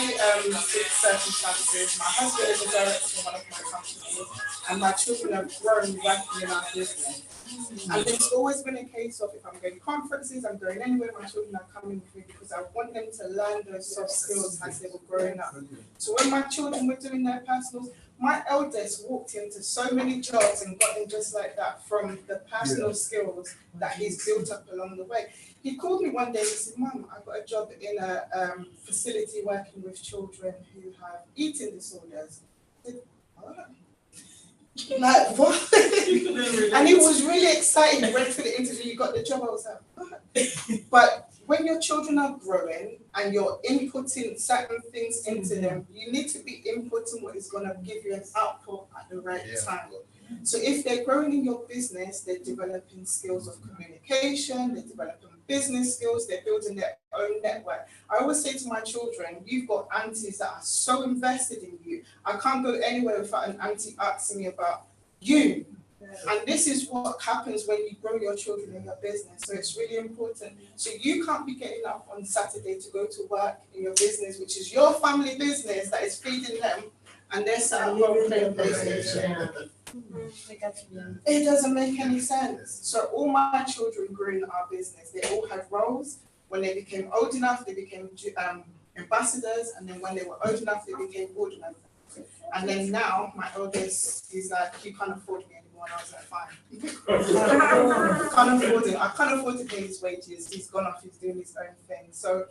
circumstances, my husband is a director in one of my companies and my children have grown working in our business. And it's always been a case of if I'm going to conferences, I'm going anywhere, my children are coming with me because I want them to learn those soft skills as they were growing up. So when my children were doing their personals, my eldest walked into so many jobs and got in just like that from the personal skills that he's built up along the way. He called me one day and he said, "Mum, I got a job in a facility working with children who have eating disorders." I said, "What?" Like, what? And he was really excited. He went for the interview, he got the job. I was like, what? But when your children are growing and you're inputting certain things into them, you need to be inputting what is going to give you an output at the right time. So if they're growing in your business, they're developing skills of communication, they're developing business skills, they're building their own network. I always say to my children, you've got aunties that are so invested in you. I can't go anywhere without an auntie asking me about you. And this is what happens when you grow your children in your business. So it's really important. So you can't be getting up on Saturday to go to work in your business, which is your family business that is feeding them, and they're sat at home playing PlayStation. It doesn't make any sense. So all my children grew in our business. They all had roles. When they became old enough, they became ambassadors, and then when they were old enough, they became board members. And then now, my eldest is like, "You can't afford me anymore." And I was like, "Fine." Can't afford it. I can't afford to pay his wages. He's gone off. He's doing his own thing. So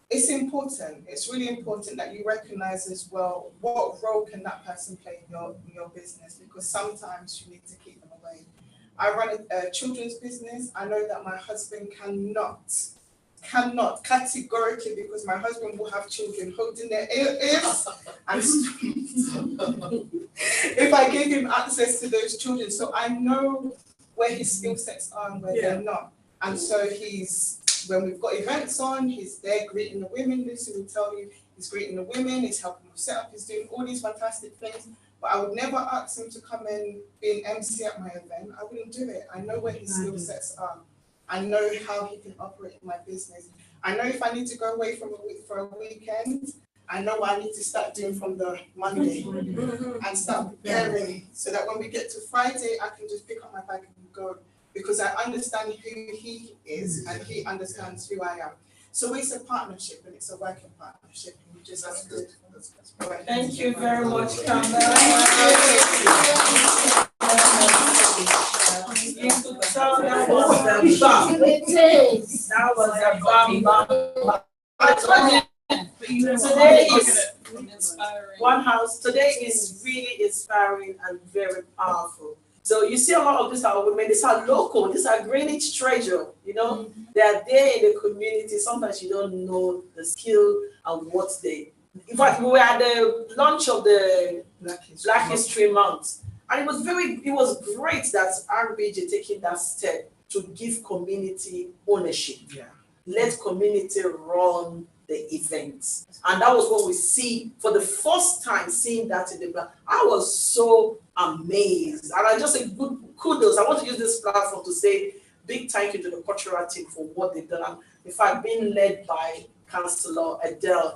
it's important. It's really important that you recognize as well what role can that person play in your business, because sometimes you need to keep them away. I run a children's business. I know that my husband cannot categorically, because my husband will have children holding their ears and if I gave him access to those children. So I know where his skill sets are and where they're not. And so when we've got events on, he's there greeting the women. Lucy will tell you, he's greeting the women, he's helping with setup, he's doing all these fantastic things. But I would never ask him to come and be an MC at my event. I wouldn't do it. I know where his skill sets are. I know how he can operate in my business. I know if I need to go away for a weekend, I know what I need to start doing from the Monday and start preparing so that when we get to Friday, I can just pick up my bag and go, because I understand who he is and he understands who I am. So it's a partnership and it's a working partnership. And you just have to. Thank you very much, Kanda. That was a bomb. Today is one house. Today is really inspiring and very powerful. So you see a lot of these are women. These are local. These are Greenwich treasure. You know, they are there in the community. Sometimes you don't know the skill and what they. In fact, we were at the launch of the Black History Month. And it was great that RBG taking that step to give community ownership. Let community run the event. And that was what we see for the first time, seeing that in the plan. I was so amazed. And I just say good kudos. I want to use this platform to say big thank you to the cultural team for what they've done. And in fact, being led by Councillor Adele,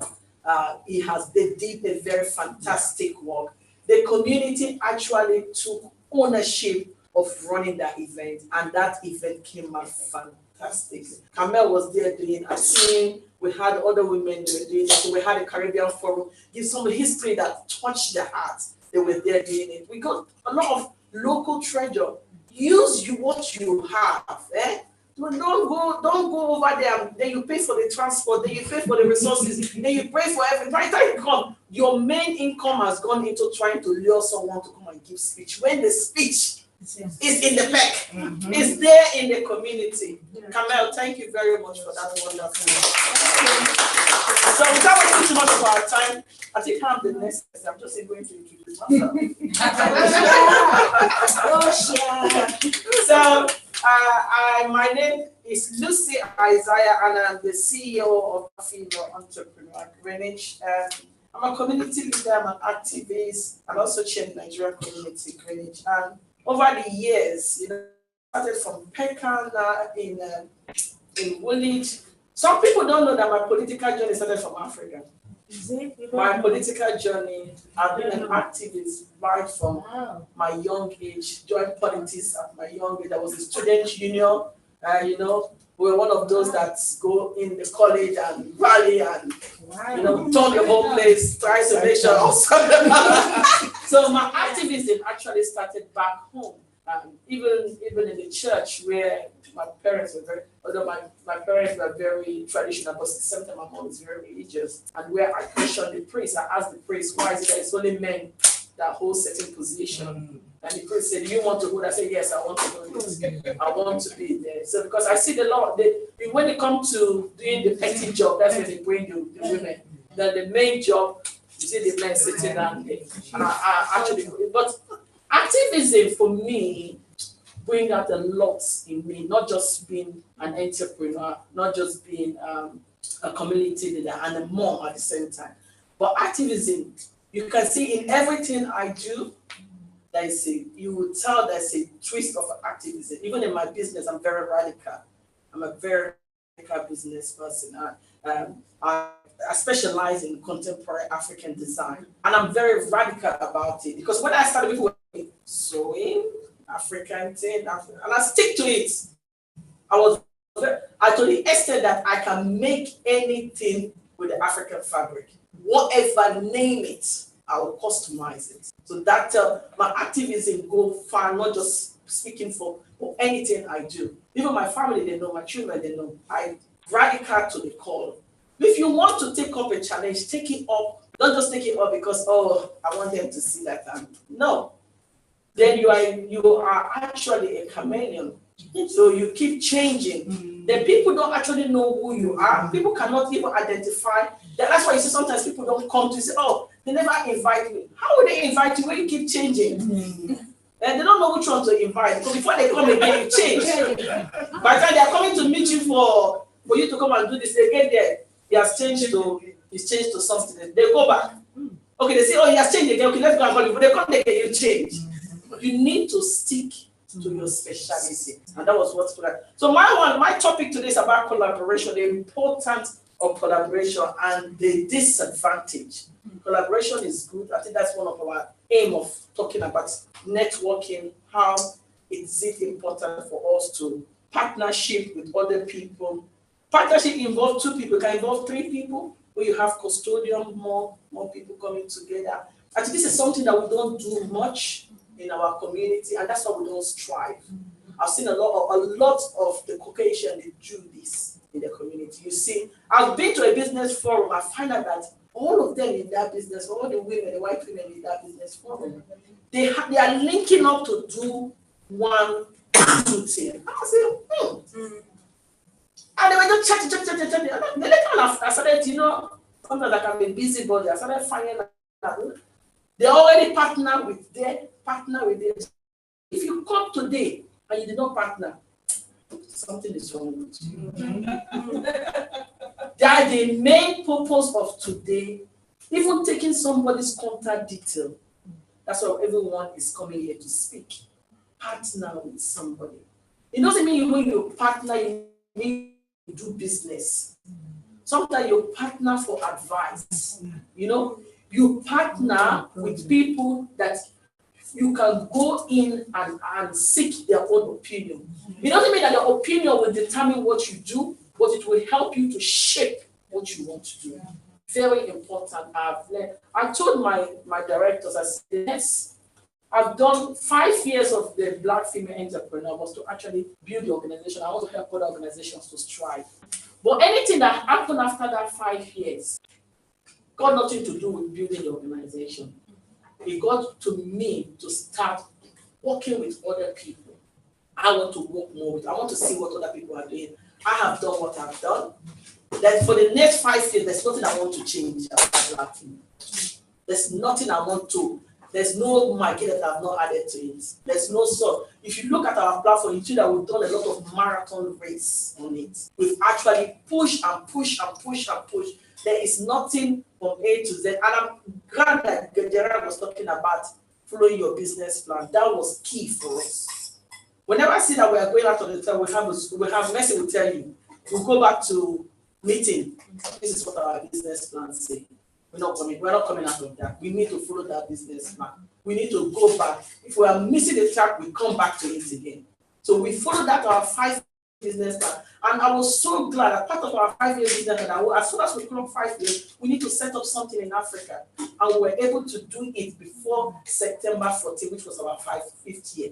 they did a very fantastic work. The community actually took ownership of running that event, and that event came out fantastic. Kamel was there doing a swim. We had other women that were doing it. So we had a Caribbean forum, give some history that touched their hearts. They were there doing it. We got a lot of local treasure. Use what you have. Don't go over there. Then you pay for the transport. Then you pay for the resources. Then you pay for everything. By the time you come, your main income has gone into trying to lure someone to come and give speech. When the speech is in the back, it's there in the community. Kamel, thank you very much for that wonderful. So without wasting too much of our time, I think I'm the next. I'm just going to introduce myself. So my name is Lucy Isaiah, and I'm the CEO of Female Entrepreneur Greenwich. I'm a community leader, I'm an activist, and also chair the Nigerian community Greenwich. And over the years, started from Pecan in Woolwich. Some people don't know that my political journey started from Africa. My political journey, I've been an activist right from my young age, joined politics at my young age. I was a student union, we were one of those that go in the college and rally and, turn the whole place, try to make sure. So my activism actually started back home. Even in the church where my parents were very, although my parents were very traditional, but at the same time my mom is very religious. And where I questioned the priest, I asked the priest, why is it that it's only men that hold certain position? And the priest said, do you want to hold? I said, yes, I want to hold this. I want to be there. So because I see the Lord, when it comes to doing the petty job, that's when they bring the women. Then the main job, you see the men sitting down there. And I actually, but activism for me bring out a lot in me, not just being an entrepreneur, not just being a community leader and a mom at the same time. But activism, you can see in everything I do, you will tell there's a twist of activism. Even in my business, I'm very radical. I'm a very radical business person. I specialize in contemporary African design, and I'm very radical about it because when I started, people were sewing, African thing, and I stick to it. I to the extent that I can make anything with the African fabric, whatever name it, I will customize it. So that my activism go far, not just speaking for anything I do. Even my family, they know, my children, they know. I radical to the call. If you want to take up a challenge, take it up. Don't just take it up because, I want them to see that. No. Then you are actually a chameleon. So you keep changing. Then people don't actually know who you are. People cannot even identify. That's why you see sometimes people don't come to say, they never invite me. How would they invite you when you keep changing? And they don't know which one to invite. Because before they come again, you change. By the time they are coming to meet you for you to come and do this, they get there. He has changed to something. They go back. Okay, they say, he has changed again. Okay, let's go and call you. But they come again, you change. You need to stick to your specialty. And that was what's good. So my topic today is about collaboration, the importance of collaboration and the disadvantage. Collaboration is good. I think that's one of our aim of talking about networking. How is it important for us to partnership with other people? Partnership involves 2 people, it can involve 3 people, where you have custodian, more people coming together. I think this is something that we don't do much in our community, and that's why we don't strive. I've seen a lot of the Caucasian, they do this in the community. You see, I've been to a business forum, I find out that all of them in that business, all the women, the white women in that business forum, they are linking up to do 1, 2 things. I say, And they were just chatting. And then later on, I started, sometimes I can be busy, but I started finding out they already partner with them. If you come today and you did not partner, something is wrong with you. That the main purpose of today, even taking somebody's contact detail, that's why everyone is coming here to speak. Partner with somebody. It doesn't mean when you partner, you need to do business. Sometimes you partner for advice. You know, you partner with people that you can go in and seek their own opinion. It doesn't mean that the opinion will determine what you do, but it will help you to shape what you want to do. Very important. I told my directors, I said, yes, I've done 5 years of the Black female entrepreneur was to actually build the organization. I want to help other organizations to strive. But anything that happened after that 5 years got nothing to do with building the organization. It got to me to start working with other people. I want to work more with. I want to see what other people are doing. I have done what I've done. Then for the next 5 years, there's nothing I want to change about Black female. There's nothing I want to. There's no market that I've not added to it. There's no sort. If you look at our platform, you see that we've done a lot of marathon race on it. We've actually pushed and pushed and pushed and pushed. There is nothing from A to Z. And I'm glad that Gerard was talking about following your business plan. That was key for us. Whenever I see that we are going out of the town, we have Mercy will tell you. We'll go back to meeting. This is what our business plan say. We're not coming out of that. We need to follow that business plan. We need to go back. If we are missing the track, we come back to it again. So we follow that our 5 business plan. And I was so glad that part of our 5-year business plan, as soon as we clock 5 years, we need to set up something in Africa. And we were able to do it before September 14, which was our 5th year.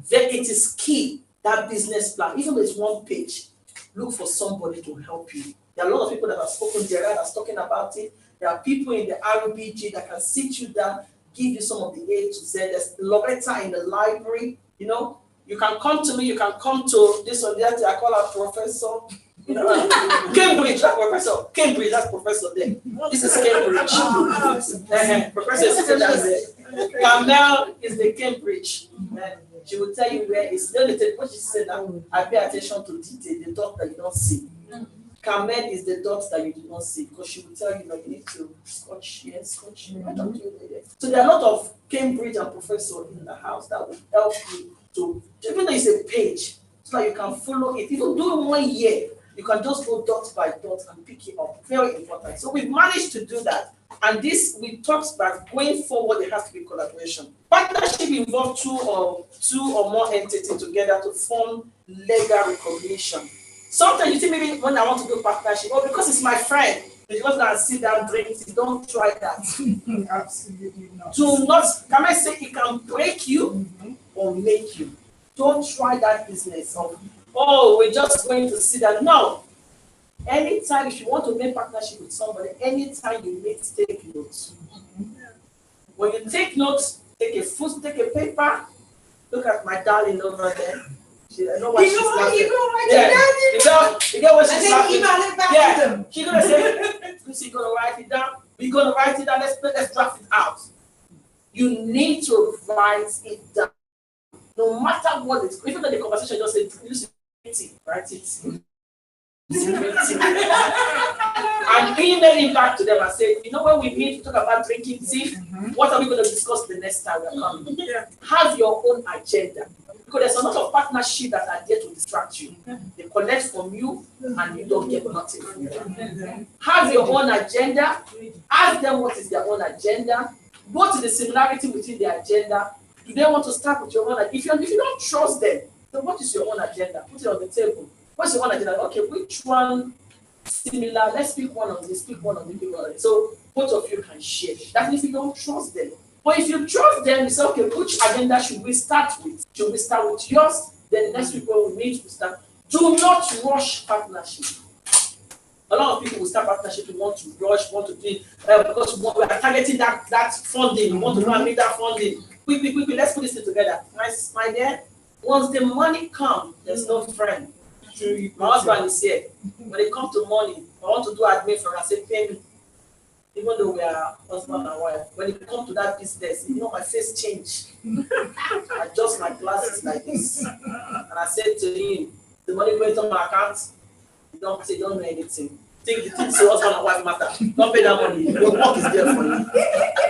Then it is key, that business plan, even though it's 1 page, look for somebody to help you. There are a lot of people that have spoken, Gerard is talking about it. There are people in the RBG that can sit you down, give you some of the A to Z. There's Loretta in the library, you know. You can come to me, you can come to this or that. I call her professor. You know, Cambridge, that's professor. Cambridge, that's professor there. This is Cambridge. Professor is sitting down there. Kamel is the Cambridge. She will tell you where it's limited. What she said now, I pay attention to detail, the dot that you don't see. Kamel is the dots that you do not see, because she will tell you that you need to scotch here, scotch here. So there are a lot of Cambridge and professors in the house that will help you to, even though it's a page, so that you can follow it. Even do it 1 year, you can just go dot by dot and pick it up. Very important. So we've managed to do that. And this, we talked about going forward, there has to be collaboration. Partnership involves two or more entities together to form legal recognition. Sometimes you think maybe when I want to do partnership, because it's my friend, you just gonna sit down, drink it. Don't try that. Absolutely not. Do not, can I say it can break you or make you? Don't try that business of, we're just going to sit down. No. Anytime, if you want to make partnership with somebody, anytime you need to take notes. When you take notes, take a paper, look at my darling over there. I know what she's laughing. You get what she's laughing. Yeah, she's gonna say, Lucy, you're gonna write it down. We're gonna write it down. Let's draft it out. You need to write it down. No matter what it's, even though the conversation just said, Lucy, write it. And email it back to them and say, you know, when we meet to talk about drinking tea, what are we going to discuss the next time we're coming? Have your own agenda. Because there's a lot of partnership that are there to distract you. They collect from you and you don't get nothing from them. Have your own agenda. Ask them what is their own agenda. Go to the similarity between their agenda. Do they want to start with your own agenda? If you don't trust them, then what is your own agenda? Put it on the table. What's your own agenda? Okay, which one similar? Let's pick one of this, pick one of the people. So both of you can share. That's if you don't trust them. But if you trust them, you say, okay, which agenda should we start with? Should we start with yours? Then next week when we meet, we start. Do not rush partnership. A lot of people will start partnership, we want to rush, want to do it, because we are targeting that funding, we want to go and make that funding. Quickly, let's put this thing together. My dear, once the money comes, there's no friend. My husband is here. When it comes to money, I want to do admin for her, I say, pay me. Even though we are husband and wife, when it comes to that business, you know, my face changed. I adjust my glasses like this. And I said to him, The money going to my account, you don't say, don't know anything. Think the things your husband and wife matter. Don't pay that money. Your work is there for you.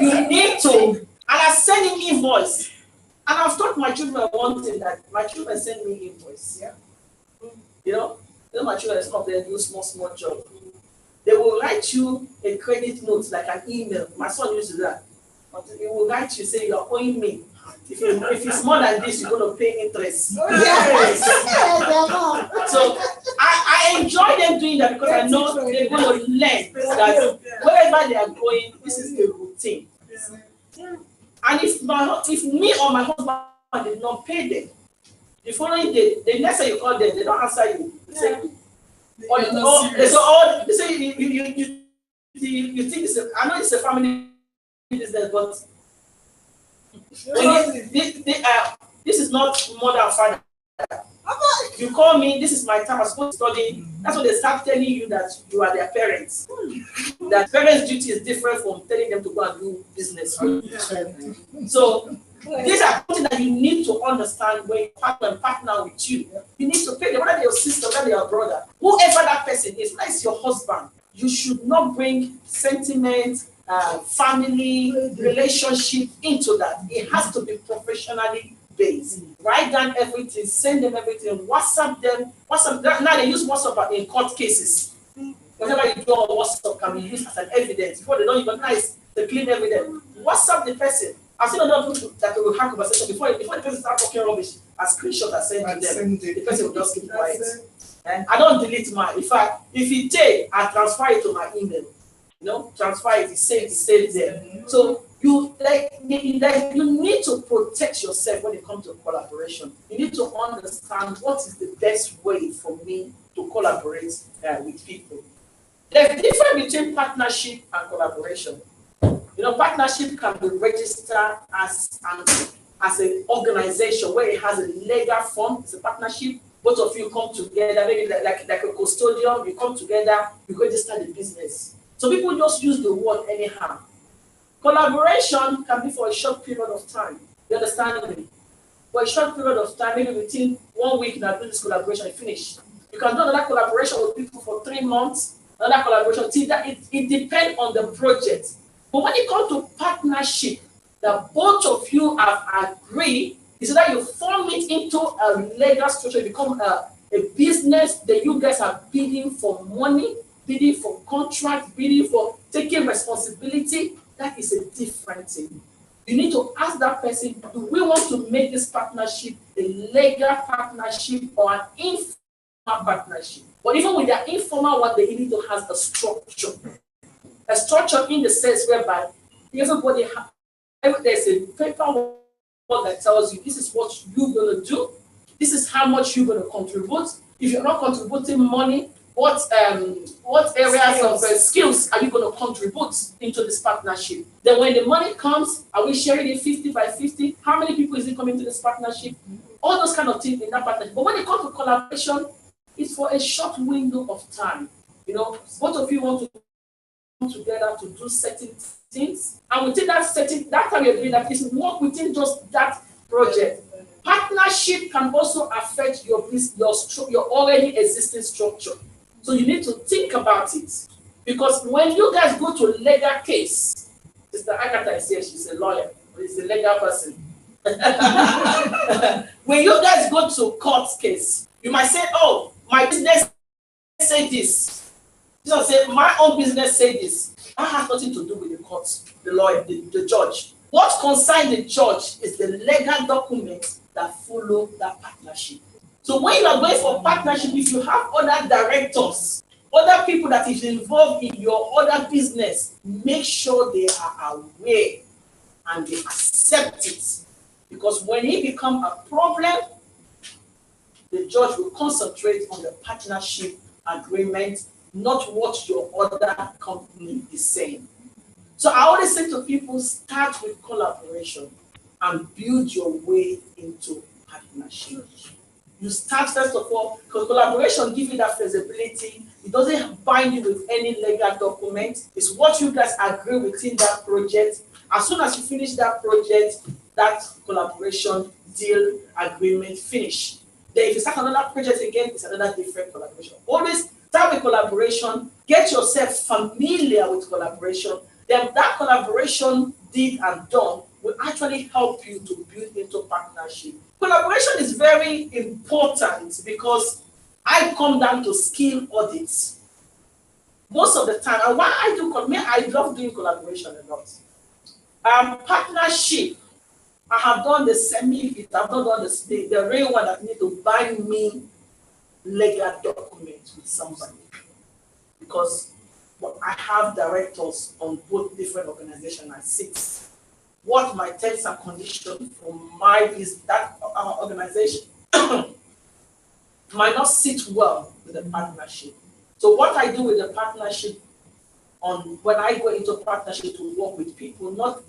You need to, and I send him invoice. And I've taught my children one thing, that my children send me invoice. Yeah. You know my children stop there and do small job. They will write you a credit note, like an email. My son used to do that. But he will write you, say, you're owing me. If it's more than this, you're going to pay interest. Yes. So I enjoy them doing that, because I know they're going to learn that wherever they are going, this is the routine. And if me or my husband did not pay them, the following day, the next time you call them, they don't answer you. They say, they say you think it's I know it's a family business, but this is not mother and father. You call me, this is my time, I'm supposed to study. That's when they start telling you that you are their parents. That parents' duty is different from telling them to go and do business. So these are something that you need to understand when you partner with you. You need to pay them, whether they're your sister, whether they're your brother, whoever that person is, whether it's your husband. You should not bring sentiment, family, relationship into that. It has to be professionally based. Write down everything, send them everything, WhatsApp them. Now they use WhatsApp in court cases. Whatever you do on WhatsApp can be used as an evidence. Before they don't even nice, the clean evidence. WhatsApp the person. I've seen other people that will have conversation before the person starts talking rubbish. A screenshot I send to them. The person will just keep quiet. And I don't delete mine. In fact, if it take, I transfer it to my email. Transfer it. It saves there. So you need to protect yourself when it comes to collaboration. You need to understand what is the best way for me to collaborate with people. There's a difference between partnership and collaboration. Partnership can be registered as an organization where it has a legal form. It's a partnership. Both of you come together, maybe like a custodian. You come together, you register the business. So people just use the word anyhow. Collaboration can be for a short period of time. You understand me? For a short period of time, maybe within 1 week, now do this collaboration, finish. You can do another collaboration with people for 3 months, another collaboration. See, that it depends on the project. But when it comes to partnership, that both of you have agreed, is that you form it into a legal structure, become a business that you guys are bidding for money, bidding for contract, bidding for taking responsibility. That is a different thing. You need to ask that person, do we want to make this partnership a legal partnership or an informal partnership? But even with the informal one, they need to have a structure. A structure in the sense whereby everybody there's a paperwork that tells you this is what you're going to do, this is how much you're going to contribute. If you're not contributing money, what areas of skills are you going to contribute into this partnership? Then when the money comes, are we sharing it 50 by 50? How many people is it coming to this partnership? All those kind of things in that partnership. But when it comes to collaboration, it's for a short window of time. Both of you want to come together to do certain things, and within that time you're doing that is work within just that project. Partnership can also affect your already existing structure. So you need to think about it. Because when you guys go to a legal case, Sister Agatha is here, she's a lawyer, she's a legal person. When you guys go to court case, you might say, oh, my business say this. You say, my own business say this. That has nothing to do with the court, the lawyer, the judge. What concerns the judge is the legal documents that follow that partnership. So when you are going for partnership, if you have other directors, other people that is involved in your other business, make sure they are aware and they accept it. Because when it becomes a problem, the judge will concentrate on the partnership agreement, not what your other company is saying. So I always say to people, start with collaboration and build your way into partnership. You start first of all, because collaboration gives you that flexibility. It doesn't bind you with any legal document. It's what you guys agree within that project. As soon as you finish that project, that collaboration deal agreement finish. Then if you start another project again, it's another different collaboration. Always start with collaboration, get yourself familiar with collaboration, then that collaboration did and done will actually help you to build into partnership. Collaboration is very important because I come down to skill audits most of the time. And why I love doing collaboration a lot. Partnership, I have done the semi-bit, I've not done the real one that need to bind me legal documents with somebody. Because I have directors on both different organizations at 6. What my terms and conditions for that organization might not sit well with the partnership. So what I do with the partnership when I go into partnership to work with people, not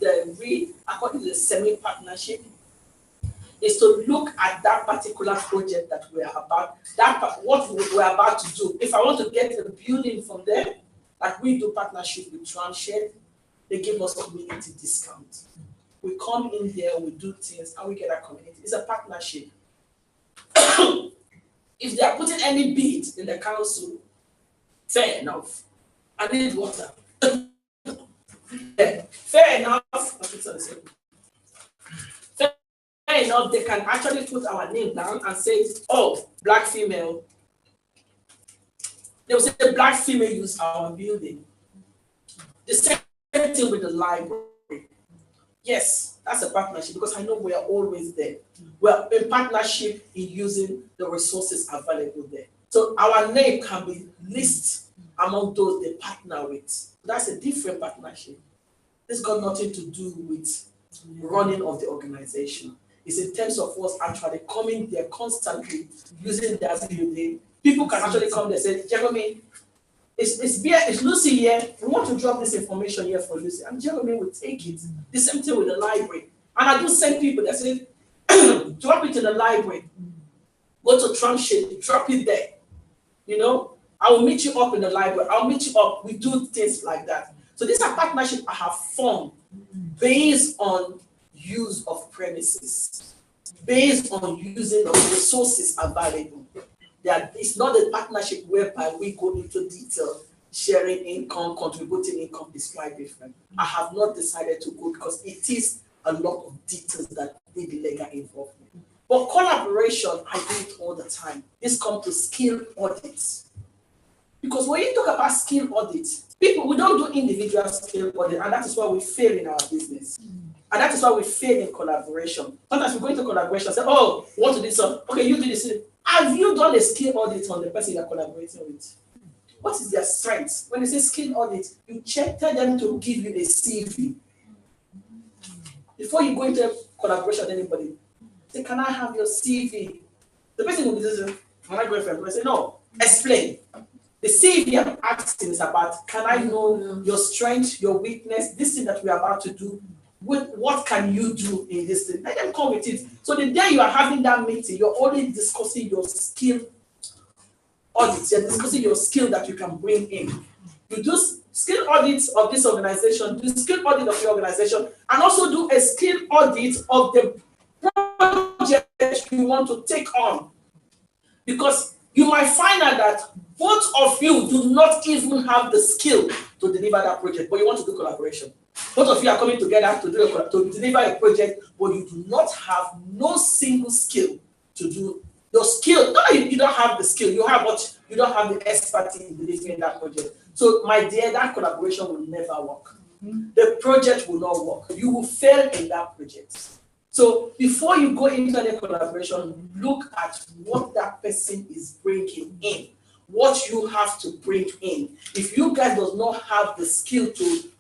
according to the semi-partnership, is to look at that particular project that we are about, what we're about to do. If I want to get a building from them, like we do partnership with Transhed, they give us community discount. We come in there, we do things, and we get a community. It's a partnership. If they are putting any bid in the council, fair enough. I need water. Fair enough. Fair enough, they can actually put our name down and say, oh, black female. They will say the black female use our building. The same thing with the library. Yes, that's a partnership because I know we are always there. We're in partnership in using the resources available there. So our name can be listed among those they partner with. That's a different partnership. This got nothing to do with running of the organization. It's in terms of us actually coming there constantly using their building. People can actually come there and say, Jeremy, it's Lucy here. We want to drop this information here for Lucy. And Jeremy will take it. The same thing with the library. And I do send people that say, drop it in the library. Go to Transhed, drop it there. You know, I will meet you up in the library. I'll meet you up. We do things like that. So these are partnerships I have formed based on use of premises, based on using of resources available. It's not a partnership whereby we go into detail, sharing income, contributing income is quite different. I have not decided to go because it is a lot of details that need the legal involvement. But collaboration, I do it all the time. This comes to skill audits. Because when you talk about skill audits, we don't do individual skill audit, and that is why we fail in our business. And that is why we fail in collaboration. Sometimes we go into collaboration and say, oh, we want to do something. Okay, you do this. Have you done a skill audit on the person you're collaborating with? What is their strength? When you say skill audit, you tell them to give you a CV. Before you go into collaboration with anybody, say, can I have your CV? The person will say, can I go for a say, no, explain. The CV I'm asking is about, can I know your strength, your weakness, this thing that we're about to do? What can you do in this thing? Let them come with it. So the day you are having that meeting, you're only discussing your skill audits. You're discussing your skill that you can bring in. You do skill audits of this organization, do skill audit of your organization, and also do a skill audit of the project you want to take on. Because you might find out that both of you do not even have the skill to deliver that project, but you want to do collaboration. Both of you are coming together to deliver a project, but you do not have no single skill to do your skill. No, you don't have the skill. You have what you don't have the expertise in delivering that project. So, my dear, that collaboration will never work. The project will not work. You will fail in that project. So, before you go into any collaboration, look at what that person is bringing in, what you have to bring in. If you guys does not have the skill to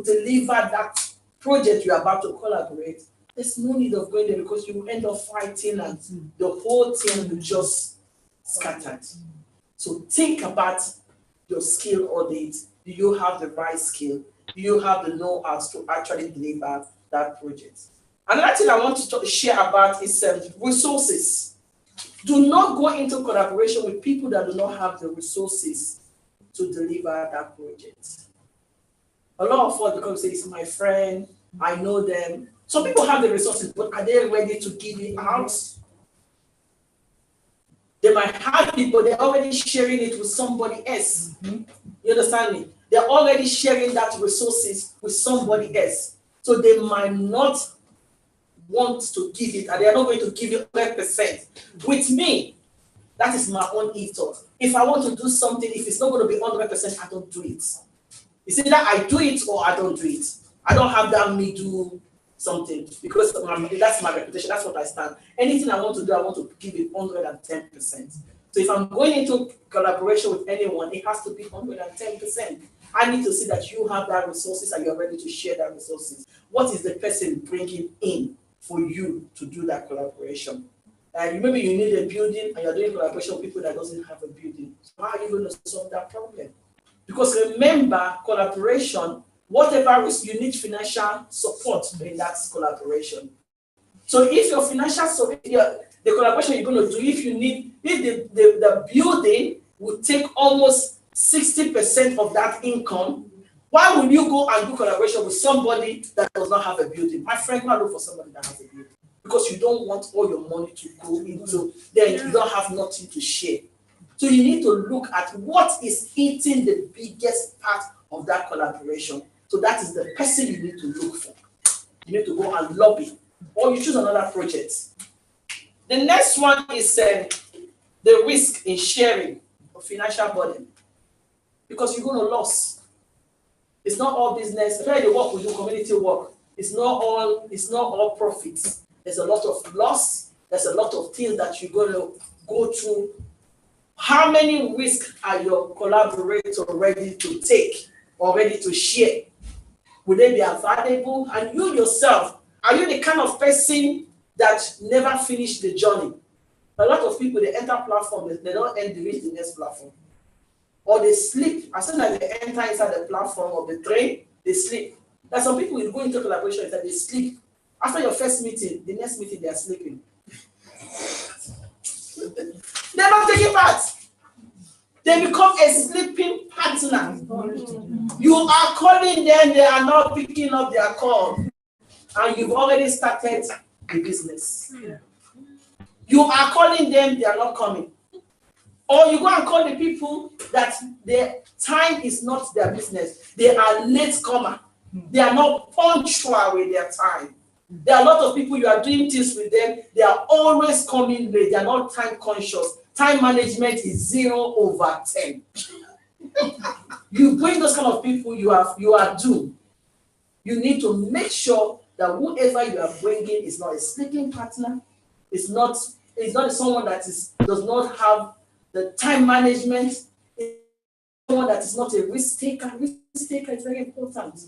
deliver that project you're about to collaborate, there's no need of going there because you will end up fighting and the whole thing will just scattered. So think about your skill audit. Do you have the right skill? Do you have the know-how to actually deliver that project? Another thing I want to share about is resources. Do not go into collaboration with people that do not have the resources to deliver that project. A lot of us become say, it's my friend, I know them. Some people have the resources, but are they ready to give it out? They might have people, they're already sharing it with somebody else. You understand me? They're already sharing that resources with somebody else. So they might not want to give it, and they're not going to give it 100%. With me, that is my own ethos. If I want to do something, if it's not going to be 100%, I don't do it. It's either I do it or I don't do it. I don't have that me do something because that's my reputation. That's what I stand. Anything I want to do, I want to give it 110%. So if I'm going into collaboration with anyone, it has to be 110%. I need to see that you have that resources and you're ready to share that resources. What is the person bringing in for you to do that collaboration? Maybe you need a building and you're doing collaboration with people that doesn't have a building. So how are you going to solve that problem? Because remember, collaboration, whatever is, you need financial support in that collaboration. So if your financial support, the collaboration you're going to do, if the building will take almost 60% of that income, why would you go and do collaboration with somebody that does not have a building? My friend, go look for somebody that has a building. Because you don't want all your money to go into, then you don't have nothing to share. So you need to look at what is eating the biggest part of that collaboration. So that is the person you need to look for. You need to go and lobby, or you choose another project. The next one is the risk in sharing of financial burden, because you're going to lose. It's not all business. Especially the work we do, community work. It's not all profits. There's a lot of loss. There's a lot of things that you're going to go through. How many risks are your collaborators ready to take or ready to share? Would they be available? And you yourself, are you the kind of person that never finish the journey? A lot of people, they enter platform, they don't reach the next platform. Or they sleep. As soon as they enter inside the platform of the train, they sleep. There's some people who go into collaboration that they sleep. After your first meeting, the next meeting, they are sleeping. They're not taking part. They become a sleeping partner. You are calling them, they are not picking up their call. And you've already started the business. You are calling them, they are not coming. Or you go and call the people that their time is not their business. They are late comer. They are not punctual with their time. There are a lot of people, you are doing things with them, they are always coming late, they are not time conscious. Time management is 0/10. You bring those kind of people, you are doomed. You need to make sure that whoever you are bringing is not a sleeping partner, it's not someone that does not have the time management, it's someone that is not a risk taker. Risk taker is very important.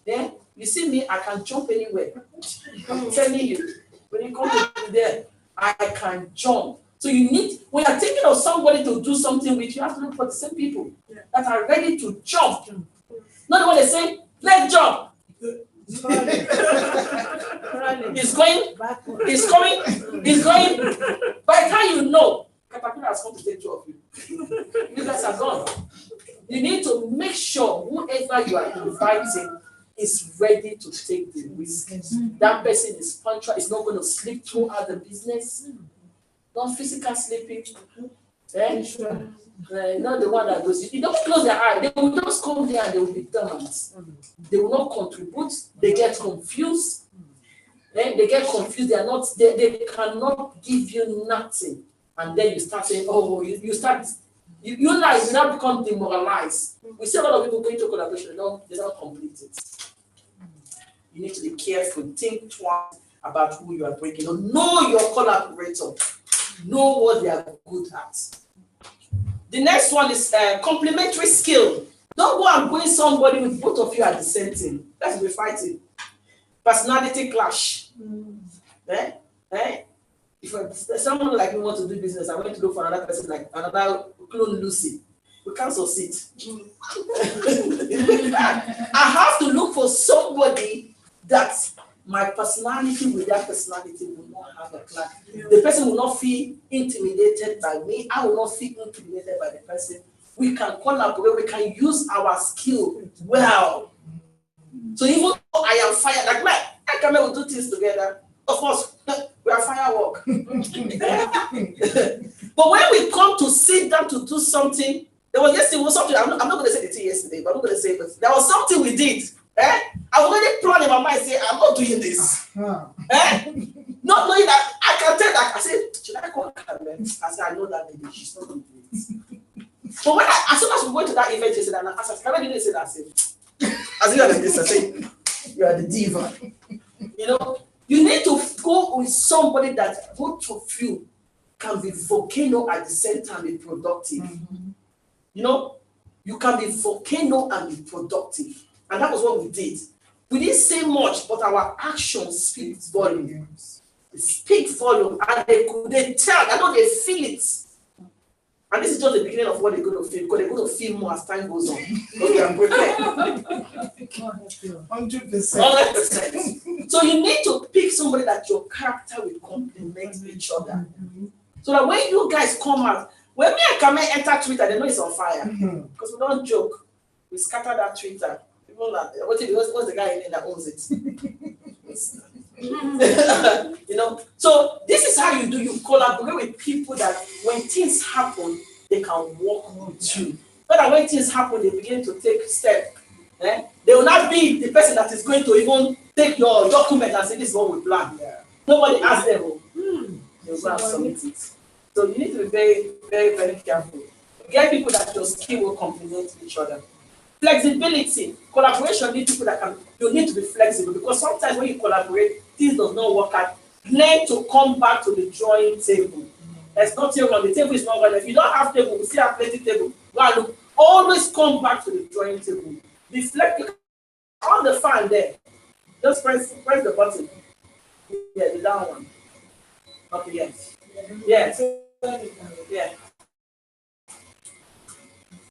Then you see me, I can jump anywhere. I'm telling you, when you come to there, I can jump. So you need, when you're thinking of somebody to do something with, you have to look for the same people that are ready to jump. Not the one that say, let's jump. He's going. By the time you know, Caterpillar has come to take two of you. You guys are gone. You need to make sure whoever you are inviting is ready to take the risk. That person is punctual, is not going to sleep throughout the business. Not physical sleeping. Not the one that goes, you don't close their eye. They will just come there and they will be dormant. They will not contribute. They get confused. They get confused. They cannot give you nothing. And then you start saying, oh, you now become demoralized. We see a lot of people going to collaboration, they don't complete it. You need to be careful, think twice about who you are bringing. Know your collaborator. Know what they are good at. The next one is complementary skill. Don't go and bring somebody with both of you at the same thing. Let's be fighting. Personality clash. If someone like me wants to do business, I went to look for another person like another clone Lucy. We can't succeed. I have to look for somebody that my personality with that personality will not have a clash. The person will not feel intimidated by me. I will not feel intimidated by the person. We can collaborate. We can use our skill well. So even though I am fired, like man, I can do things together. Of course, we are firework. But when we come to sit down to do something, there was yesterday something, I'm not going to say the thing yesterday, but I'm not going to say it, but there was something we did. I was already planning in my mind, say, I'm not doing this. Not knowing that I can tell that. I said, should I call Carmen? I said, I know that lady, she's not going to do it. But when as soon as we went to that event, she said, and I said, Carmen didn't say that. I said, as you are like this, I said, you are the diva. You know, you need to go with somebody that both of you can be volcano at the same time be productive. You know, you can be volcano and be productive. And that was what we did. We didn't say much, but our actions speak volumes. They speak volume, and they tell, I know they feel it. And this is just the beginning of what they're going to feel, because they're going to feel more as time goes on. Because they are prepared. 100%. So you need to pick somebody that your character will complement each other. So that when you guys come out, when me and Kame enter Twitter, they know it's on fire. Because we don't joke. We scatter that Twitter. People like, what's the guy in there that owns it? You know, so this is how you do. You collaborate with people that when things happen, they can work with you. But that when things happen, they begin to take steps. They will not be the person that is going to even take your document and say, this is what we plan. Nobody asks them. They'll go and submit it. So you need to be very, very, very careful. Get people that your skill will complement each other. Flexibility, collaboration needs people that can. You need to be flexible, because sometimes when you collaborate, things does not work out. Learn to come back to the drawing table. There's no table on the table is not going. If you don't have table, we still have plenty table. Look, always come back to the drawing table. Be flexible. On the fan there, just press the button. Yeah, the down one. Okay, yes. Yes. Yeah.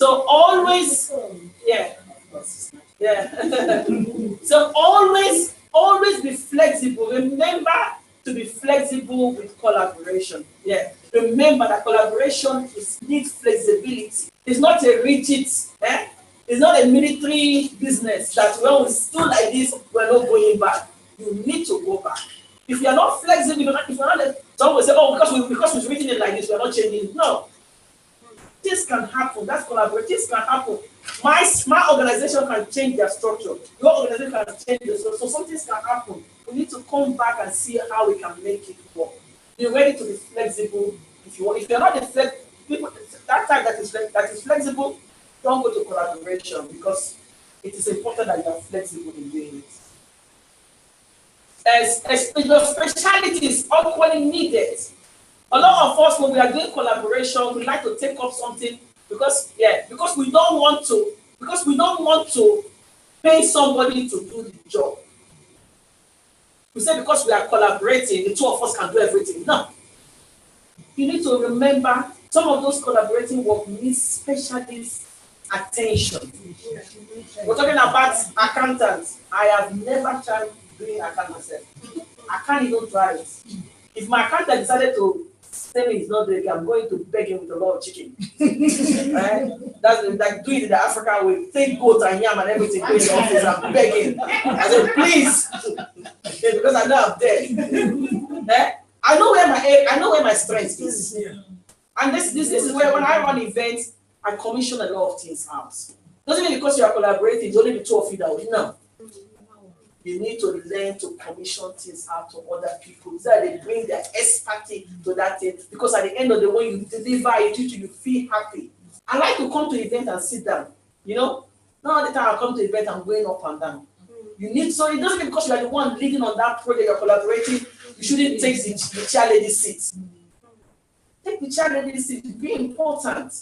So always, yeah. So always be flexible. Remember to be flexible with collaboration. Yeah. Remember that collaboration needs flexibility. It's not a rigid, it's not a military business that when we still like this, we're not going back. You need to go back. If you are not flexible, if you're not, someone will say, oh, because we've written it like this, we're not changing it. No. This can happen. That's collaboration. This can happen. My organization can change their structure. Your organization can change the structure. So some things can happen. We need to come back and see how we can make it work. Be ready to be flexible if you want. If you're not that type that is flexible, don't go to collaboration, because it is important that you are flexible in doing it. As your speciality is equally needed. A lot of us, when we are doing collaboration, we like to take up something because we don't want to pay somebody to do the job. We say because we are collaborating, the two of us can do everything. No. You need to remember some of those collaborating work needs specialist attention. We're talking about accountants. I have never tried doing account myself. I can't even try it. If my accountant decided to tell me he's not doing it, I'm going to beg him with a lot of chicken. Right? That's like doing it the African way. Take goat and yam and everything, go in the office and begging. I said, please, because I know I'm dead. I know where my strength is. And this is where when I run events, I commission a lot of things out. Doesn't mean because you are collaborating, it's only the two of you that will know. You need to learn to commission things out to other people so that they bring their expertise to that thing. Because at the end of the day, when you deliver it, you feel happy. I like to come to event and sit down. You know, not all the time I come to event, I'm going up and down. So it doesn't mean because you are the one leading on that project, you're collaborating, you shouldn't take the chair lady seat. Take the chair lady seat, be important,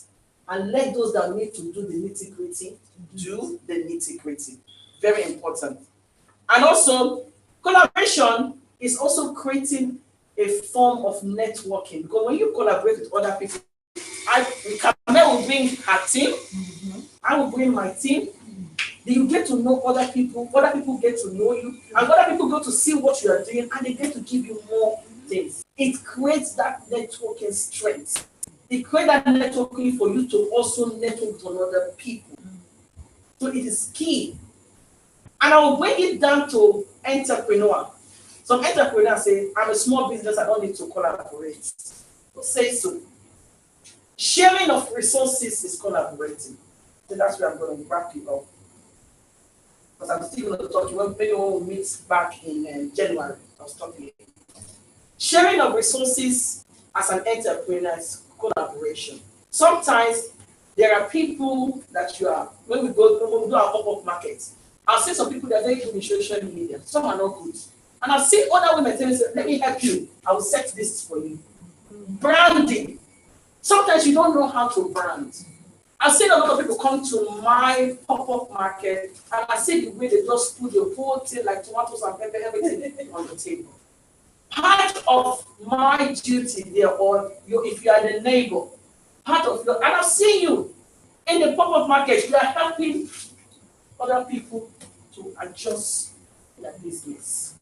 and let those that need to do the nitty-gritty do the nitty-gritty. Very important. And also, collaboration is also creating a form of networking. Because when you collaborate with other people, Kamel will bring her team, I will bring my team. Then you get to know other people get to know you, and other people go to see what you are doing, and they get to give you more things. It creates that networking strength. It creates that networking for you to also network with other people. So it is key. And I will bring it down to entrepreneur. Some entrepreneurs say, I'm a small business, I don't need to collaborate. Say so. Sharing of resources is collaborating. So that's where I'm going to wrap you up. Because I'm still going to talk to you when anyone meets back in January. I was talking. Sharing of resources as an entrepreneur is collaboration. Sometimes there are people that you are, when we do our pop-up markets, I've seen some people that are very good in social media. Some are not good. And I've seen other women tell me, let me help you. I will set this for you. Branding. Sometimes you don't know how to brand. I've seen a lot of people come to my pop-up market and I see the way they just put the whole thing like tomatoes and pepper, everything on the table. Part of my duty there, or if you are the neighbor, part of your, and I've seen you in the pop-up market, you are helping other people to adjust their business.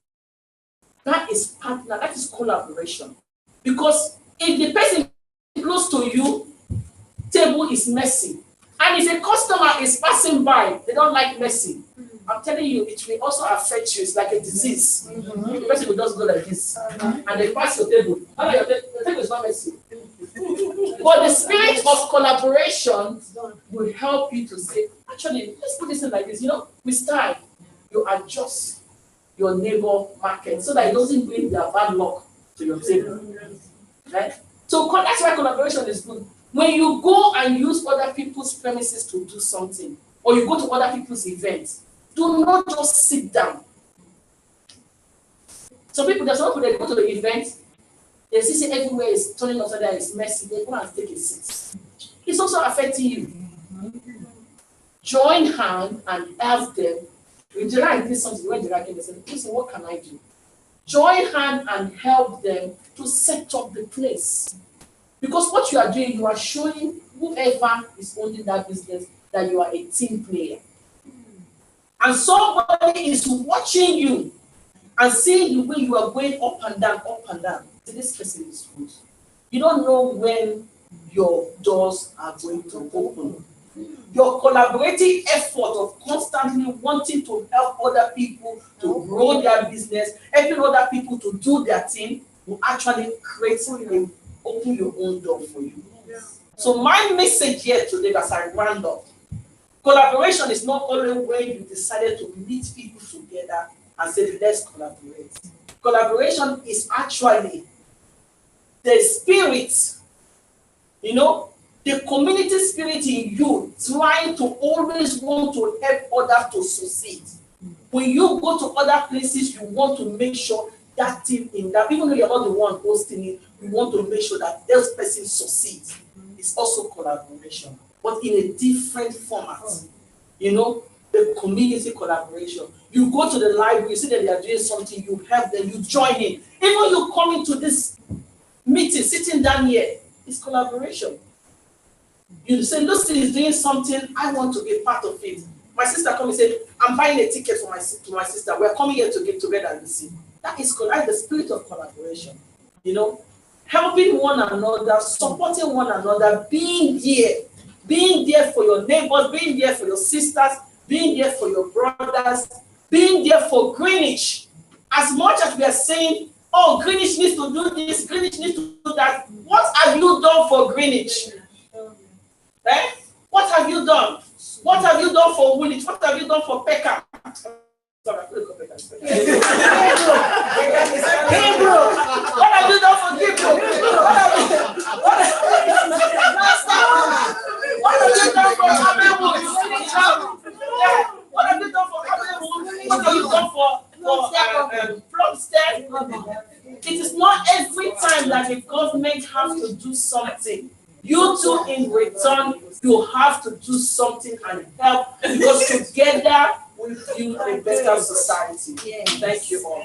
That is partner, that is collaboration. Because if the person close to you, table is messy, and if a customer is passing by, they don't like messy. I'm telling you, it will also affect you. It's like a disease. The person will just go like this, and they pass your table. The table is not messy. But the spirit of collaboration will help you to say, actually, let's put this in like this. You know, with time, you adjust your neighbor market so that it doesn't bring their bad luck to your table. Right? So that's why collaboration is good. When you go and use other people's premises to do something, or you go to other people's events, do not just sit down. Some people, there's some people that go to the event, they see everywhere is turning upside down, it's messy, they go and take a seat. It's also affecting you. Join hand and ask them. When Gerard did something, when Gerard came, they said, listen, what can I do? Join hand and help them to set up the place. Because what you are doing, you are showing whoever is owning that business that you are a team player. And somebody is watching you and seeing the way you are going up and down, up and down. So this person is good. You don't know when your doors are going to open. Your collaborative effort of constantly wanting to help other people to grow their business, helping other people to do their thing, will actually create and open your own door for you. So my message here today, as I round up, collaboration is not only when you decided to meet people together and say, let's collaborate. Collaboration is actually the spirit, you know, the community spirit in you trying to always want to help others to succeed. When you go to other places, you want to make sure that team in that, even though you're not the one hosting it, you want to make sure that this person succeeds. It's also collaboration, but in a different format. You know, the community collaboration. You go to the library, you see that they are doing something, you help them, you join in. Even you come into this meeting, sitting down here, it's collaboration. You say, Lucy is doing something, I want to be part of it. My sister comes and said, I'm buying a ticket for my sister. We're coming here to get together and see. That is the spirit of collaboration. You know, helping one another, supporting one another, being there for your neighbors, being there for your sisters, being there for your brothers, being there for Greenwich. As much as we are saying, oh, Greenwich needs to do this, Greenwich needs to do that, what have you done for Greenwich? Eh? What have you done? What have you done for Woolwich? What have you done for Peckham? Sorry, what have you done for Gibro? What have you done for Abomey? What have you done for Abomey? What have you done for Plumstead? It is not every time that the government has to do something. You too, in return, you have to do something and help, because together we build a better society. Yes. Thank you all.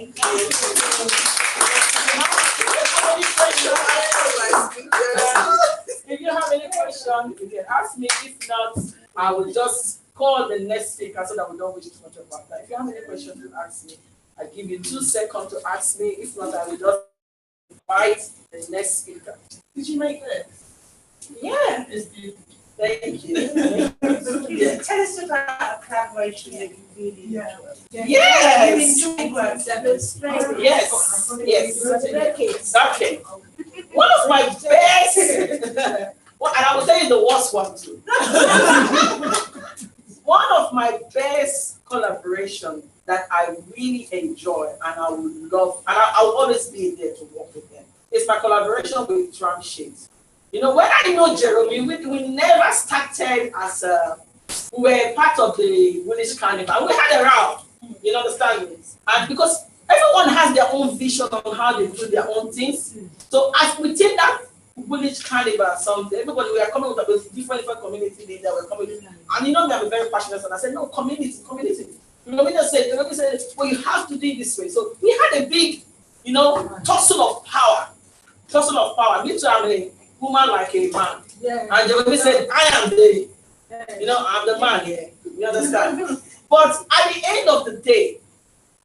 If you have any questions, you can ask me. If not, I will just call the next speaker so that we don't waste too much of our time. If you have any questions, you ask me. I give you 2 seconds to ask me. If not, I will just invite the next speaker. Did you make that? Yeah. Thank you. Tell us about a collaboration that you really enjoy. Yes. You enjoy work, demonstrate. Yes. Okay. One of my best Well, and I will tell you the worst one too. One of my best collaboration that I really enjoy and I would love, and I will always be there to work with them, is my collaboration with Shades. You know, when I know Jeremy, we never started as we were part of the village carnival. We had a row, you understand me? And because everyone has their own vision on how they do their own things. So as within that village carnival or something, everybody, we are coming with different community leaders, we're coming with, and you know me, I'm very passionate, and I said, no, community. You know, we said, well, you have to do it this way. So we had a big, you know, tussle of power. Me too, I'm a woman like a man. Yeah. And Jeremy said, I am the, you know, I'm the man here. You understand? But at the end of the day,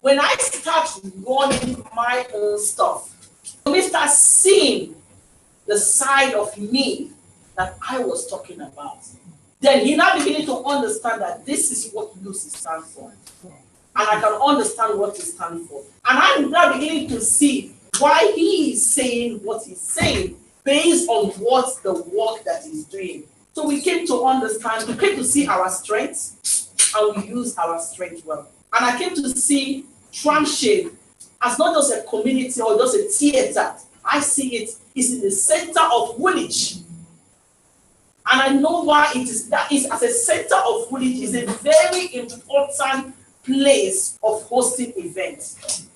when I start running my own stuff, we start seeing the side of me that I was talking about. Then he now beginning to understand that this is what Lucy stands for. And I can understand what he stands for. And I'm now beginning to see why he is saying what he's saying based on what the work that he's doing. So we came to understand, we came to see our strengths, and we use our strength well. And I came to see Shade as not just a community or just a theater. I see it is in the center of village. And I know why it is. That is, as a center of village, is a very important place of hosting events.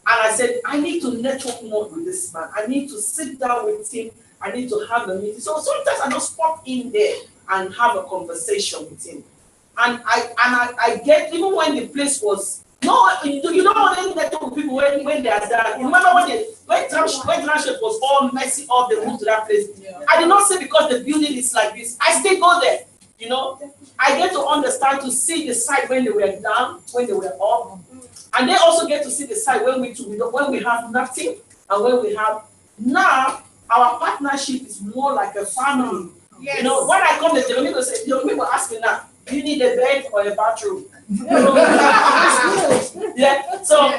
And I said, I need to network more with this man. I need to sit down with him. I need to have a meeting. So sometimes I just pop in there and have a conversation with him. And I get, even when the place was, no, you don't want to network with people when they are there. Remember when Transit was all messy up, they moved to that place. Yeah. I did not say because the building is like this. I still go there, you know. I get to understand, to see the side when they were down, when they were up. And they also get to see the side when we have nothing and when we have. Now, our partnership is more like a family. Yes. You know, when I come to the people ask me now, do you need a bed or a bathroom? Yeah. So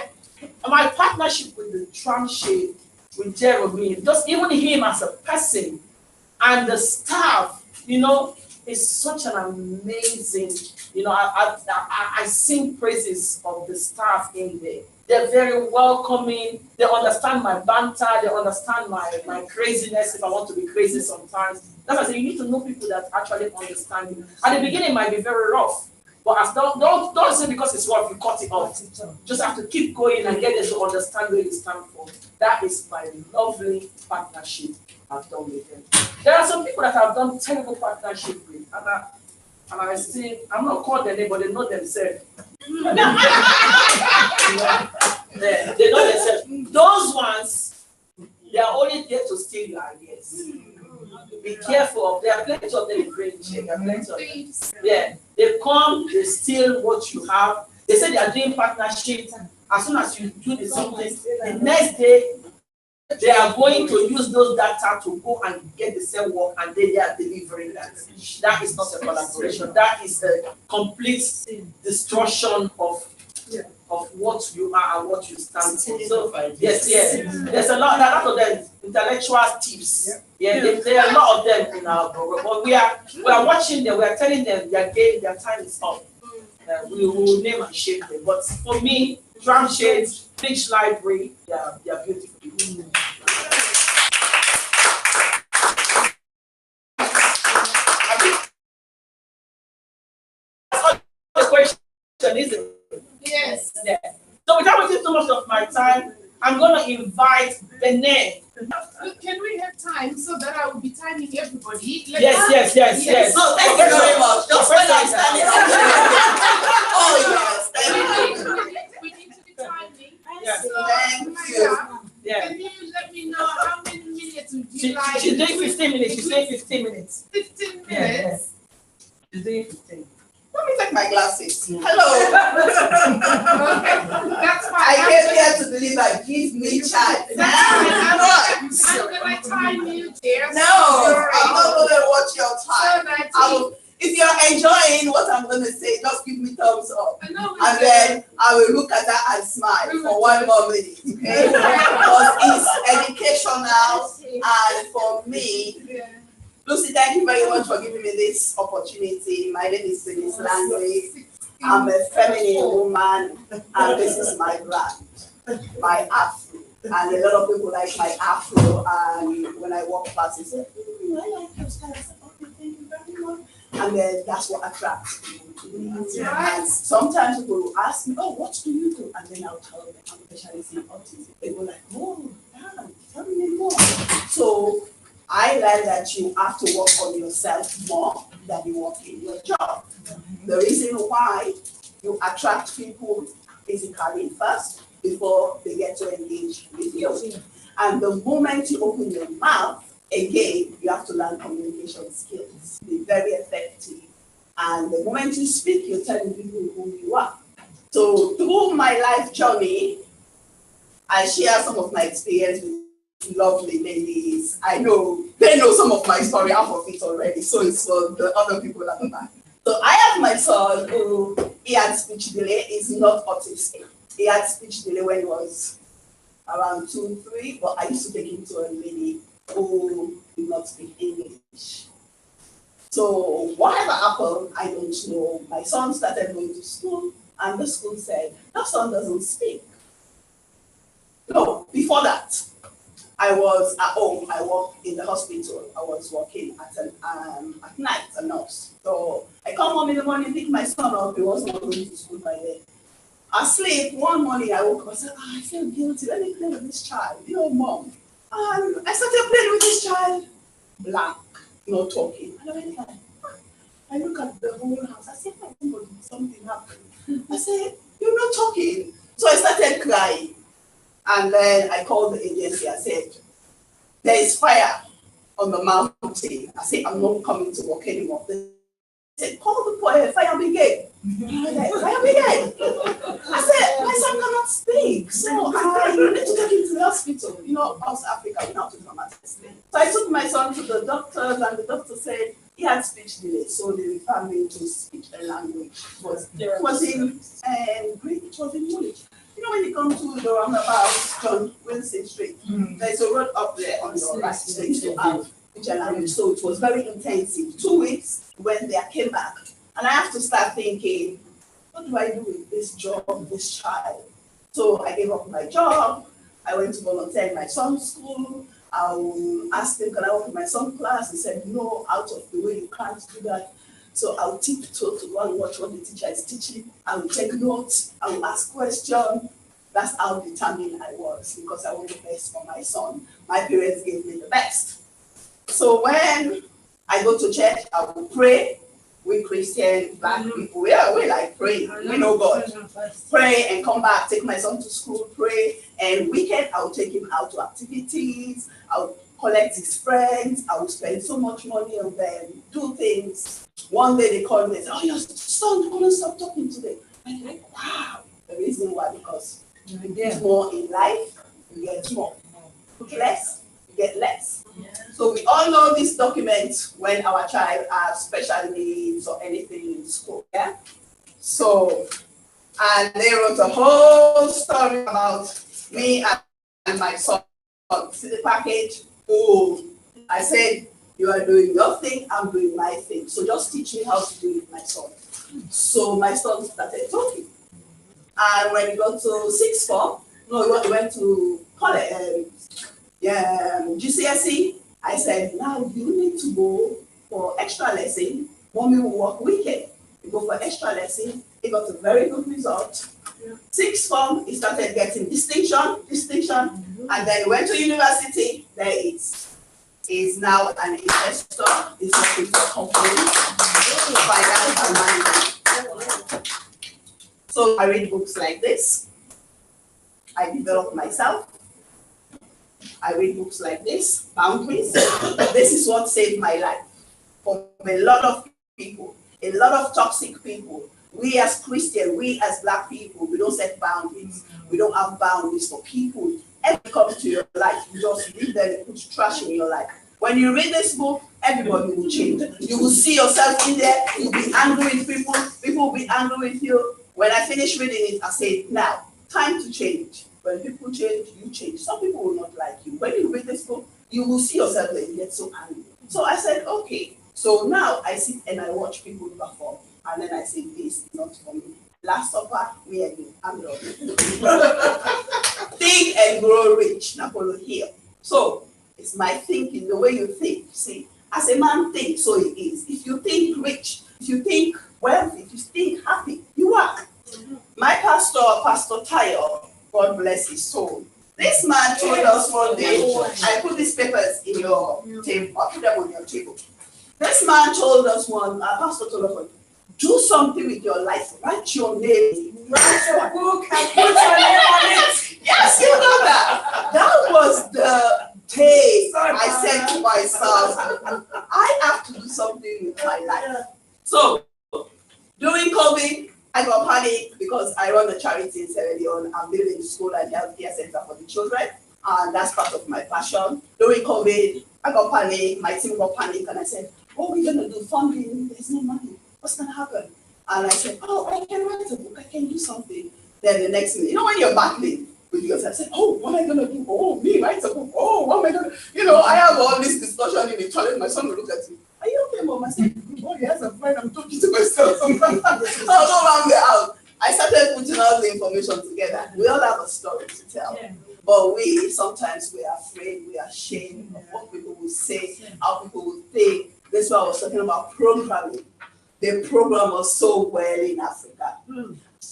my partnership with the Shade, with Jeremy, just even him as a person and the staff, you know, is such an amazing, you know, I sing praises of the staff in there. They're very welcoming. They understand my banter. They understand my craziness if I want to be crazy sometimes. That's why I say you need to know people that actually understand you. At the beginning, it might be very rough. But don't say because it's rough, you cut it off. Just have to keep going and get them to understand where you stand for. That is my lovely partnership I've done with them. There are some people that I've done terrible partnership with. And I still, I'm not called their name, but they know themselves. You know? They know themselves. Those ones, they are only there to steal your ideas. Be careful of. There are plenty of them in Great Check. There are plenty of them. Yeah, they come, they steal what you have. They say they are doing partnerships. As soon as you do something, the next day they are going to use those data to go and get the same work, and they are delivering that. That is not a collaboration. That is a complete destruction of what you are and what you stand for. So yes, there's a lot of them, intellectual tips. Yeah, there are a lot of them in our program. But we are watching them. We are telling them their time is up. We will name and shame them. But for me, Shades, Beach Library, they are beautiful people. The question is it? Yes. Yeah. So without wasting too much of my time, I'm going to invite Benin. Can we have time so that I will be timing everybody? Yes. No, thank you very much. Just when I'm standing up. Oh, yes. Thank you. We need to be timing. Yes. So, Thank you. Yeah. Can you let me know how many minutes would you like? She's doing 15 minutes. She's doing 15 minutes. 15 minutes? Yeah. She's doing 15. Let me take my glasses. Hello. Okay, that's fine. I came here to deliver. Give me charge. I'm gonna time you there. No, I'm not gonna watch your time. If you're enjoying what I'm gonna say, just give me thumbs up. And then I will look at that and smile for 1 more minute, okay? Because it's educational, and for me, Lucy, thank you very much for giving me this opportunity. My name is Denise Langley. I'm a feminine woman, and this is my brand, my afro. And a lot of people like my afro, and when I walk past, they say, I like your style. I said, okay, thank you very much. And then that's what attracts people to me. And sometimes people will ask me, oh, what do you do? And then I'll tell them I'm a specialist in autism. They go like, oh, damn, tell me more. So I learned that you have to work on yourself more than you work in your job. The reason why you attract people physically first before they get to engage with you. And the moment you open your mouth, again, you have to learn communication skills, be very effective. And the moment you speak, you're telling people who you are. So through my life journey, I share some of my experience with lovely ladies. I know they know some of my story, half of it already, so it's for the other people at the back. So I have my son who he had speech delay. He's not autistic. He had speech delay when he was around 2, 3, but I used to take him to a lady who did not speak English. So whatever happened, I don't know. My son started going to school, and the school said, that son doesn't speak. No, before that, I was at home. I worked in the hospital. I was working at night, a nurse. So I come home in the morning, pick my son up. He wasn't going to school by then. Asleep, one morning I woke up and said, oh, I feel guilty. Let me play with this child. You know, mom. And I started playing with this child. Blank, not talking. And I went like, I look at the whole house. I said, I think something happened. I said, you're not talking. So I started crying. And then I called the agency. I said, there is fire on the mountain. I said, I'm not coming to work anymore. They said, call the fire brigade. Fire brigade. I said, my son cannot speak. So I need to take him to the hospital. You know, South Africa, we have to come at this. So I took my son to the doctors, and the doctor said he had speech delay. So they referred me to speech and language. It was in Greek, it was in English. You know, when you come to the roundabout John Wilson Street, there's a road up there on your right. They used to have speech and language. So it was very intensive. 2 weeks when they came back. And I have to start thinking, what do I do with this job, this child? So I gave up my job. I went to volunteer in my son's school. I asked him, can I work in my son's class? He said, no, out of the way, you can't do that. So I'll tiptoe to go and watch what the teacher is teaching. I will take notes. I will ask questions. That's how determined I was, because I want the best for my son. My parents gave me the best. So when I go to church, I will pray. We Christian, black people, we like praying. We know God. Pray and come back, take my son to school, pray. And weekend, I will take him out to activities. I will collect his friends. I will spend so much money on them, do things. One day they call me and say, oh, your son couldn't stop talking today. I'm like, wow. The reason why, because you get more in life, you get more. Put less, you get less. So we all know this document when our child has special needs or anything in school, yeah? So, and they wrote a whole story about me and my son. See the package? Oh, I said, you are doing your thing, I'm doing my thing. So just teach me how to do it with my son. So my son started talking. And when he got to sixth form, he went to college, GCSE, I said, now you need to go for extra lesson. Mommy will work weekend. You go for extra lesson. He got a very good result. Sixth form, he started getting distinction, and then he went to university. There he's now an investor. He's working for companies, finance and management. So I read books like this. I develop myself. I read books like this, Boundaries. This is what saved my life from a lot of people, a lot of toxic people. We as Christians, we as Black people, we don't set boundaries. We don't have boundaries for people. Everything comes to your life, you just read them and put trash in your life. When you read this book, everybody will change. You will see yourself in there, you'll be angry with people, people will be angry with you. When I finish reading it, I say, now, time to change. When people change, you change. Some people will not like you. When you read this book, you will see yourself and you get so angry. So I said, okay. So now I sit and I watch people perform. And then I say, this is not for me. Last supper, me and you, I'm done. Think and grow rich, Napoleon Hill. So it's my thinking, the way you think. See, as a man thinks, so it is. If you think rich, if you think wealthy, if you think happy, you are. My pastor, Pastor Tayo, God bless his soul. This man told us one day, I put these papers in your table, I put them on your table. This man told us pastor told us do something with your life, write your name, write your book and put your name on it. Yes, you know that. That was the day I said to myself, I have to do something with my life. So, during COVID, I got panic because I run a charity in Sierra Leone. I'm building a school and healthcare center for the children, and that's part of my passion. During COVID, I got panic, my team got panic, and I said, what are we gonna do? Funding, there's no money. What's gonna happen? And I said, oh, I can write a book, I can do something. Then the next minute, when you're battling with yourself, I said, oh, what am I gonna do? Oh, me write a book. Oh, what am I gonna do? I have all this discussion in the toilet. My son will look at me. Are you okay, Mom? I said, oh, yes, I'm fine. I'm talking to myself. I'll go around the house. I started putting all the information together. We all have a story to tell. Yeah. But sometimes we are afraid, we are ashamed of what people will say, how people will think. That's why I was talking about programming. The program was so well in Africa.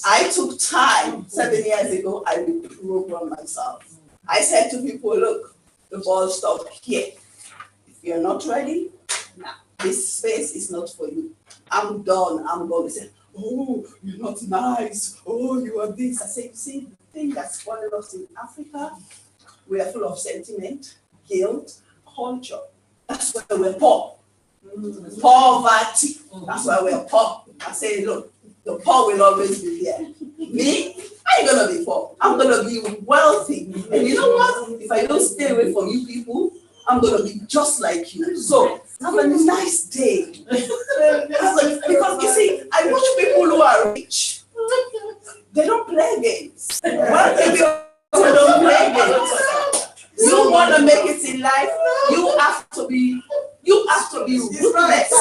I took time 7 years ago, I reprogrammed myself. I said to people, look, the ball stopped here. If you're not ready, nah, this space is not for you. I'm done, I'm going to say, oh, you're not nice. Oh, you are this. I said, see, the thing that's spoiling us in Africa, we are full of sentiment, guilt, culture. That's why we're poor. Poverty. That's why we're poor. I say, look, the poor will always be there. Me, I ain't gonna be poor. I'm gonna be wealthy. And you know what? If I don't stay away from you people, I'm gonna be just like you. So have a nice day. Because you see, I watch people who are rich. They don't play games. Wealthy people don't play games. You want to make it in life, you have to be ruthless.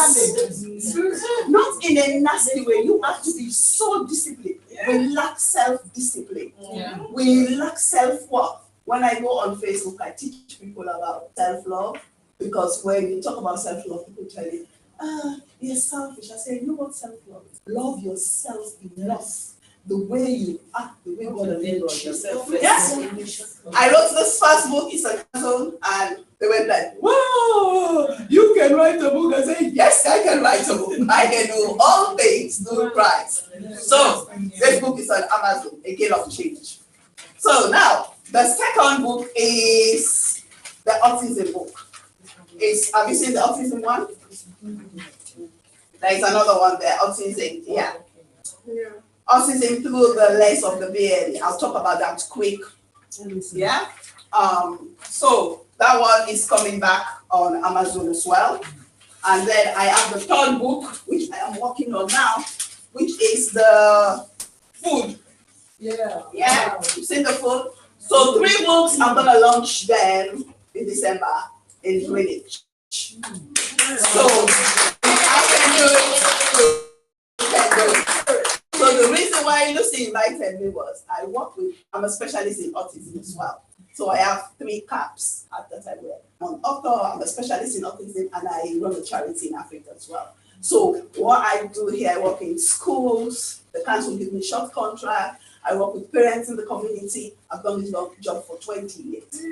Not in a nasty way. You have to be so disciplined. We lack self-discipline. We lack self-worth. When I go on Facebook, I teach people about self-love, because when you talk about self-love, people tell you, you're selfish. I say, you know what self-love is? Love yourself enough. The way you act, the way God made yourself. Yes. I wrote this first book, it's a cousin, and they went like, whoa, you can write a book. I said, yes, I can write a book. I can do all things through Christ. So this book is on Amazon, A Gale of Change. So now, the second book is the autism book. Have you seen the autism one? There is another one there, autism, yeah. Autism through the lens of the BL. I'll talk about that quick. Yeah. So that one is coming back on Amazon as well. And then I have the third book, which I am working on now, which is the food. Yeah. Yeah. You've seen the food. So 3 books, I'm gonna launch them in December in Greenwich. So I can do it. You can do it. So the reason why Lucy invited me was I'm a specialist in autism as well. So I have 3 caps at that time. I'm an author, I'm a specialist in autism, and I run a charity in Africa as well. So what I do here, I work in schools, the council gives me short contract, I work with parents in the community. I've done this job for 20 years.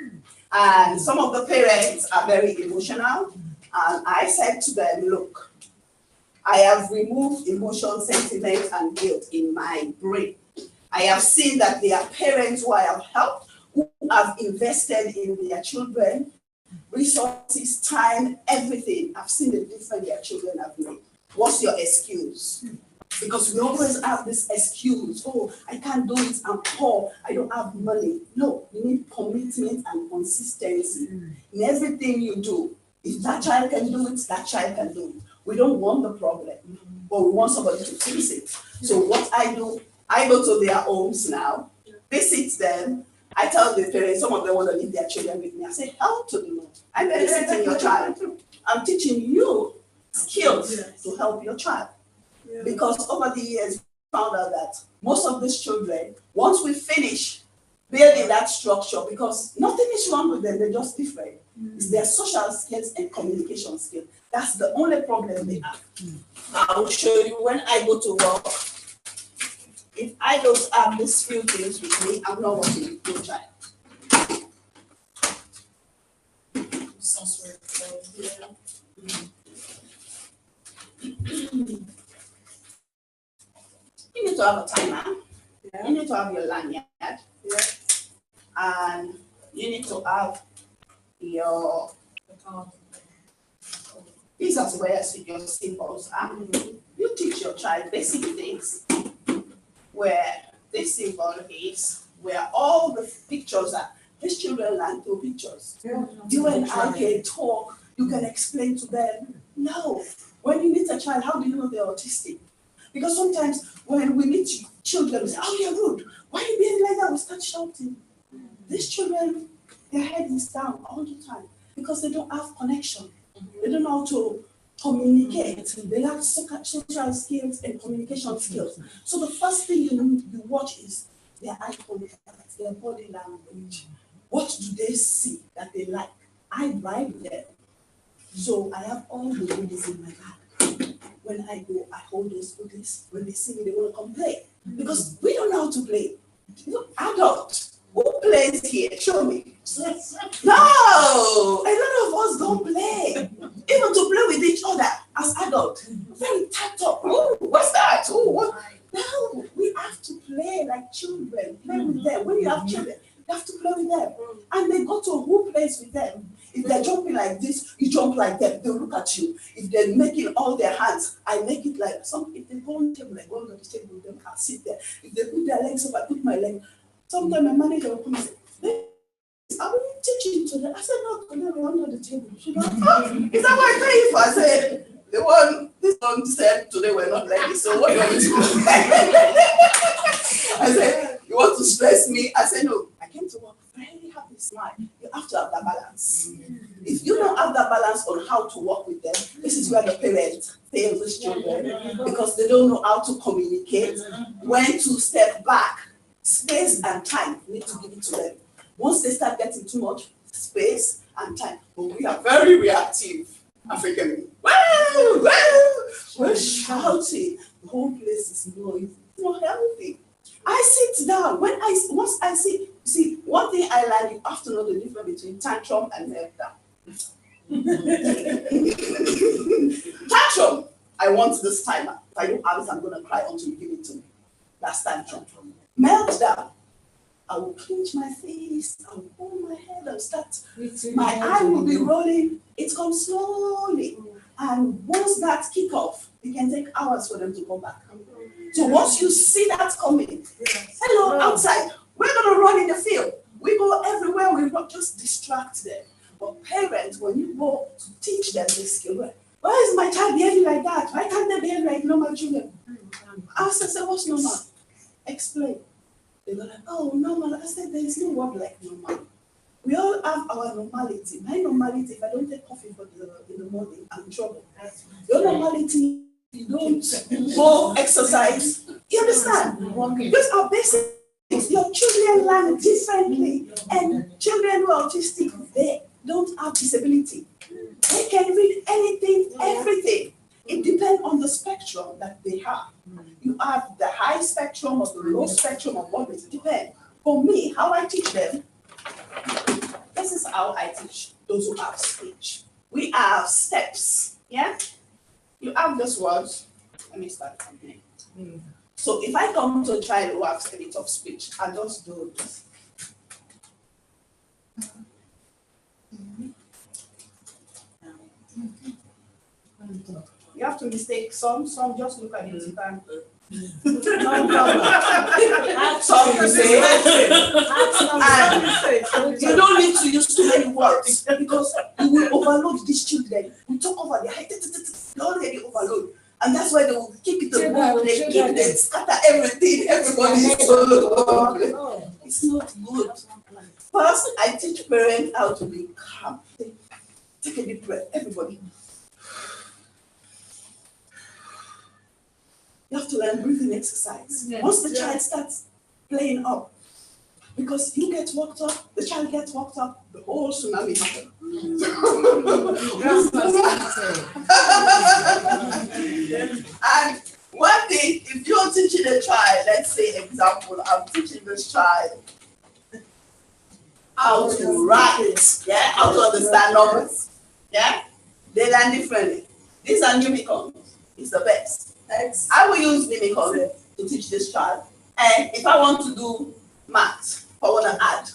And some of the parents are very emotional, and I said to them, look, I have removed emotion, sentiment, and guilt in my brain. I have seen that there are parents who I have helped, who have invested in their children, resources, time, everything. I've seen the difference their children have made. What's your excuse? Because we always have this excuse, oh, I can't do it, I'm poor, I don't have money. No, you need commitment and consistency in everything you do. If that child can do it, that child can do it. We don't want the problem, but we want somebody to fix it. So what I do, I go to their homes now, visit them, I tell the parents, some of them want to leave their children with me. I say, help to the Lord. I'm babysitting your child. I'm teaching you skills to help your child. Because over the years, we found out that most of these children, once we finish building that structure, because nothing is wrong with them, they're just different. It's their social skills and communication skills. That's the only problem they have. I will show you when I go to work. If I don't have these few things with me, I'm not working with your child. Sounds very cool. You need to have a timer. You need to have your lanyard. And you need to have your these are where your symbols are. You teach your child basic things where this symbol is, where all the pictures are. These children learn through pictures. You and I can talk, you can explain to them. No. When you meet a child, how do you know they're autistic? Because sometimes when we meet children, we say, oh, you're rude. Why are you behaving like that? We start shouting. These children, their head is down all the time because they don't have connection. They don't know how to communicate. They lack social skills and communication skills. So the first thing you watch is their eye contact, their body language. What do they see that they like? I drive them. So I have all the goodies in my bag. When I go, I hold those goodies. When they see me, they want to come play. Because we don't know how to play. Adult, who plays here? Show me. No! A lot of us don't play. Even to play with each other as adults. Very tapped up. Oh, what's that? Oh, what? No, we have to play like children. Play with them. When you have children, you have to play with them. And they go to who plays with them. If they're jumping like this, you jump like them. They'll look at you. If they're making all their hands, I make it like some. If they go on the table, I go on the table with them, I'll sit there. If they put their legs up, I put my leg. Sometimes my manager will come and say, I will teach you to them. I said, no, we're under the table. She goes, oh, is that what I pay you for? I said, this one said today we're not like this, so what do you want me to do? I said, you want to stress me? I said, no, I came to work very happy, smile. You have to have that balance. If you don't have that balance on how to work with them, this is where the parents fail these children because they don't know how to communicate, when to step back. Space and time, you need to give it to them. Once they start getting too much space and time, but we are very reactive African. Wow, we're shouting. The whole place is noisy. It's not healthy. I sit down. Once I see one thing I learned, you have to know the difference between tantrum and meltdown. Tantrum, I want this timer. If I don't have it, I'm going to cry until you give it to me. That's tantrum. Meltdown, I will clench my face, I will hold my head and start. My eye will be rolling. It comes slowly. And once that kick off, it can take hours for them to come back. So once you see that coming, hello, outside, we're going to run in the field. We go everywhere, we not just distract them. But parents, when you go to teach them this skill, why is my child behaving like that? Why can't they behave like normal children? I said, what's normal? Explain. They go like, oh, normal. I said, there is no word like normal. We all have our normality. My normality, if I don't take coffee in the morning, I'm in trouble. Your normality, you don't go exercise. You understand? Those are basics. Your children learn differently. And children who are autistic, they don't have disability. They can read anything, everything. It depends on the spectrum that they have. You have the high spectrum or the low spectrum of what it depends. For me, how I teach them, this is how I teach those who have speech. We have steps, yeah? You have this word. Let me start from here. So if I come to a child who has a bit of speech, I just do this. You have to mistake some just look at it. You can. No problem. Some you say. And you don't need to use too many words because you will overload these children. We talk over their head, already overload. And that's why they will keep it the wall, they keep it, scatter everything, everybody is so. It's not good. First, I teach parents how to be calm. Take a deep breath, everybody. You have to learn breathing exercise. Once the child starts playing up, because you get worked up, the child gets worked up, the whole tsunami happens. And one thing, if you're teaching a child, let's say example, I'm teaching this child how to write, yeah, how to understand numbers, yeah, they learn differently. These are Nimicons, it's the best. I will use Nimicon to teach this child, and if I want to do math, if I want to add,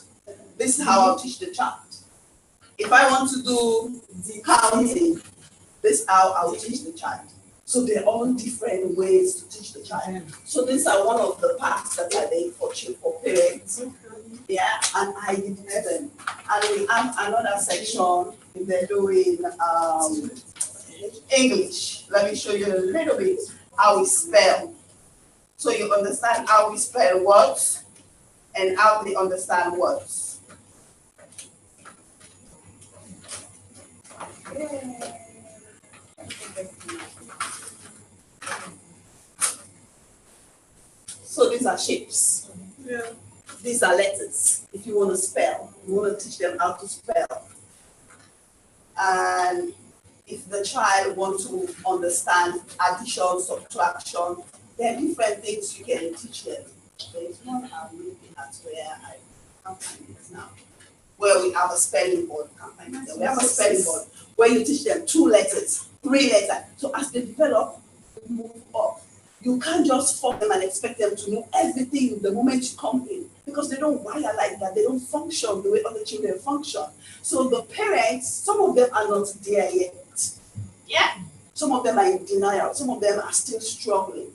this is how I'll teach the child. If I want to do counting, this is how I'll teach the child. So they're all different ways to teach the child. So these are one of the parts that I made for parents. Yeah, and I did them. And we have another section if they're doing English. Let me show you a little bit how we spell. So you understand how we spell words and how they understand words. Yeah. So these are shapes. Yeah. These are letters. If you want to spell, you want to teach them how to spell. And if the child wants to understand addition, subtraction, there are different things you can teach them. There is one I'm looking at where I can't find it now, where we have a spelling board. We have a spelling board where you teach them 2 letters, 3 letters. So as they develop, they move up. You can't just form them and expect them to know everything the moment you come in, because they don't wire like that. They don't function the way other children function. So the parents, some of them are not there yet. Yeah. Some of them are in denial. Some of them are still struggling.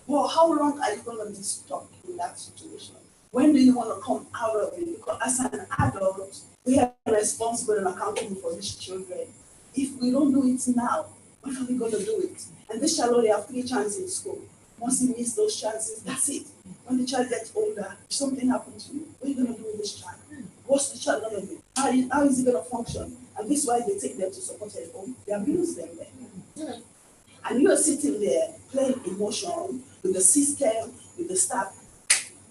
Well, how long are you going to be stuck in that situation? When do you want to come out of it? Because as an adult, we are responsible and accountable for these children. If we don't do it now, when are we going to do it? And this child only have 3 chances in school. Once he misses those chances, that's it. When the child gets older, if something happens to you, what are you going to do with this child? What's the child going to do? How is he going to function? And this is why they take them to support at home. They abuse them there. And you are sitting there playing emotion with the system, with the staff.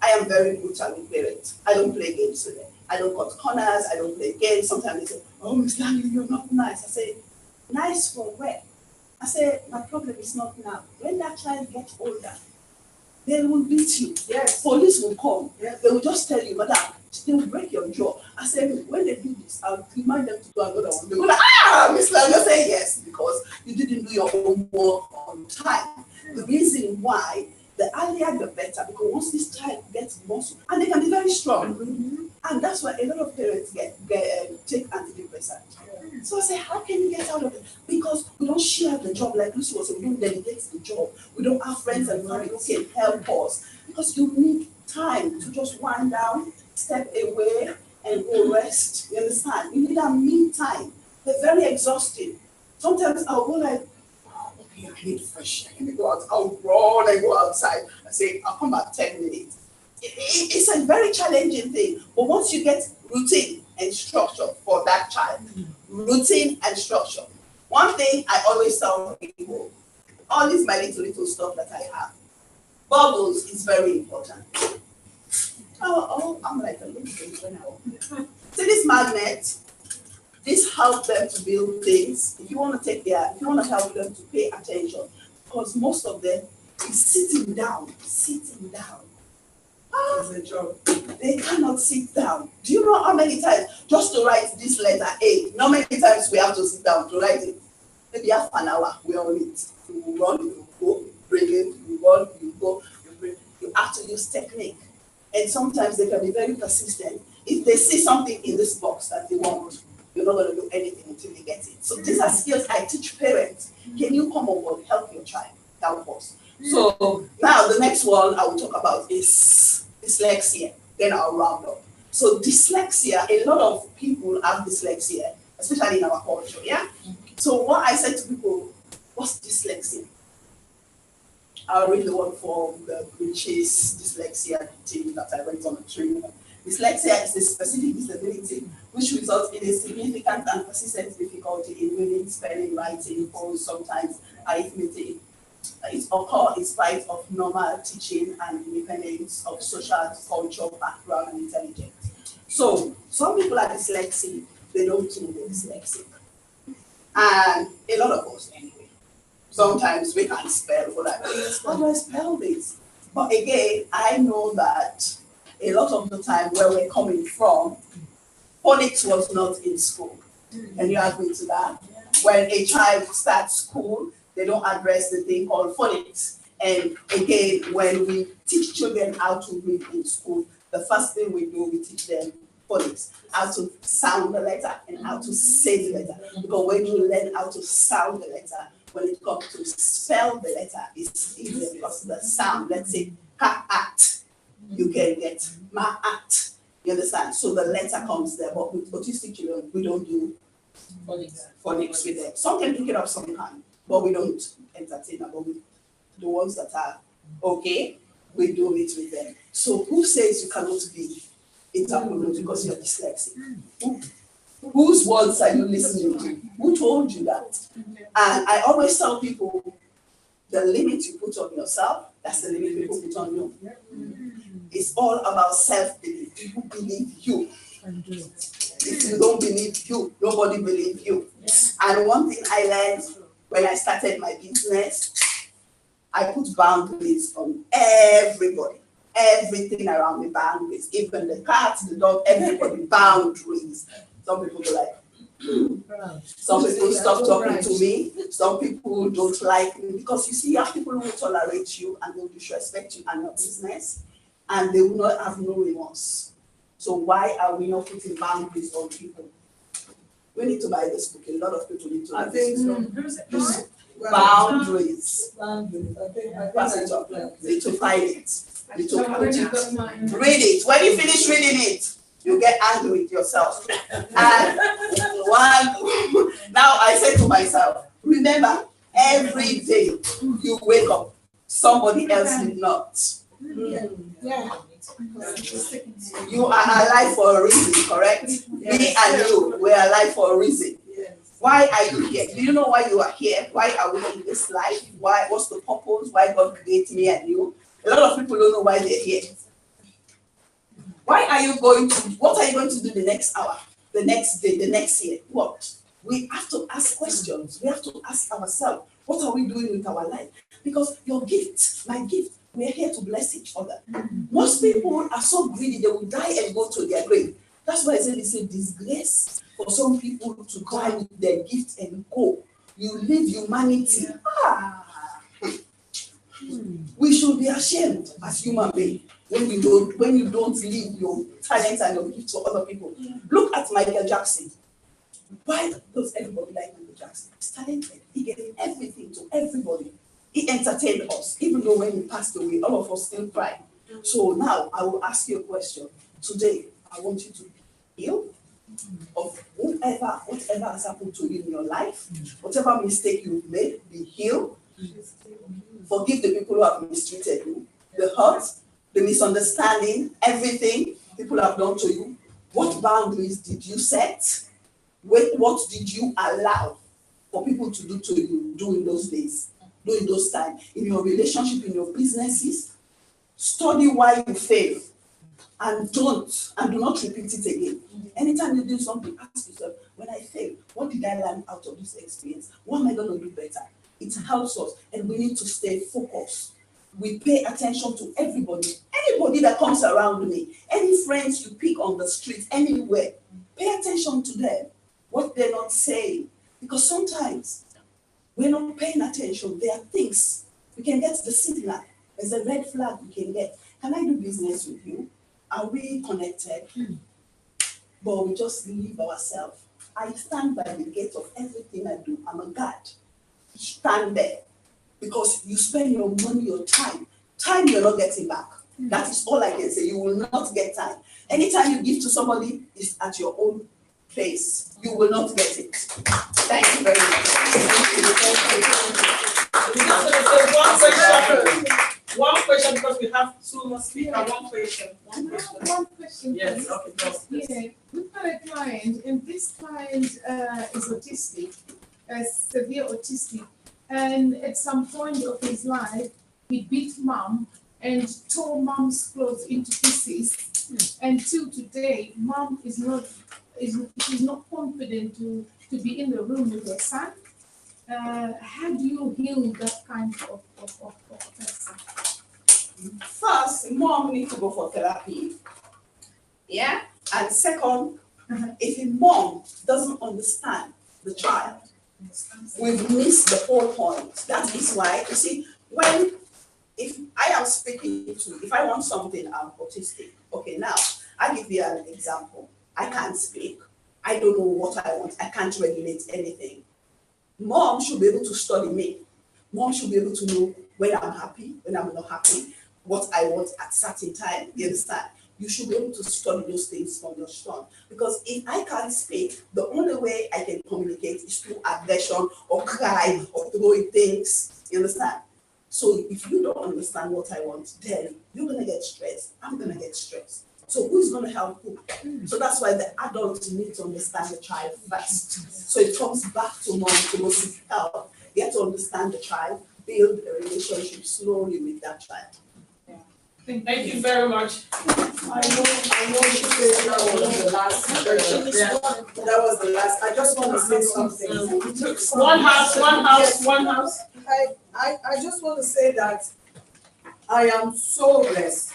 I am very brutal with parents. I don't play games with them. I don't cut corners. I don't play games. Sometimes they say, "Oh, Miss Langley, you're not nice." I say, "Nice for where?" I say, "My problem is not now. When that child gets older, they will beat you. Yes. Police will come. Yes. They will just tell you, madam, they will break your jaw." I say, when they do this, I'll remind them to do another one. They will like, Miss Langley, I say yes, because you didn't do your homework on time. The reason why, the earlier the better, because once this child gets muscle, and they can be very strong. Mm-hmm. And that's why a lot of parents take antidepressants. Yeah. So I say, how can you get out of it? Because we don't share the job like Lucy was saying, we don't delegate the job. We don't have friends and family who can help us. Because you need time to just wind down, step away, and go rest. You understand? You need that me time. They're very exhausting. Sometimes I'll go like, okay, I need fresh air. I need to go out. I'll run and go outside. I say, I'll come back 10 minutes. It's a very challenging thing. But once you get routine and structure for that child, routine and structure. One thing I always tell people, all these my little stuff that I have, bubbles is very important. I'm like a little bit when I open it. So this magnet, this helps them to build things. If you want to help them to pay attention, because most of them is sitting down. It's a job. They cannot sit down. Do you know how many times just to write this letter A? How many times we have to sit down to write it? Maybe half an hour. We're on it. You run, you go, you bring it. You run, you go, you bring. You have to use technique, and sometimes they can be very persistent. If they see something in this box that they want, you're not going to do anything until they get it. So these are skills I teach parents. Can you come on board, help your child? Help us. So now the next one I will talk about is dyslexia. Then I'll round up. So dyslexia, a lot of people have dyslexia, especially in our culture, yeah? So what I said to people, what's dyslexia? I'll read the one from the British dyslexia team that I went on a training. Dyslexia is a specific disability which results in a significant and persistent difficulty in reading, spelling, writing, or sometimes arithmetic. It occurs in spite of normal teaching and independence of social, cultural background and intelligence. So some people are dyslexic, they don't know they're dyslexic. And a lot of us anyway. Sometimes we can't spell for that. How do I spell this? But again, I know that a lot of the time where we're coming from, phonics was not in school. Can you agree to that? When a child starts school, they don't address the thing called phonics. And again, when we teach children how to read in school, the first thing we do, we teach them phonics, how to sound the letter and how to say the letter. Because when you learn how to sound the letter, when it comes to spell the letter, it's easier because the sound, let's say, ka-at, you can get ma-at. You understand? So the letter comes there, but with autistic children, we don't do phonics with them. Some can pick it up, some can't, but we don't entertain them. But the ones that are okay, we do it with them. So who says you cannot be interpreted because you're dyslexic? Whose words are you listening to? Who told you that? And I always tell people, the limit you put on yourself, that's the limit people put on you. It's all about self-belief. People believe you. If you don't believe you, nobody believes you. And one thing I learned when I started my business, I put boundaries on everybody. Everything around me, boundaries. Even the cat, the dog, everybody, boundaries. Some people go like, some people stop talking to me. Some people don't like me. Because you see, you have people who will tolerate you and they will disrespect you and your business. And they will not have no remorse. So why are we not putting boundaries on people? We need to buy this book. A lot of people need to buy this book. Boundaries. Pass it up. Need to find it. Need to put it. Read it. When you finish reading it, you get angry with yourself. And now I say to myself, remember, every day you wake up, somebody else did not. Yeah. You are alive for a reason, correct? Me and you, we're alive for a reason. Why are you here? Do you know why you are here? Why are we in this life? What's the purpose? Why God created me and you? A lot of people don't know why they're here. What are you going to do the next hour, the next day, the next year? What? We have to ask questions. We have to ask ourselves, what are we doing with our life? Because your gift, my gift, we're here to bless each other. Most people are so greedy, they will die and go to their grave. That's why I said it's a disgrace for some people to die with their gift and go. You leave humanity. We should be ashamed as human beings when you don't leave your talents and your gifts for other people. Look at Michael Jackson. Why does everybody like Michael Jackson? He's talented. He gave everything to everybody. He entertained us, even though when he passed away, all of us still cry. So now I will ask you a question. Today, I want you to heal of whatever has happened to you in your life, whatever mistake you've made, be healed. Forgive the people who have mistreated you, the hurt, the misunderstanding, everything people have done to you. What boundaries did you set? What did you allow for people to do to you during those days, during those times? In your relationship, in your businesses, study why you fail and do not repeat it again. Anytime you do something, ask yourself, when I fail, what did I learn out of this experience? What am I going to do better? It helps us, and we need to stay focused. We pay attention to everybody. Anybody that comes around me, any friends you pick on the street, anywhere, pay attention to them, what they're not saying. Because sometimes we're not paying attention. There are things. We can get the signal. There's a red flag we can get. Can I do business with you? Are we connected? But we just leave ourselves. I stand by the gate of everything I do. I'm a guard. Stand there. Because you spend your money, your time. Time you're not getting back. That is all I can say. You will not get time. Anytime you give to somebody, it's at your own pace. You will not get it. Thank you very much. One question because we have two more speakers. One question. One question. Yes. Please. Okay. Go. Yeah, we've got a client, and this client is autistic, severe autistic, and at some point of his life, he beat mom and tore mom's clothes into pieces. And till today, mom is not confident to be in the room with her son. How do you heal that kind of person? First, mom needs to go for therapy. Yeah. And second, if a mom doesn't understand the child, we've missed the whole point. That is why, you see, if I am speaking to, if I want something, I'm autistic. Okay, now, I give you an example. I can't speak. I don't know what I want. I can't regulate anything. Mom should be able to study me. Mom should be able to know when I'm happy, when I'm not happy, what I want at certain time. You understand? You should be able to study those things from your son. Because if I can't speak, the only way I can communicate is through aggression or cry or throwing things. You understand? So if you don't understand what I want, then you're going to get stressed. I'm going to get stressed. So who's going to help who? So that's why the adults need to understand the child first. So it comes back to mom to go seek help. Get to understand the child, build a relationship slowly with that child. Thank you very much. I know she said that was the last question. That was the last. I just want to say something. One house. I just want to say that I am so blessed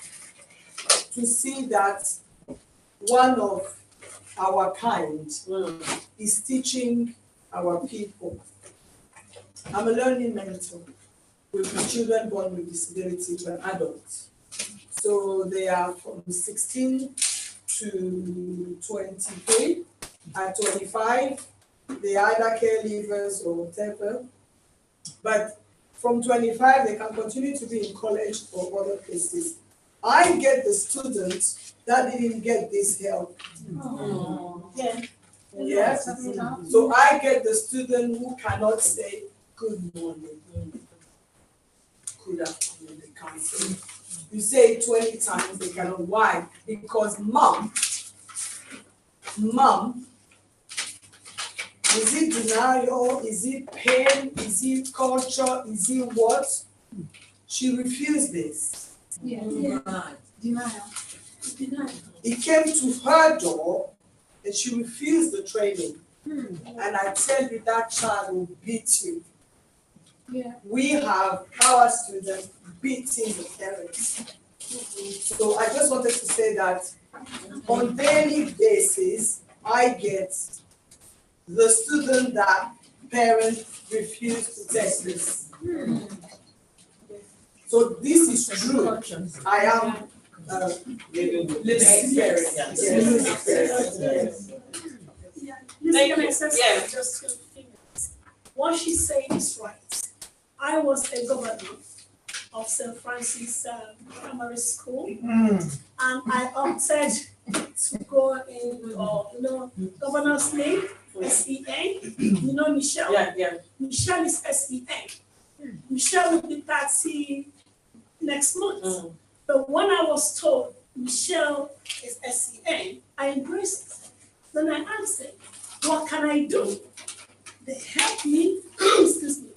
to see that one of our kind is teaching our people. I'm a learning mentor with children born with disability to an adult. So they are from 16 to 23. At 25, they are either caregivers or whatever. But from 25, they can continue to be in college or other places. I get the students that didn't get this help. Yes. So I get the student who cannot say good morning, good afternoon, they can't say. You say it 20 times, they cannot. Why? Because mom, is it denial? Is it pain? Is it culture? Is it what? She refused this. Denial. It came to her door and she refused the training. And I tell you, that child will beat you. Yeah. We have our students beating the parents. So I just wanted to say that on daily basis, I get the student that parents refuse to take this. So this is true. I am living experience. Yes. Yeah. Just 2 things. What she said is right. I was a governor of St. Francis Primary School, and I opted to go in, governor's name, SEN. You know Michelle? Yeah. Michelle is SEN. Michelle will be 30 next month. But when I was told Michelle is SEN, I embraced it. Then I asked them, what can I do? They helped me, excuse me,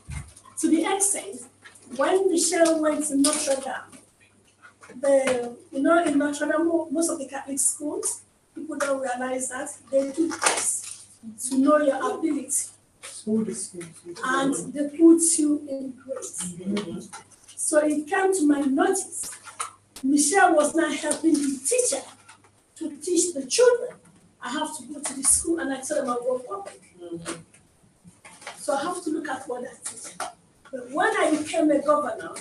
to the extent when Michelle went to Notre Dame, in Notre Dame, most of the Catholic schools, people don't realize that they do tests to know your ability. And they put you in grades. So it came to my notice. Michelle was not helping the teacher to teach the children. I have to go to the school and I tell them I work public. So I have to look at what I teach. But when I became a governor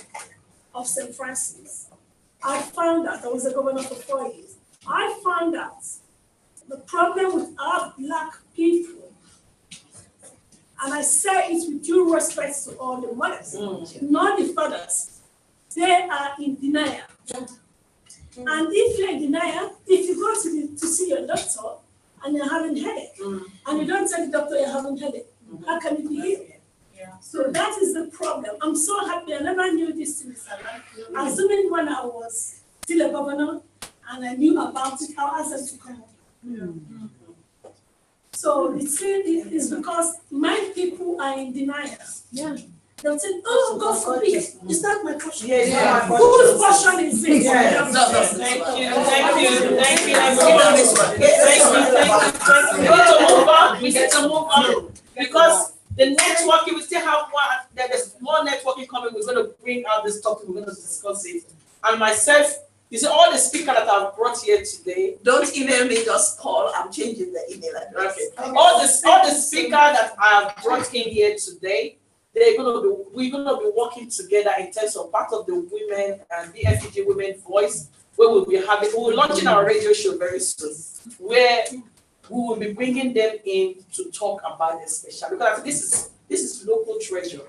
of St. Francis, I found out, I was a governor for 4 years, I found out the problem with our Black people, and I say it with due respect to all the mothers, not the fathers, they are in denial. And if you're in denial, if you go to see your doctor and you're having headache, and you don't tell the doctor you're having headache, how can it be healed? So that is the problem. I'm so happy. I never knew this in Salah. Assuming when I was still a governor and I knew about it, I asked to come up. So it's because my people are in denial. Yeah. They'll say, oh, God forbid, it's not my portion. Yeah. Whose portion is it? Yeah. Thank you. We need to move on because the networking, we still have one, there's more networking coming. We're going to bring out this topic, we're going to discuss it. And myself, you see, all the speakers that I've brought here today. Don't email me, just call. I'm changing the email address. Okay. All the speakers that I have brought in here today, we're gonna be working together in terms of part of the women and the FPG Women Voice, where we'll be launching our radio show very soon, where we will be bringing them in to talk about the special, because this is local treasure.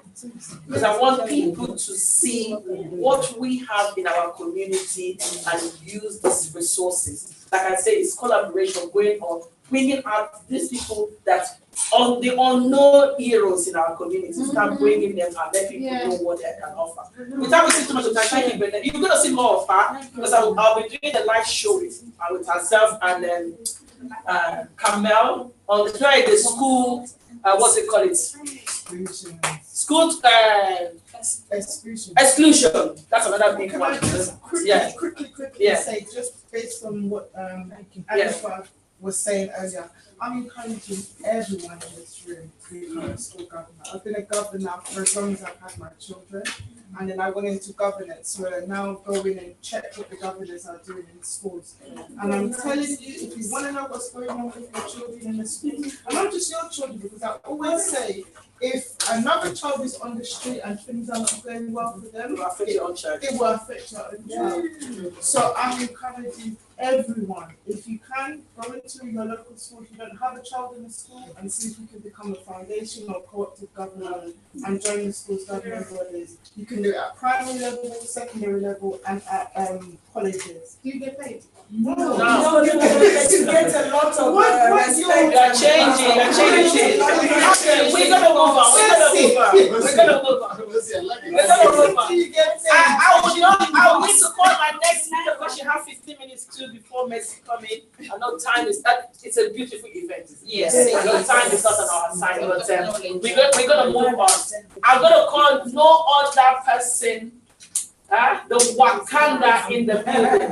Because I want people to see what we have in our community and use these resources. Like I say, it's collaboration going on, bringing out these people that on the unknown heroes in our community, start bringing them and let people know what they can offer. Without wasting too much of time, thank you, Benin. You're going to see more of her because I'll be doing the live show with herself and then Kamel on the Friday school. What's it called? School exclusion. That's another big one. Quickly say, just based on what Alifa was saying earlier, I'm encouraging everyone in this room to become a school governor. I've been a governor for as long as I've had my children, and then I went into governance, so I now go in and check what the governors are doing in schools. And I'm telling you, if you want to know what's going on with your children in the school, and not just your children, because I always say, if another child is on the street and things are not going well for them, it will affect your own child. So I'm encouraging everyone, if you can, go into your local school. If you don't have a child in the school, and see if you can become a foundation or cooperative governor and join the school's governing bodies. You can do it at primary level, secondary level, and at colleges. Do you get paid? No. You get a lot of respect. You're changing. Okay, we're gonna move on. I will need to call my next speaker because she has 15 minutes too before Messi come in. I know time is that it's a beautiful event. Yes. I know time is not on our side, but we're gonna move on. I'm gonna call no other person. The Wakanda in the building.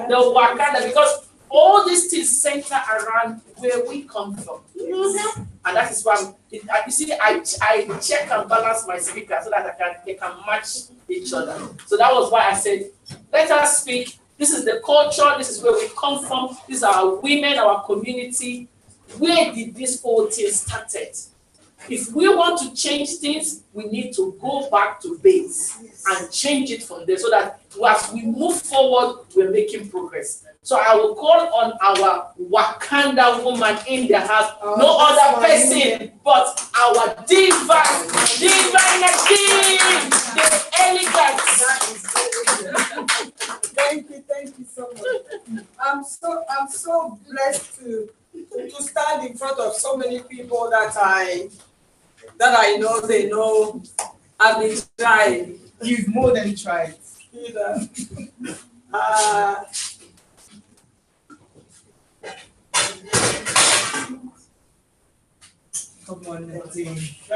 The Wakanda, because all these things center around where we come from. And that is why you see, I check and balance my speaker so that they can match each other. So that was why I said, let us speak. This is the culture, this is where we come from, these are our women, our community. Where did this whole thing started? If we want to change things, we need to go back to base and change it from there so that as we move forward, we're making progress. So I will call on our Wakanda woman in the house, no other person but our diva Nadine, the elegant. Thank you so much. I'm so blessed to stand in front of so many people that I know they know I've been trying. You've more than tried. You know. Come on, Nadine. I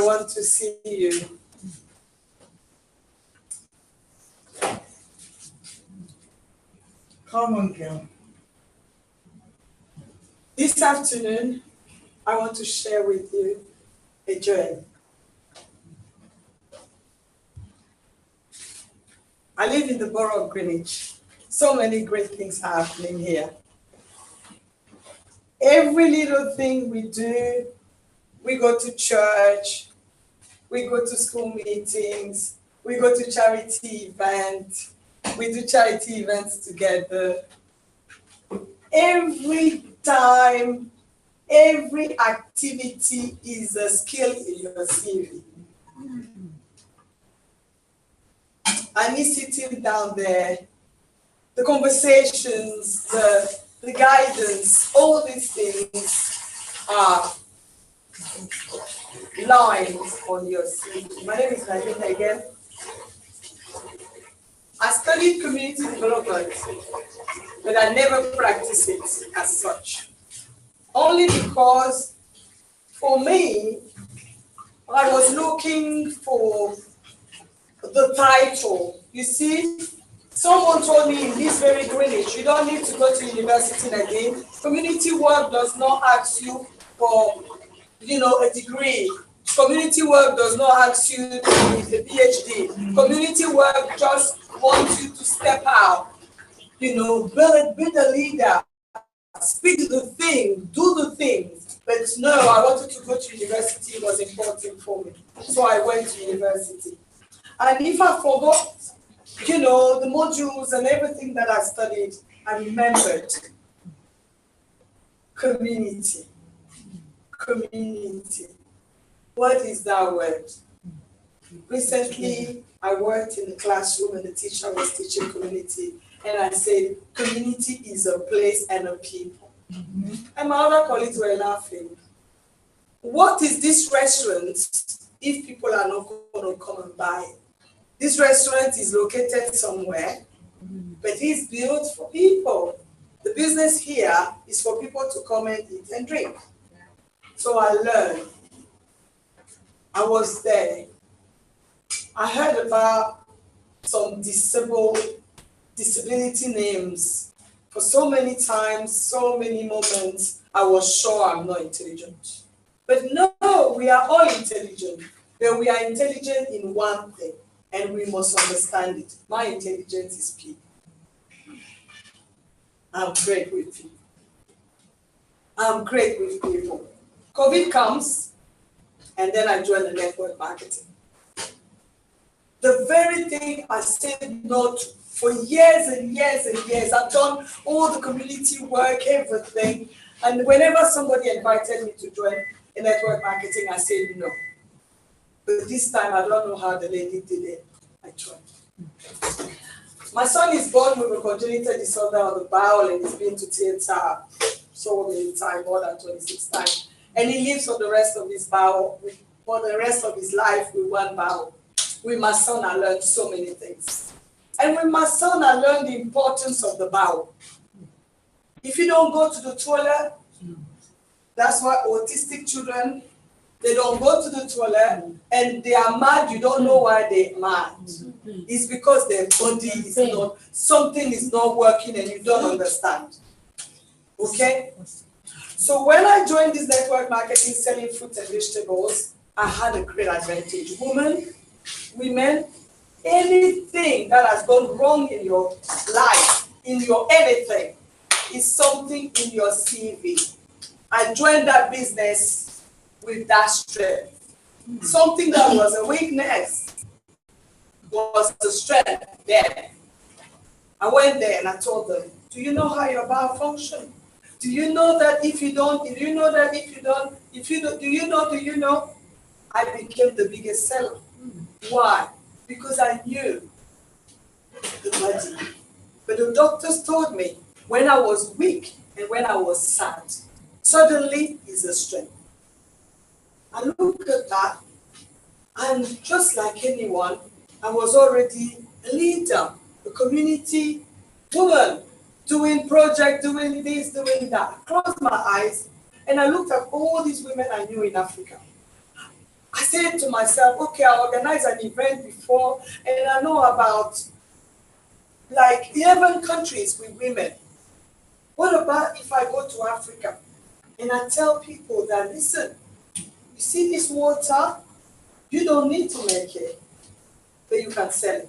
want to see you. Come on, girl. This afternoon, I want to share with you a joy. I live in the borough of Greenwich. So many great things are happening here. Every little thing we do, we go to church, we go to school meetings, we go to charity events, we do charity events together. Every time, every activity is a skill in your CV. And me sitting down there the conversations, the guidance, all these things are lines on your CV. My name is Niger again. I studied community development, but I never practiced it as such. Only because, for me, I was looking for the title. You see, someone told me in this very Greenwich, you don't need to go to university again. Community work does not ask you for, a degree. Community work does not ask you to be a PhD. Community work just wants you to step out, be a leader, speak the thing, do the things. But no, I wanted to go to university, it was important for me. So I went to university. And if I forgot, the modules and everything that I studied, I remembered community. Community. What is that word? Recently, I worked in the classroom and the teacher was teaching community. And I said, community is a place and a people. And my other colleagues were laughing. What is this restaurant if people are not going to come and buy it? This restaurant is located somewhere, but it's built for people. The business here is for people to come and eat and drink. So I learned. I was there. I heard about some disability names. For so many times, so many moments, I was sure I'm not intelligent. But no, we are all intelligent. But we are intelligent in one thing, and we must understand it. My intelligence is people. I'm great with people. I'm great with people. COVID comes, and then I joined the network marketing. The very thing I said no to for years and years and years. I've done all the community work, everything. And whenever somebody invited me to join in network marketing, I said no. But this time, I don't know how the lady did it. I tried. My son is born with a congenital disorder of the bowel and he's been to theater so many times, more than 26 times. And he lives for the rest of his bowel, for the rest of his life with one bowel. With my son, I learned so many things. And with my son, I learned the importance of the bowel. If you don't go to the toilet, that's why autistic children, they don't go to the toilet and they are mad. You don't know why they're mad. It's because their body is not, something is not working and you don't understand. Okay? So when I joined this network marketing selling fruits and vegetables, I had a great advantage. Women, anything that has gone wrong in your life, in your anything, is something in your CV. I joined that business with that strength. Something that was a weakness was a strength there. I went there and I told them, do you know how your bowel functions? Do you know that if you don't, do you know, I became the biggest seller. Why? Because I knew the body. But the doctors told me when I was weak and when I was sad, suddenly is a strength. I look at that, and just like anyone, I was already a leader, a community woman, doing project, doing this, doing that. I closed my eyes and I looked at all these women I knew in Africa. I said to myself, okay, I organized an event before and I know about like 11 countries with women. What about if I go to Africa and I tell people that, listen, you see this water, you don't need to make it, but you can sell it.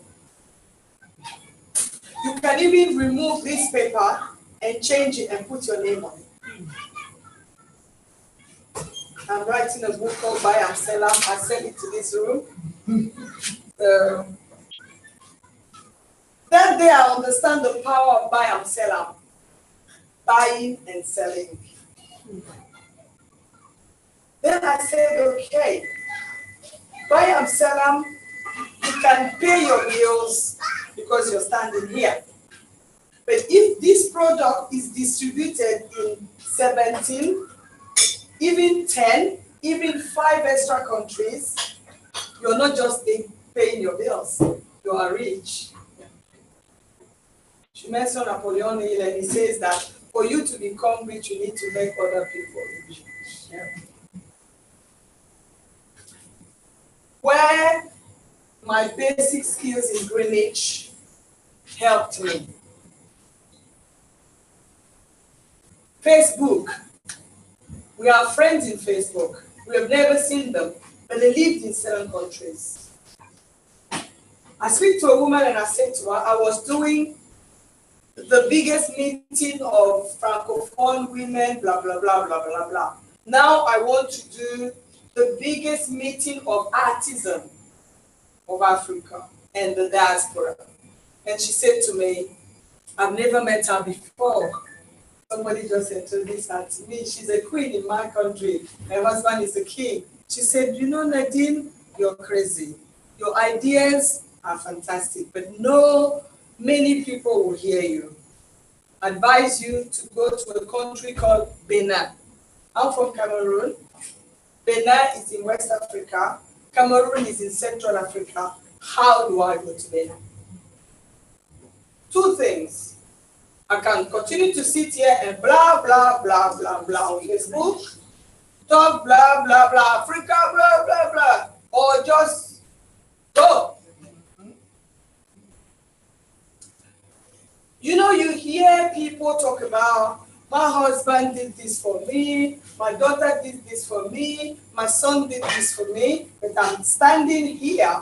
You can even remove this paper and change it and put your name on it. I'm writing a book called Buy and Sell. I sent it to this room. That day I understand the power of buy and sell. Buying and selling. Then I said, okay, buy and sell, you can pay your bills because you're standing here. But if this product is distributed in 17, even 10, even 5 extra countries, you're not just paying your bills, you are rich. She mentioned Napoleon Hill, and he says that for you to become rich, you need to make other people rich. Yeah. Where my basic skills in Greenwich helped me. Facebook. We are friends in Facebook. We have never seen them, but they lived in 7 countries. I speak to a woman and I said to her, I was doing the biggest meeting of Francophone women, blah, blah, blah, blah, blah, blah. Now I want to do the biggest meeting of artisans of Africa and the diaspora. And she said to me, I've never met her before. Somebody just introduced her to me. She's a queen in my country. My husband is a king. She said, you know, Nadine, you're crazy. Your ideas are fantastic, but many people will hear you. Advise you to go to a country called Benin. I'm from Cameroon. Benin is in West Africa. Cameroon is in Central Africa. How do I go to Benin? 2 things. I can continue to sit here and blah, blah, blah, blah, blah on Facebook, talk blah, blah, blah, Africa, blah, blah, blah, or just go. You know, you hear people talk about, my husband did this for me, my daughter did this for me, my son did this for me, but I'm standing here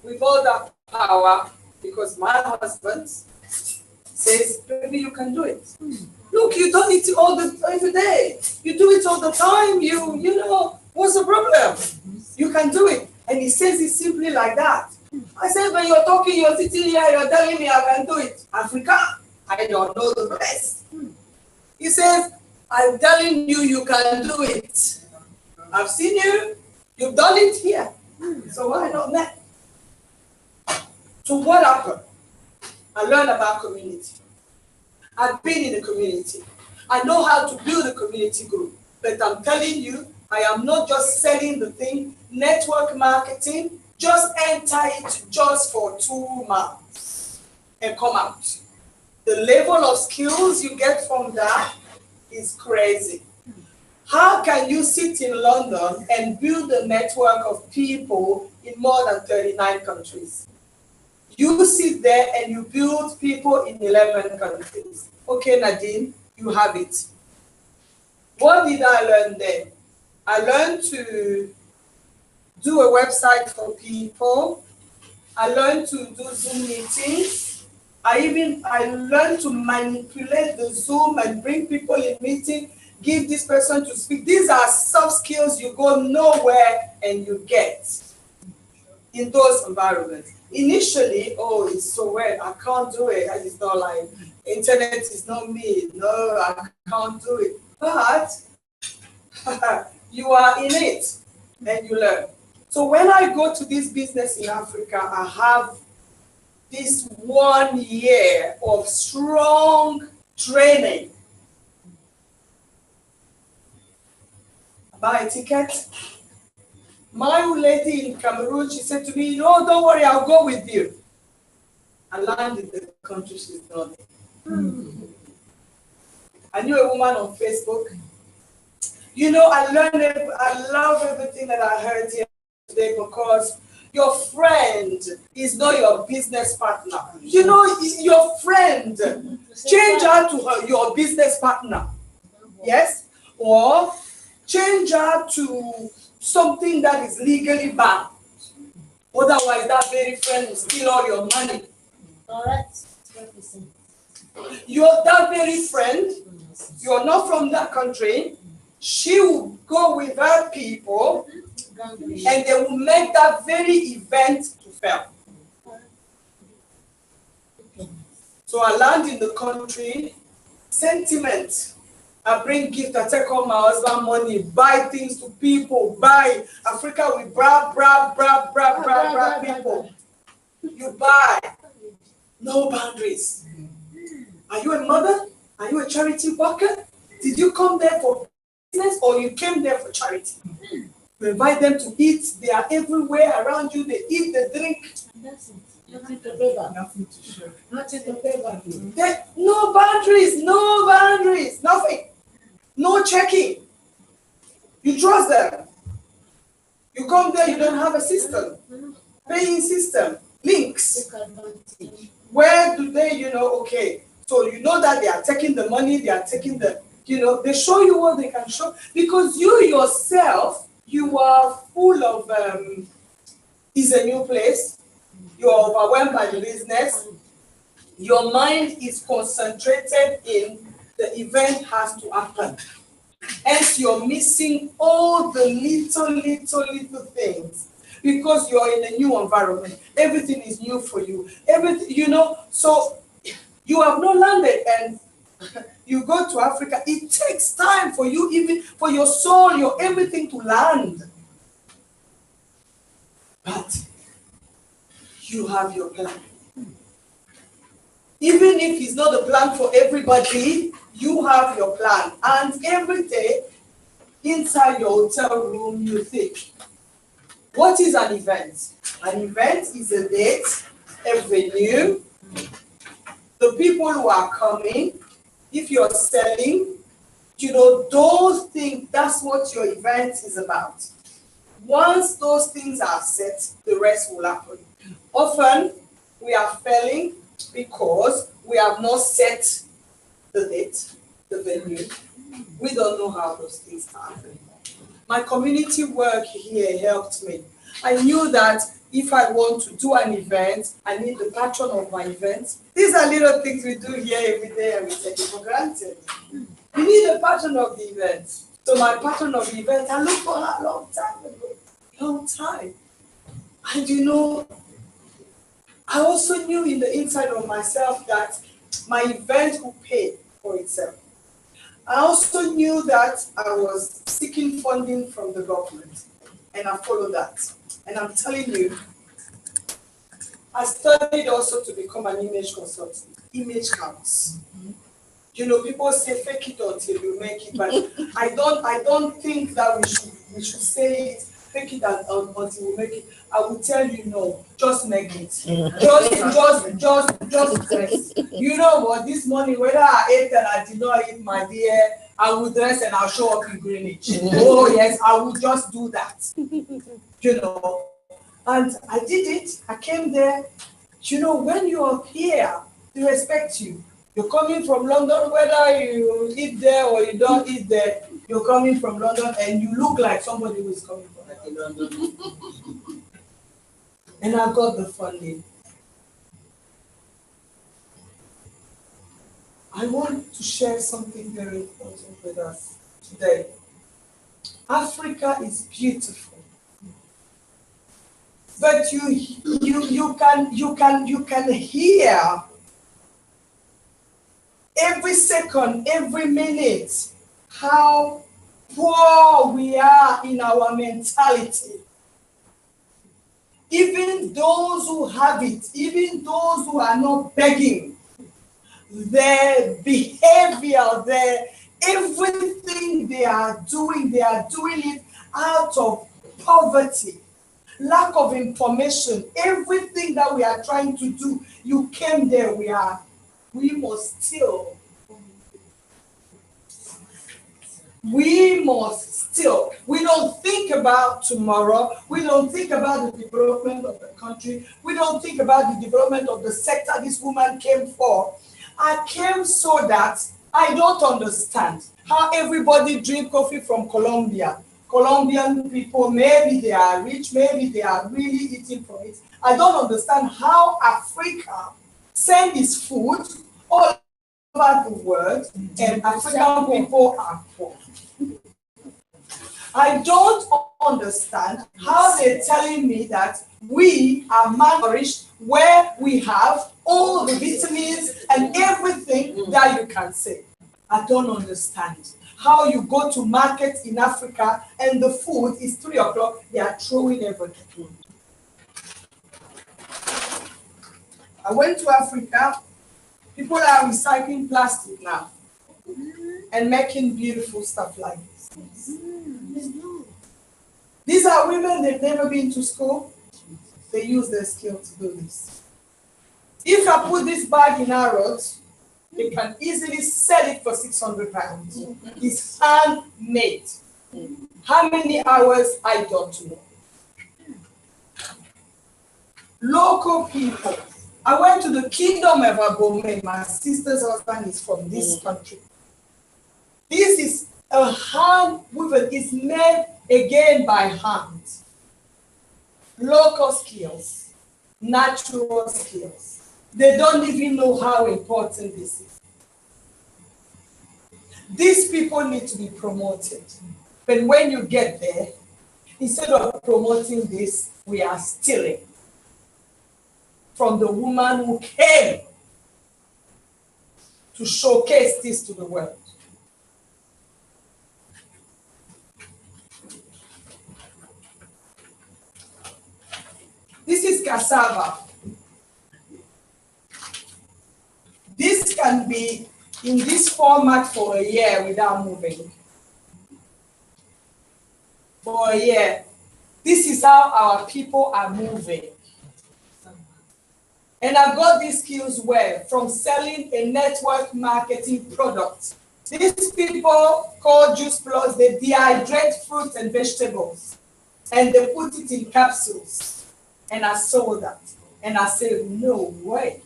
with all that power because my husband says, baby, you can do it. Look, you don't eat every day. You do it all the time. You know, what's the problem? You can do it. And he says it simply like that. I said, when you're talking, you're sitting here, you're telling me I can do it. Africa, I don't know the rest. He says, I'm telling you, you can do it. I've seen you. You've done it here. So why not that? So what happened? I learned about community. I've been in the community. I know how to build a community group. But I'm telling you, I am not just selling the thing, network marketing, just enter it just for 2 months and come out. The level of skills you get from that is crazy. How can you sit in London and build a network of people in more than 39 countries? You sit there and you build people in 11 countries. Okay, Nadine, you have it. What did I learn there? I learned to do a website for people. I learned to do Zoom meetings. I learned to manipulate the Zoom and bring people in meeting, give this person to speak. These are soft skills you go nowhere and you get in those environments. Initially, oh, it's so weird, I can't do it. It's not like, internet is not me. No, I can't do it. But you are in it and you learn. So when I go to this business in Africa, I have this 1 year of strong training. I buy a ticket. My lady in Cameroon, she said to me, no, don't worry, I'll go with you. I landed in the country she's not in. I knew a woman on Facebook. You know, I love everything that I heard here today because your friend is not your business partner. You know, your friend, change her to your business partner. Yes? Or change her to something that is legally banned. Otherwise, that very friend will steal all your money. All right. You're that very friend, you're not from that country, she will go with her people and they will make that very event to fail. So I land in the country, sentiment. I bring gift, I take all my husband money, buy things to people, buy. Africa with bra people. You buy. No boundaries. Are you a mother? Are you a charity worker? Did you come there for business or you came there for charity? You invite them to eat. They are everywhere around you. They eat, they drink. Nothing to favor. Nothing to show. Nothing to favor. No boundaries, nothing. No checking. You trust them. You come there, you don't have a system. Paying system. Links. Where do they, okay. So you know that they are taking the money, they are taking the, they show you what they can show. Because you yourself, you are full of, it's a new place. You are overwhelmed by the business. Your mind is concentrated in the event has to happen. Hence, you're missing all the little things because you're in a new environment. Everything is new for you. Everything, so you have not landed and you go to Africa. It takes time for you, even for your soul, your everything to land. But you have your plan. Even if it's not a plan for everybody, you have your plan. And every day, inside your hotel room, you think, what is an event? An event is a date, a venue, the people who are coming, if you're selling, those things, that's what your event is about. Once those things are set, the rest will happen. Often, we are failing because we have not set the date, the venue. We don't know how those things happen. My community work here helped me. I knew that if I want to do an event, I need the patron of my event. These are little things we do here every day and we take it for granted. You need a patron of the event. So my patron of the event, I looked for her a long time ago. Long time. And I also knew in the inside of myself that my event would pay for itself. I also knew that I was seeking funding from the government, and I followed that. And I'm telling you, I studied also to become an image consultant. Image counts. People say fake it until you make it, but I don't think that we should say it. Fake it until we make it. I will tell you no, just make it. Just dress. You know what? This morning, whether I ate and I did not eat, my dear, I will dress and I'll show up in Greenwich. Oh yes, I will just do that. And I did it. I came there. When you are here, they respect you. You're coming from London, whether you eat there or you don't eat there, you're coming from London and you look like somebody who is coming from London. And I got the funding. I want to share something very important with us today. Africa is beautiful. But you can hear every second, every minute, how poor we are in our mentality. Even those who have it, even those who are not begging, their behavior, everything they are doing it out of poverty, lack of information, everything that we are trying to do. You came there, we must still. We don't think about tomorrow. We don't think about the development of the country. We don't think about the development of the sector this woman came for. I came so that I don't understand how everybody drink coffee from Colombia. Colombian people, maybe they are rich, maybe they are really eating from it. I don't understand how Africa sends its food all over the world and African people are poor. I don't understand how they're telling me that we are malnourished where we have all the vitamins and everything that you can say. I don't understand how you go to market in Africa and the food is 3 o'clock, they are throwing everything. I went to Africa People are recycling plastic now and making beautiful stuff like this. These are women, they've never been to school. They use their skill to do this. If I put this bag in Harrods, they can easily sell it for 600 pounds. It's handmade. How many hours? I don't know. Local people. I went to the kingdom of Abomey. My sister's husband is from this country. This is a hand woven. It's made again by hand. Local skills, natural skills. They don't even know how important this is. These people need to be promoted. But when you get there, instead of promoting this, we are stealing from the woman who came to showcase this to the world. This is cassava. This can be in this format for a year without moving. For a year. This is how our people are moving. And I've got these skills where from selling a network marketing product. These people called Juice Plus, they dehydrate fruits and vegetables and they put it in capsules. And I saw that. And I said, no way.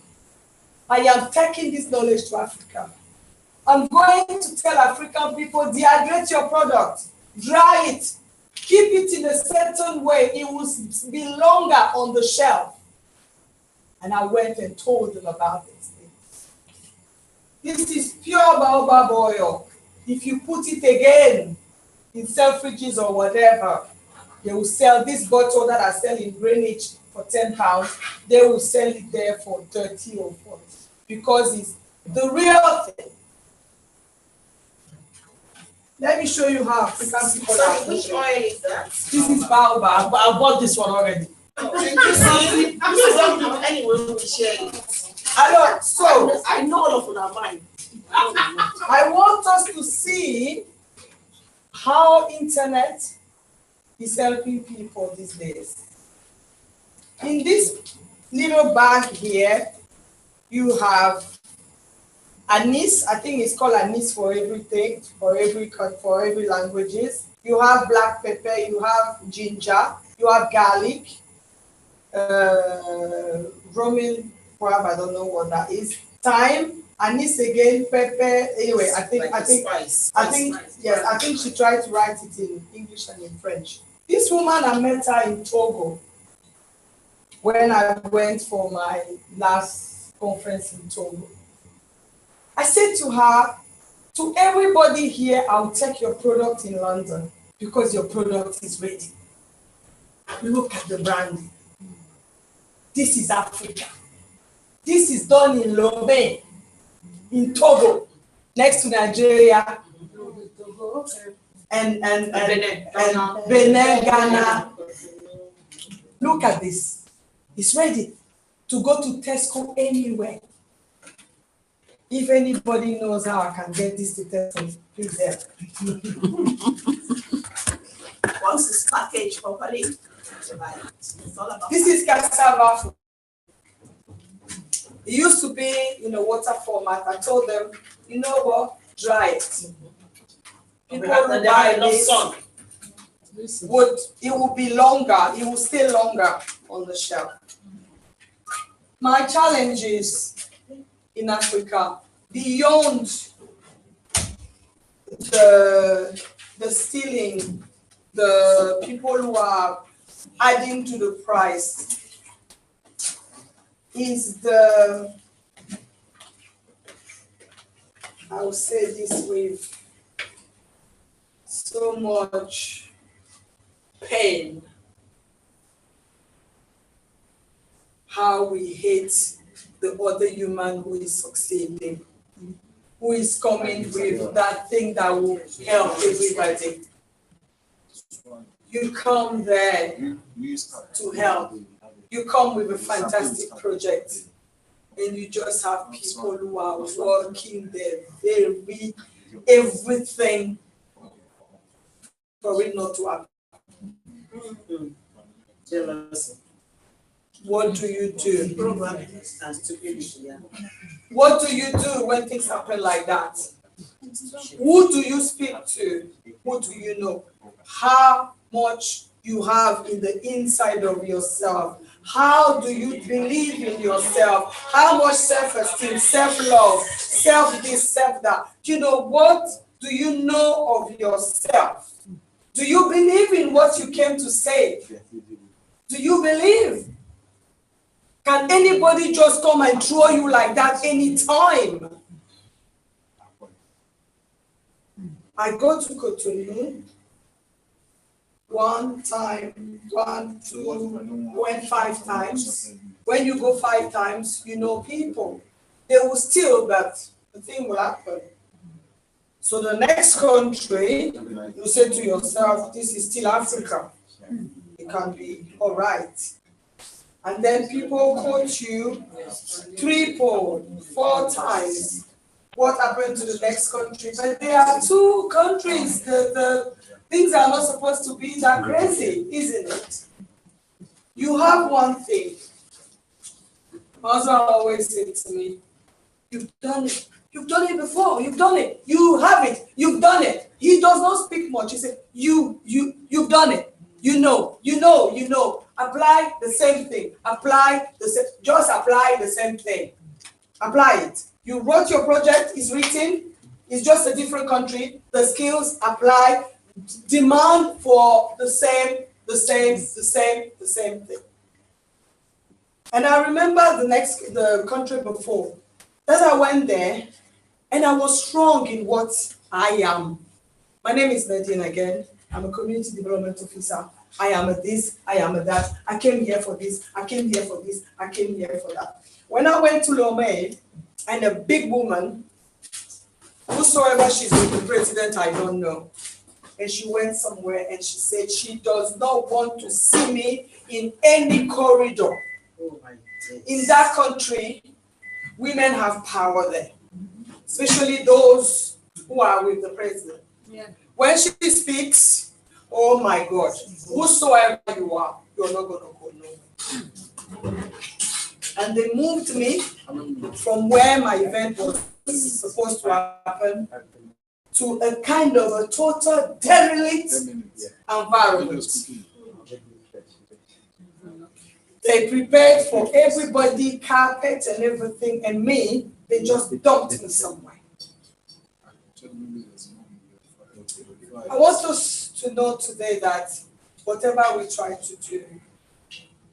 I am taking this knowledge to Africa. I'm going to tell African people, dehydrate your product, dry it, keep it in a certain way. It will be longer on the shelf. And I went and told them about these things. This is pure baobab oil. If you put it again in Selfridges or whatever, they will sell this bottle that I sell in Greenwich for £10. They will sell it there for 30 or 40 because it's the real thing. Let me show you how African people are. Which oil is that? This is baobab. I bought this one already. Anyway, we share it. I know all of our mind. I want us to see how internet is helping people these days. In this little bag here, you have anise. I think it's called anise for everything, for every languages. You have black pepper, you have ginger, you have garlic, Roman crab, I don't know what that is. Thyme, anise again, pepper. Anyway, I think she tried to write it in English and in French. This woman, I met her in Togo when I went for my last conference in Togo. I said to her, to everybody here, I'll take your product in London because your product is ready. Look at the branding. This is Africa. This is done in Dahomey, in Togo, next to Nigeria, and Benin, Ghana. Look at this. It's ready to go to Tesco anywhere. If anybody knows how I can get this to Tesco, please help. Once it's packaged properly, it's all about. This is cassava food. It used to be in a water format. I told them, you know what, dry it. People who buy this it will be longer, it will stay longer on the shelf. My challenge is in Africa, beyond the stealing, the people who are adding to the price, is the, I will say this with so much pain, how we hate the other human who is succeeding, who is coming with that thing that will help everybody. You come there to help. You come with a fantastic project. and you just have people who are working their very everything for it not to happen. Jealousy. What do you do? Probably and stupidity, yeah. What do you do when things happen like that? Who do you speak to? Who do you know? How much you have in the inside of yourself? How do you believe in yourself? How much self-esteem, self-love, self-this, self-that? You know, what do you know of yourself? Do you believe in what you came to say? Do you believe? Can anybody just come and throw you like that anytime? I go to Cotonou one time, 1, 2, went 5 times. When you go 5 times, you know people. They will steal, but the thing will happen. So the next country, you say to yourself, this is still Africa. It can be all right. And then people quote you 3, 4 times. What happened to the next country? But there are 2 countries. The things are not supposed to be that crazy, isn't it? You have one thing. My husband always said to me, you've done it. You've done it before. You've done it. You have it. You've done it. He does not speak much. He said, you've done it. You know. Apply the same thing. Just apply the same thing. Apply it. You wrote your project, it's written, it's just a different country. The skills apply, demand for the same thing. And I remember the country before that I went there and I was strong in what I am. My name is Nadine again. I'm a community development officer. I am a this, I am a that. I came here for this, I came here for this, I came here for that. When I went to Dahomey, and a big woman, whosoever she's with the president, I don't know. And she went somewhere and she said she does not want to see me in any corridor. Oh my God. In that country, women have power there, especially those who are with the president. Yeah. When she speaks, oh my God, whosoever you are, you're not going to go nowhere. And they moved me from where my event was supposed to happen to a kind of a total derelict environment. They prepared for everybody, carpet and everything, and me, they just dumped me somewhere. I want us to know today that whatever we try to do,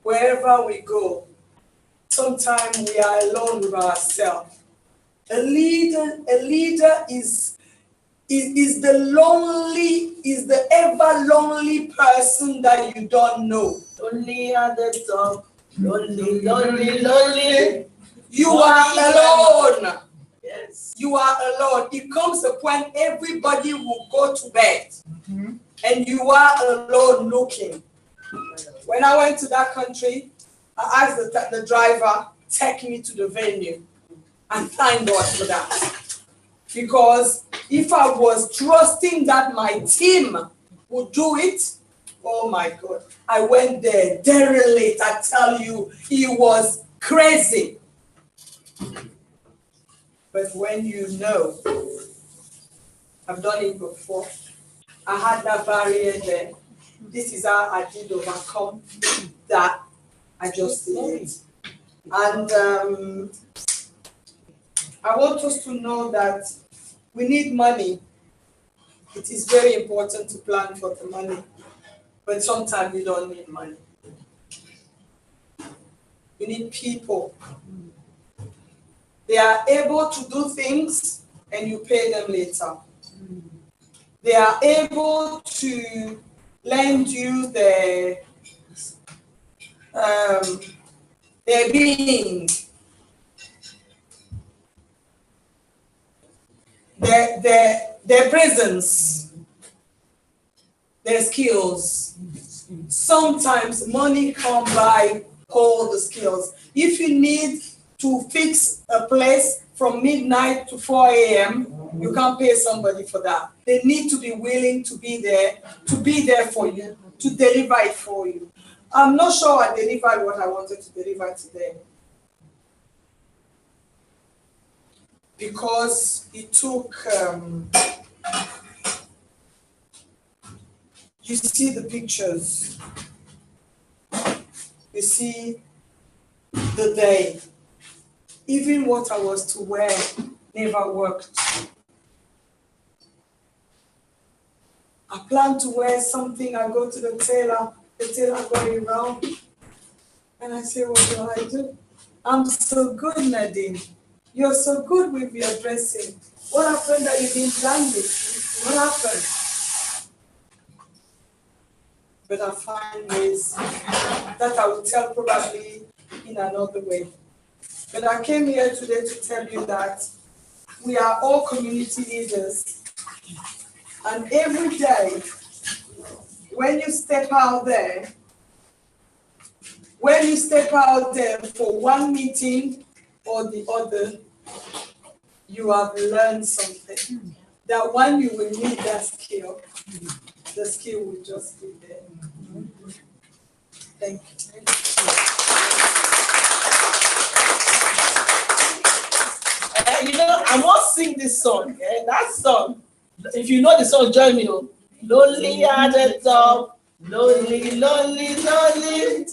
wherever we go, sometimes we are alone with ourselves. A leader is the ever lonely person that you don't know. Lonely at the top, lonely. You are alone. Yes. You are alone. It comes a point everybody will go to bed, and you are alone looking. When I went to that country, I asked the driver, take me to the venue. And thank God for that. Because if I was trusting that my team would do it, oh my God, I went there derelict. I tell you, it was crazy. But when you know, I've done it before. I had that barrier there. This is how I did overcome that. I just did it. And I want us to know that we need money. It is very important to plan for the money, but sometimes we don't need money. We need people. They are able to do things and you pay them later. They are able to lend you their being, their presence, their skills. Sometimes money can't buy all the skills. If you need to fix a place from midnight to 4 a.m., you can't pay somebody for that. They need to be willing to be there for you, to deliver it for you. I'm not sure I delivered what I wanted to deliver today, because it took, you see the pictures, you see the day, even what I was to wear never worked. I planned to wear something, I go to the tailor got it wrong, and I say, what do I do? I'm so good, Nadine. You're so good with your dressing. What happened that you didn't plan this? What happened? But I find ways that I will tell probably in another way. But I came here today to tell you that we are all community leaders. And every day, when you step out there for one meeting or the other, you have learned something. That when you will need that skill, the skill will just be there. Thank you. I must sing this song. That song. If you know the song, join me. Lonely at the top, lonely, lonely, lonely.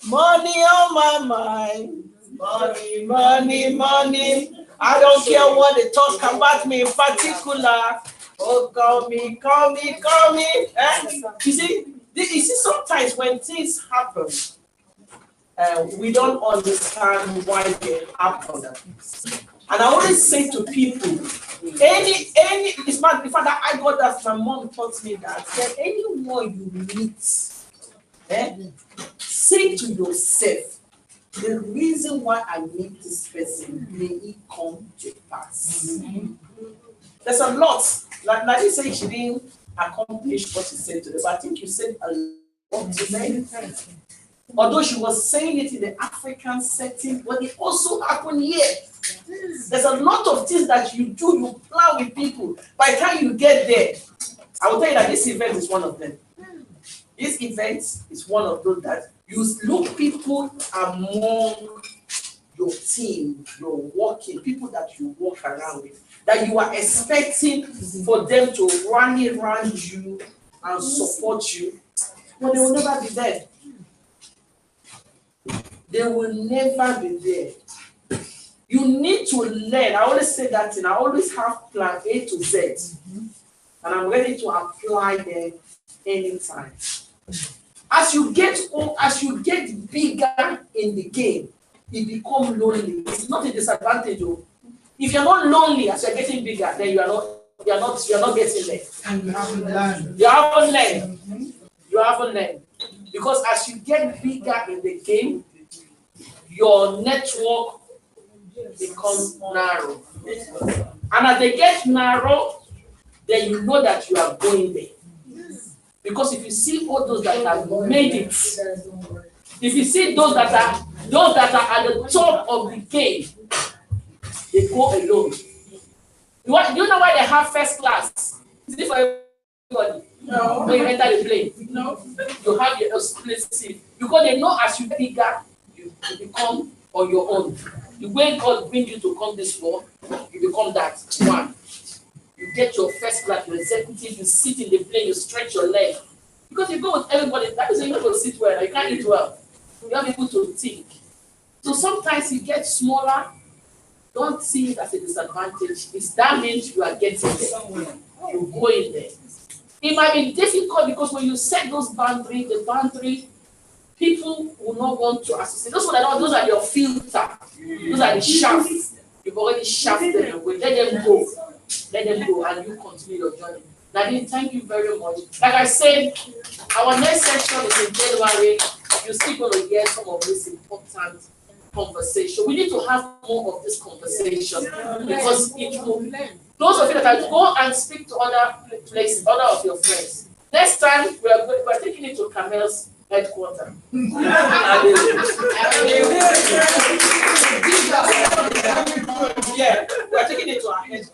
Money on my mind, money, money, money. I don't care what they talk about me in particular. Oh, call me, call me, call me. You see, sometimes when things happen, we don't understand why they happen. And I always say to people, it's the fact that I got that, my mom taught me that anyone you meet, say to yourself, the reason why I meet this person, may it come to pass. There's a lot. Like you say, she didn't accomplish what you said today, but I think you said a lot today. Although she was saying it in the African setting, but it also happened here. There's a lot of things that you do, you plan with people. By the time you get there, I will tell you that this event is one of them. This event is one of those that you look people among your team, your working, people that you walk around with, that you are expecting for them to rally around you and support you, but they will never be there. They will never be there. You need to learn. I always say that thing. I always have plan A to Z. And I'm ready to apply them anytime. As you get old, as you get bigger in the game, it becomes lonely. It's not a disadvantage. Though. If you're not lonely as you're getting bigger, then you're not getting there. And you haven't learned. You haven't learned. You haven't learned. Because as you get bigger in the game, your network becomes narrow. And as they get narrow, then you know that you are going there. Because if you see all those that have made it, if you see those that are at the top of the game, they go alone. Do you know why they have first class? Is it for everybody? No. When you enter the plane? No. You have your exclusive. Because they know as you get bigger, you become on your own. The way God brings you to come this far, you become that one. You get your first class, your executive, you sit in the plane, you stretch your leg. Because you go with everybody, that means you're not going to sit well, you can't eat well. You have people to think. So sometimes you get smaller, don't see it as a disadvantage. That means you are getting there. You go in there. It might be difficult because when you set those boundaries, the boundary, people will not want to associate. Those are your filter. Those are the shafts. You've already shafted them away. Let them go. Let them go and you continue your journey. Nadine, thank you very much. Like I said, our next session is in January. You're still going to hear some of this important conversation. We need to have more of this conversation because it will. Those of you that are go and speak to other places, other of your friends. Next time we're taking it to Camel's headquarters. Yeah, we're taking it to our heads.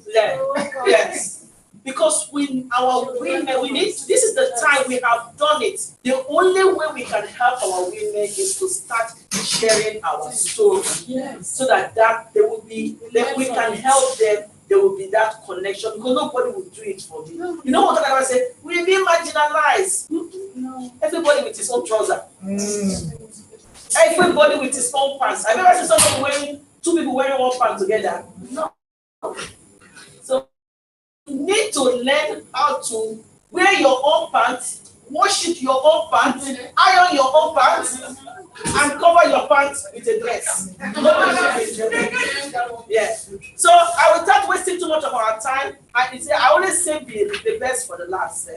Yeah. Yes. Because we need, this is the time we have done it. The only way we can help our women is to start sharing our story. Yes. So that there will be, that we can help them, there will be that connection, because nobody will do it for me. You know what I say? We've been marginalized. No. Everybody with his own trouser. Everybody with his own pants. I've never seen someone wearing, two people wearing one pant together. No. So you need to learn how to wear your own pants, wash it your own pants, iron your own pants, and cover your pants with a dress. Yeah. So I will start wasting too much of our time. I always say the best for the last.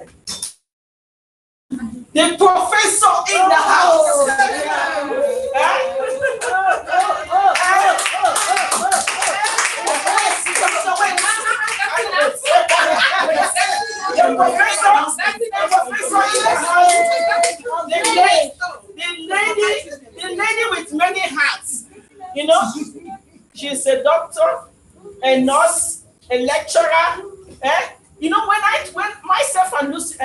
The professor in the house. The lady with many hats. You know, she's a doctor, a nurse, a lecturer. You know, when myself and Lucy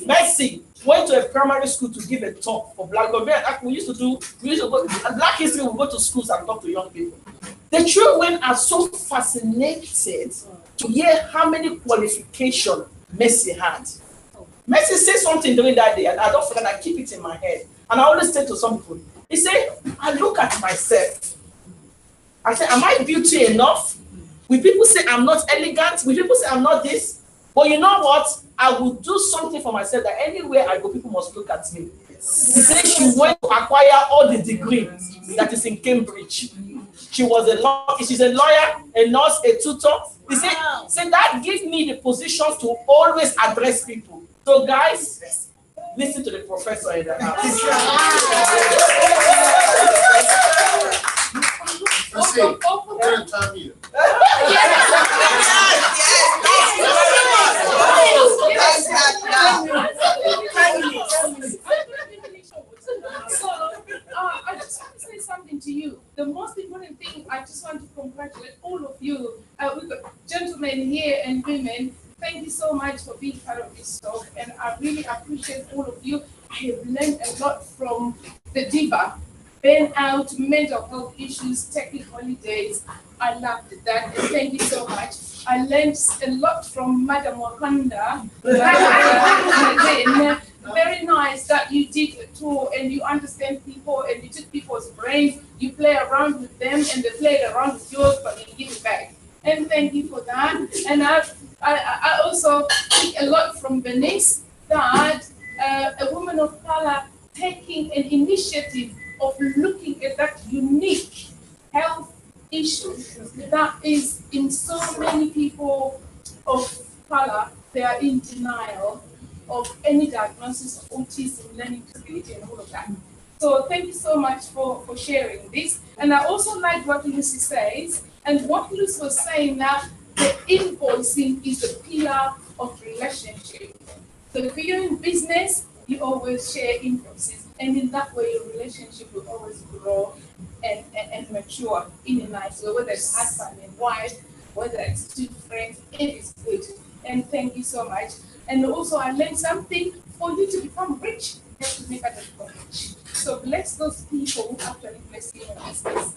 Mercy went to a primary school to give a talk for Black people, we used to go Black history. We go to schools and talk to young people. The children are so fascinated to hear how many qualifications Mercy had. Mercy said something during that day, and I don't forget. I keep it in my head, and I always say to some people, he said, "I look at myself. I say, am I beauty enough? Will people say I'm not elegant? Will people say I'm not this? But you know what? I will do something for myself that anywhere I go, people must look at me." He said she went to acquire all the degrees that is in Cambridge. She's a lawyer, a nurse, a tutor. He said that gives me the position to always address people. So guys, listen to the professor in the house. So, I just want to say something to you. The most important thing, I just want to congratulate all of you. We've got gentlemen here and women. Thank you so much for being part of this talk, and I really appreciate all of you. I have learned a lot from the diva. Burnout, mental health issues, taking holidays. I loved that, and thank you so much. I learned a lot from Madam Wakanda. Very nice that you did a tour and you understand people and you took people's brains, you play around with them and they played around with yours, but you give it back. And thank you for that. And I also took a lot from Venice, that a woman of color taking an initiative of looking at that unique health issue that is in so many people of color. They are in denial of any diagnosis of autism, learning disability, and all of that. So thank you so much for sharing this. And I also like what Lucy says, and what Lucy was saying, that the invoicing is the pillar of relationship. So if you're in business, you always share invoices, and in that way your relationship will always grow and mature in a nice way, whether it's husband and wife, whether it's two friends, it is good. And thank you so much. And also I learned something, for you to become rich, you have to make others become rich. So bless those people who actually bless you in business.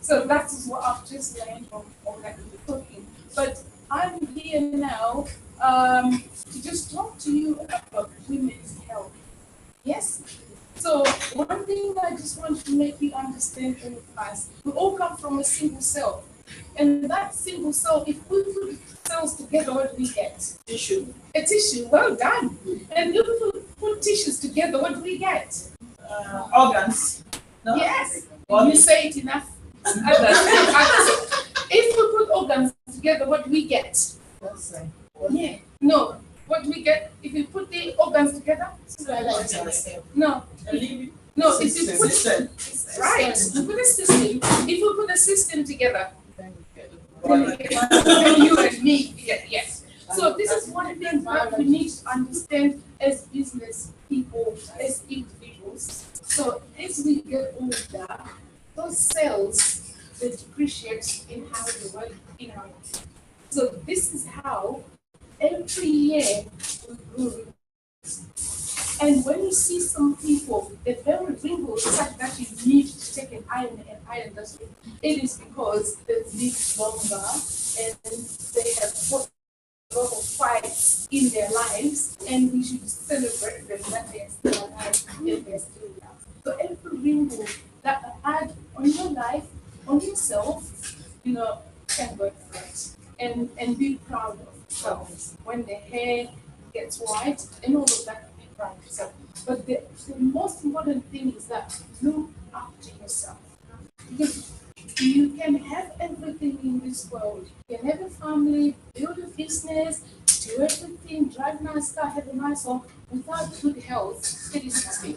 So that is what I've just learned from that we're talking. But I'm here now to just talk to you about women's health. Yes? So one thing I just want to make you understand in the past, we all come from a single cell. And that single cell, if we put cells together, what do we get? Tissue. A tissue, well done. And if we put tissues together, what do we get? Organs. No? Yes. You say it enough. If we put organs together, what do we get? Yeah. No. What do we get if we put the organs together? No. No, if you put right, you put a system. If we put a system together, then you and me, yes. So this is one thing that we need to understand as business people, as individuals. So as we get older, those cells they depreciate in how they work in our body. So this is how every year we grow. And when you see some people, they're very wrinkled such that you need to take an iron dust, it is because they've lived longer and they have fought a lot of fights in their lives, and we should celebrate them that they are still alive and they're still young. So every wrinkle that I had on your life, on yourself, can work for it. And be proud of yourself. When the hair gets white and all of that, be proud of yourself. But the most important thing is that look after yourself. Because you can have everything in this world. You can have a family, build a business, do everything, drive a nice car, have a nice home. Without good health, it is nothing.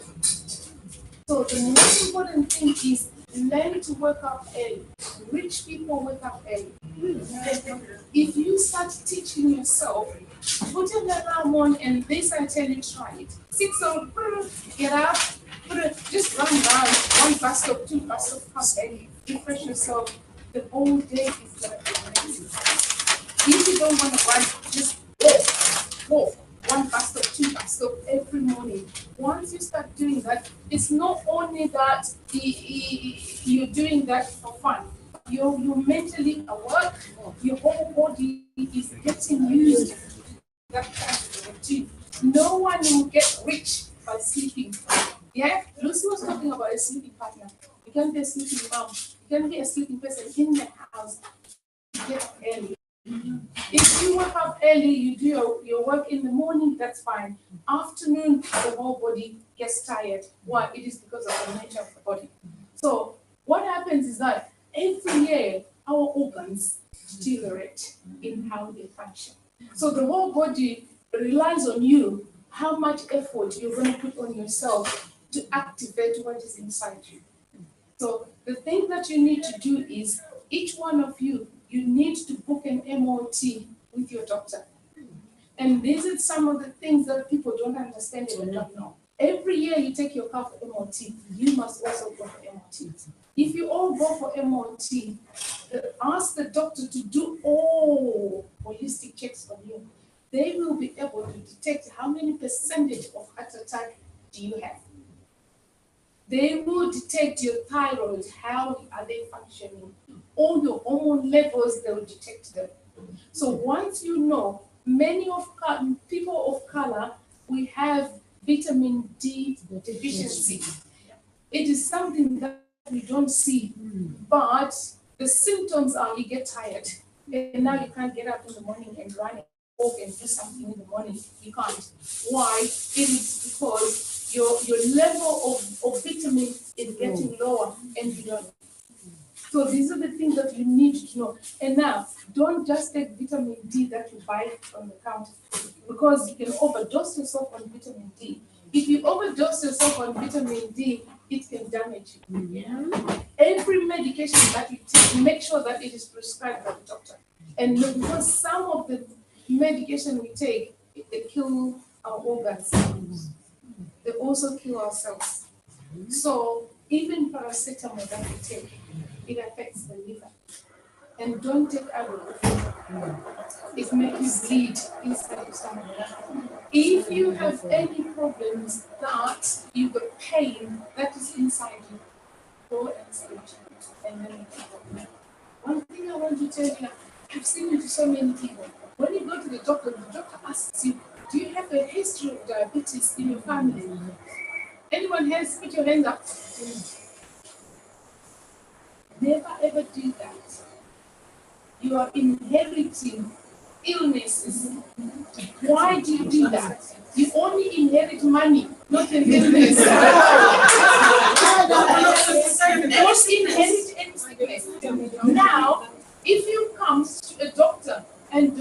So the most important thing is learn to wake up early. Rich people wake up early. If you start teaching yourself, put an alarm on and this I tell you, try it. 6 o'clock, get up, just run down, 1 bus stop, 2 bus stop, come early, refresh yourself. The whole day is going to be amazing. If you don't want to run, just walk. 1 bus stop, 2 bus stop every morning. Once you start doing that, it's not only that you're doing that for fun. You're mentally aware, your whole body is getting used to that kind of routine. No one will get rich by sleeping. Yeah? Lucy was talking about a sleeping partner. You can be a sleeping mom. You can be a sleeping person in the house. You get up early. If you wake up early, you do your work in the morning, that's fine. Afternoon, the whole body gets tired. Why? It is because of the nature of the body. So what happens is that every year, our organs deteriorate in how they function. So the whole body relies on you, how much effort you're going to put on yourself to activate what is inside you. So the thing that you need to do is, each one of you, you need to book an MOT with your doctor. And these are some of the things that people don't understand and don't know. Every year you take your car for MOT, you must also go for MOT. If you all go for MOT, ask the doctor to do all holistic checks on you. They will be able to detect how many percentage of heart attack do you have. They will detect your thyroid, how are they functioning. All your hormone levels, they will detect them. So once you know, many of people of color, we have vitamin D deficiency. It is something that we don't see, but the symptoms are you get tired. And now you can't get up in the morning and run and walk and do something in the morning. You can't. Why? It is because your level of vitamin is getting lower and you don't. So these are the things that you need to know. And now, don't just take vitamin D that you buy from the counter, because you can overdose yourself on vitamin D. If you overdose yourself on vitamin D, it can damage you. Yeah. Every medication that you take, make sure that it is prescribed by the doctor. And because some of the medication we take, they kill our organs. They also kill our cells. So even paracetamol that we take, it affects the liver. And don't take ibuprofen. It makes you bleed inside your stomach. If you have any problems that you got pain that is inside you, go and see it. And then one thing I want to tell you, I've seen it to so many people. When you go to the doctor asks you, do you have a history of diabetes in your family? Anyone has? Put your hands up. Never ever do that. You are inheriting illnesses. Why do you do that? You only inherit money, not an illness. Don't inherit any sickness. Now, if you come to a doctor and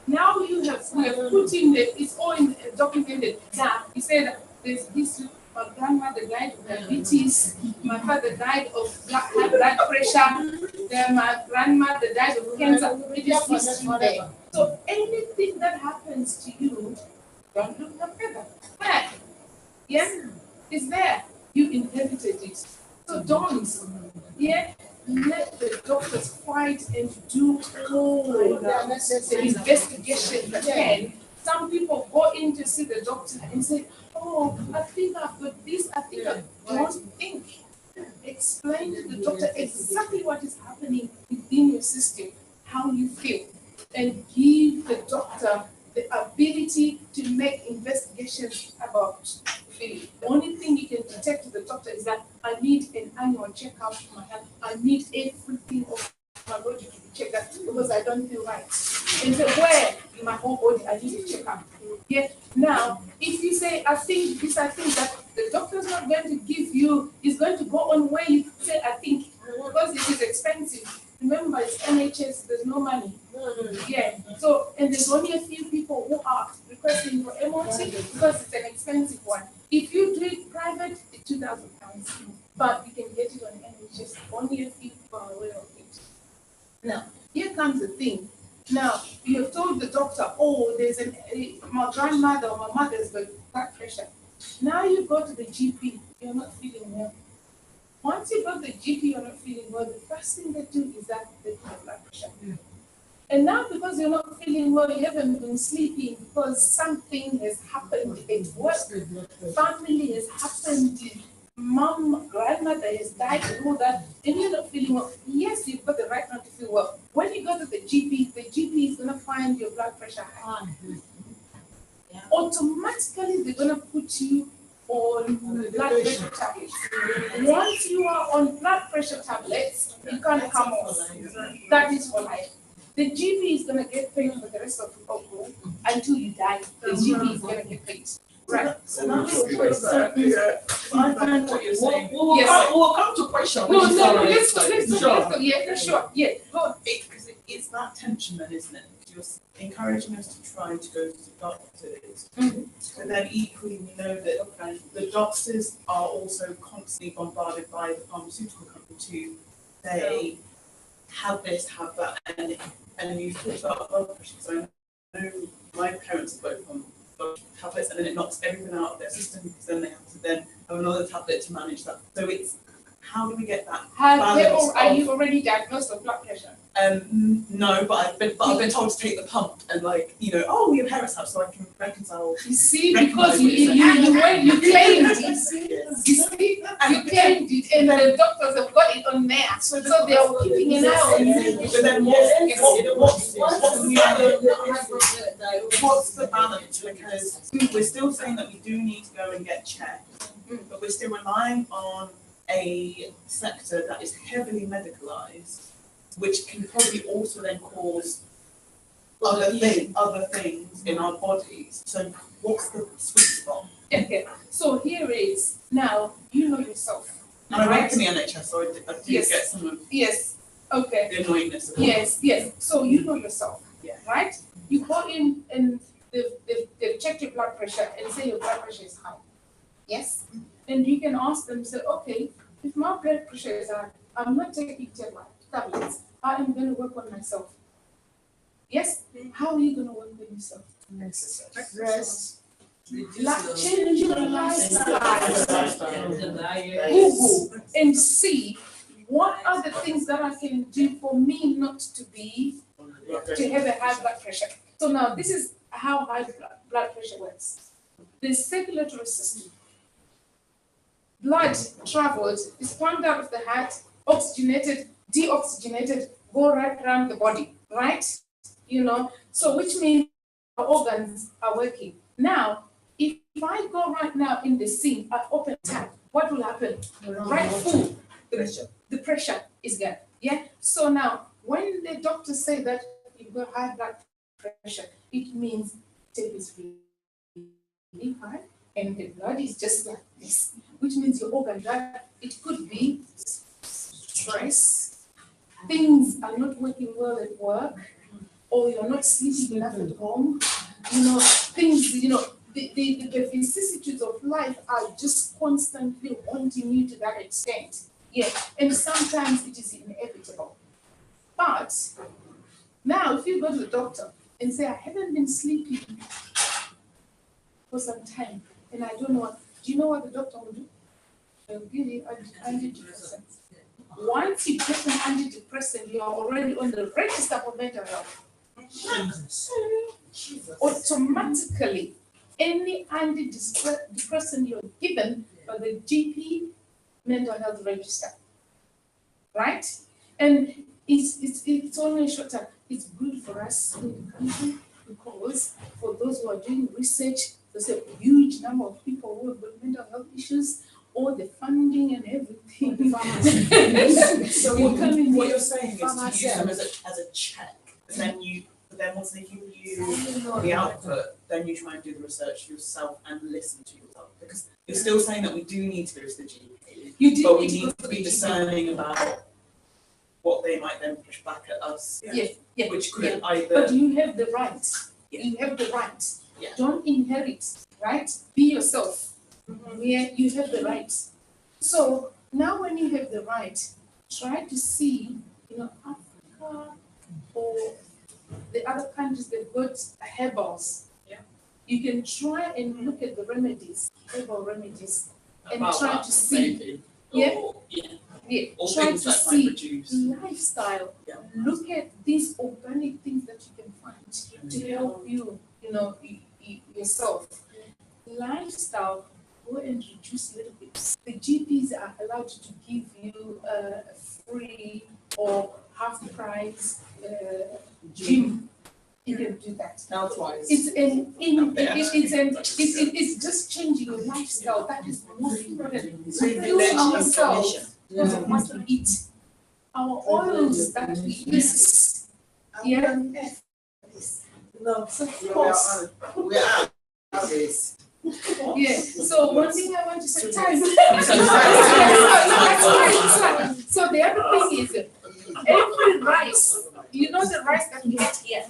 now we have put in it's all documented. Now, he said there's this. My grandmother died of diabetes. My father died of high blood pressure. Then my grandmother died of cancer. It is history there. So anything that happens to you, don't look no further. Where? Yes, it's there. You inherited it. So don't, let the doctors fight and do all the investigation they can. Some people go in to see the doctor and say, oh, I think I've got this, I think I don't think. Explain to the doctor exactly what is happening within your system, how you feel, and give the doctor the ability to make investigations about feeling. The only thing you can detect to the doctor is that I need an annual checkup of my health. I need everything of my body to be checked out because I don't feel right. And so where in my whole body I need a checkup. Yeah. Now, if you say I think this, I think that, the doctor is not going to give you, is going to go on where you say I think, because it is expensive. Remember, it's NHS, there's no money. Yeah. So, and there's only a few people who are requesting for MOT because it's an expensive one. If you do it private, it's £2,000. But you can get it on NHS. Only a few people are aware of it. Now, here comes the thing. Now, you have told the doctor, oh, my grandmother or my mother's got blood pressure. Now you go to the GP, you're not feeling well. Once you go to the GP, you're not feeling well, the first thing they do is that they have blood pressure. And now because you're not feeling well, you haven't been sleeping because something has happened at work, family has happened, mom, grandmother has died and all that, and you're not feeling well. Yes, you've got the right not to feel well. When you go to the GP is going to find your blood pressure high. Automatically, they're going to put you on blood pressure tablets. Once you are on blood pressure tablets, you can't come off. That is for life. The GP is going to get paid for the rest of your life until you die. The GP is going to get paid. Right. So now I find what you're saying. We'll come to questions. No, let's go. Yeah, sure. Yeah, go. Because it's that tension then, isn't it? You're encouraging us to try to go to the doctors, but then equally we know that the doctors are also constantly bombarded by the pharmaceutical company to say, have this, have that, and you talk about blood pressure, because I know my parents are both on tablets, and then it knocks everything out of their system, because then they have to then have another tablet to manage that. So it's, how do we get that balance? Are you already diagnosed with blood pressure? No, but I've been told to take the pump and oh, your parents have, so I can reconcile. You see, because you claimed it. You see, you claimed it, and the doctors have got it on there, so they are keeping an eye on you. But then what's the balance? Because we're still saying that we do need to go and get checked, but we're still relying on a sector that is heavily medicalized, which can probably also then cause other things in our bodies. So what's the sweet spot? Okay, so here is, now, you know yourself. And I went to the NHS, so I do get some of the annoyingness of it. Yes, so you know yourself, right? You go in and they've checked your blood pressure and say your blood pressure is high. Yes? And you can ask them, say, okay, if my blood pressure is high, I'm not taking tablets. I am going to work on myself. Yes? How are you going to work on yourself? Rest. Change your lifestyle. Google and see what are the things that I can do for me not to have a high blood pressure. So now this is how high blood pressure works. The circulatory system. Blood travels, is pumped out of the heart, oxygenated, deoxygenated, go right around the body, right? So which means our organs are working. Now, if I go right now in the sink, I open the tap, what will happen? Right full, the pressure is gone. Yeah. So now, when the doctors say that you've got high blood pressure, it means it is really high, and the blood is just like this, which means your organ, it could be stress, things are not working well at work, or you're not sleeping enough at home, things, the vicissitudes of life are just constantly haunting you to that extent. Yeah, and sometimes it is inevitable. But now, if you go to the doctor and say, I haven't been sleeping for some time, and I don't know what, do you know what the doctor will do? they'll give you antidepressants. Once you get an antidepressant, you are already on the register for mental health. Automatically, any antidepressant you're given by the GP mental health register, right? And it's only a short time. It's good for us in the country because for those who are doing research, there's a huge number of people who have got mental health issues, all the funding and everything. So what you're saying is to use them as a check, and then once they give you the output, then you try and do the research yourself and listen to yourself. Because you're still saying that we do need to go to the GP, but we need to be discerning about what they might then push back at us. Yeah. Which could either. But you have the right. You have the right. Yeah. Don't inherit, right? Be yourself. Yeah, you have the right. So now when you have the right, try to see, Africa or the other countries, they've got herbals. Yeah. You can try and look at the remedies, herbal remedies, and About try that, to see. maybe. Yeah. Or, yeah. Yeah, Or try things to that might see reduce. lifestyle. Yeah. Look at these organic things that you can find to help you, yourself. Lifestyle, go and reduce a little bit. The GPs are allowed to give you free or half price gym. You can do that. Health-wise. It's just changing your lifestyle. That is most important. So We you do mentioned ourselves what we eat. Our oils that we use. Yeah. No, Of course. We are this. Yeah. So one thing I want to say, time. So the other thing is every rice, the rice that we get here.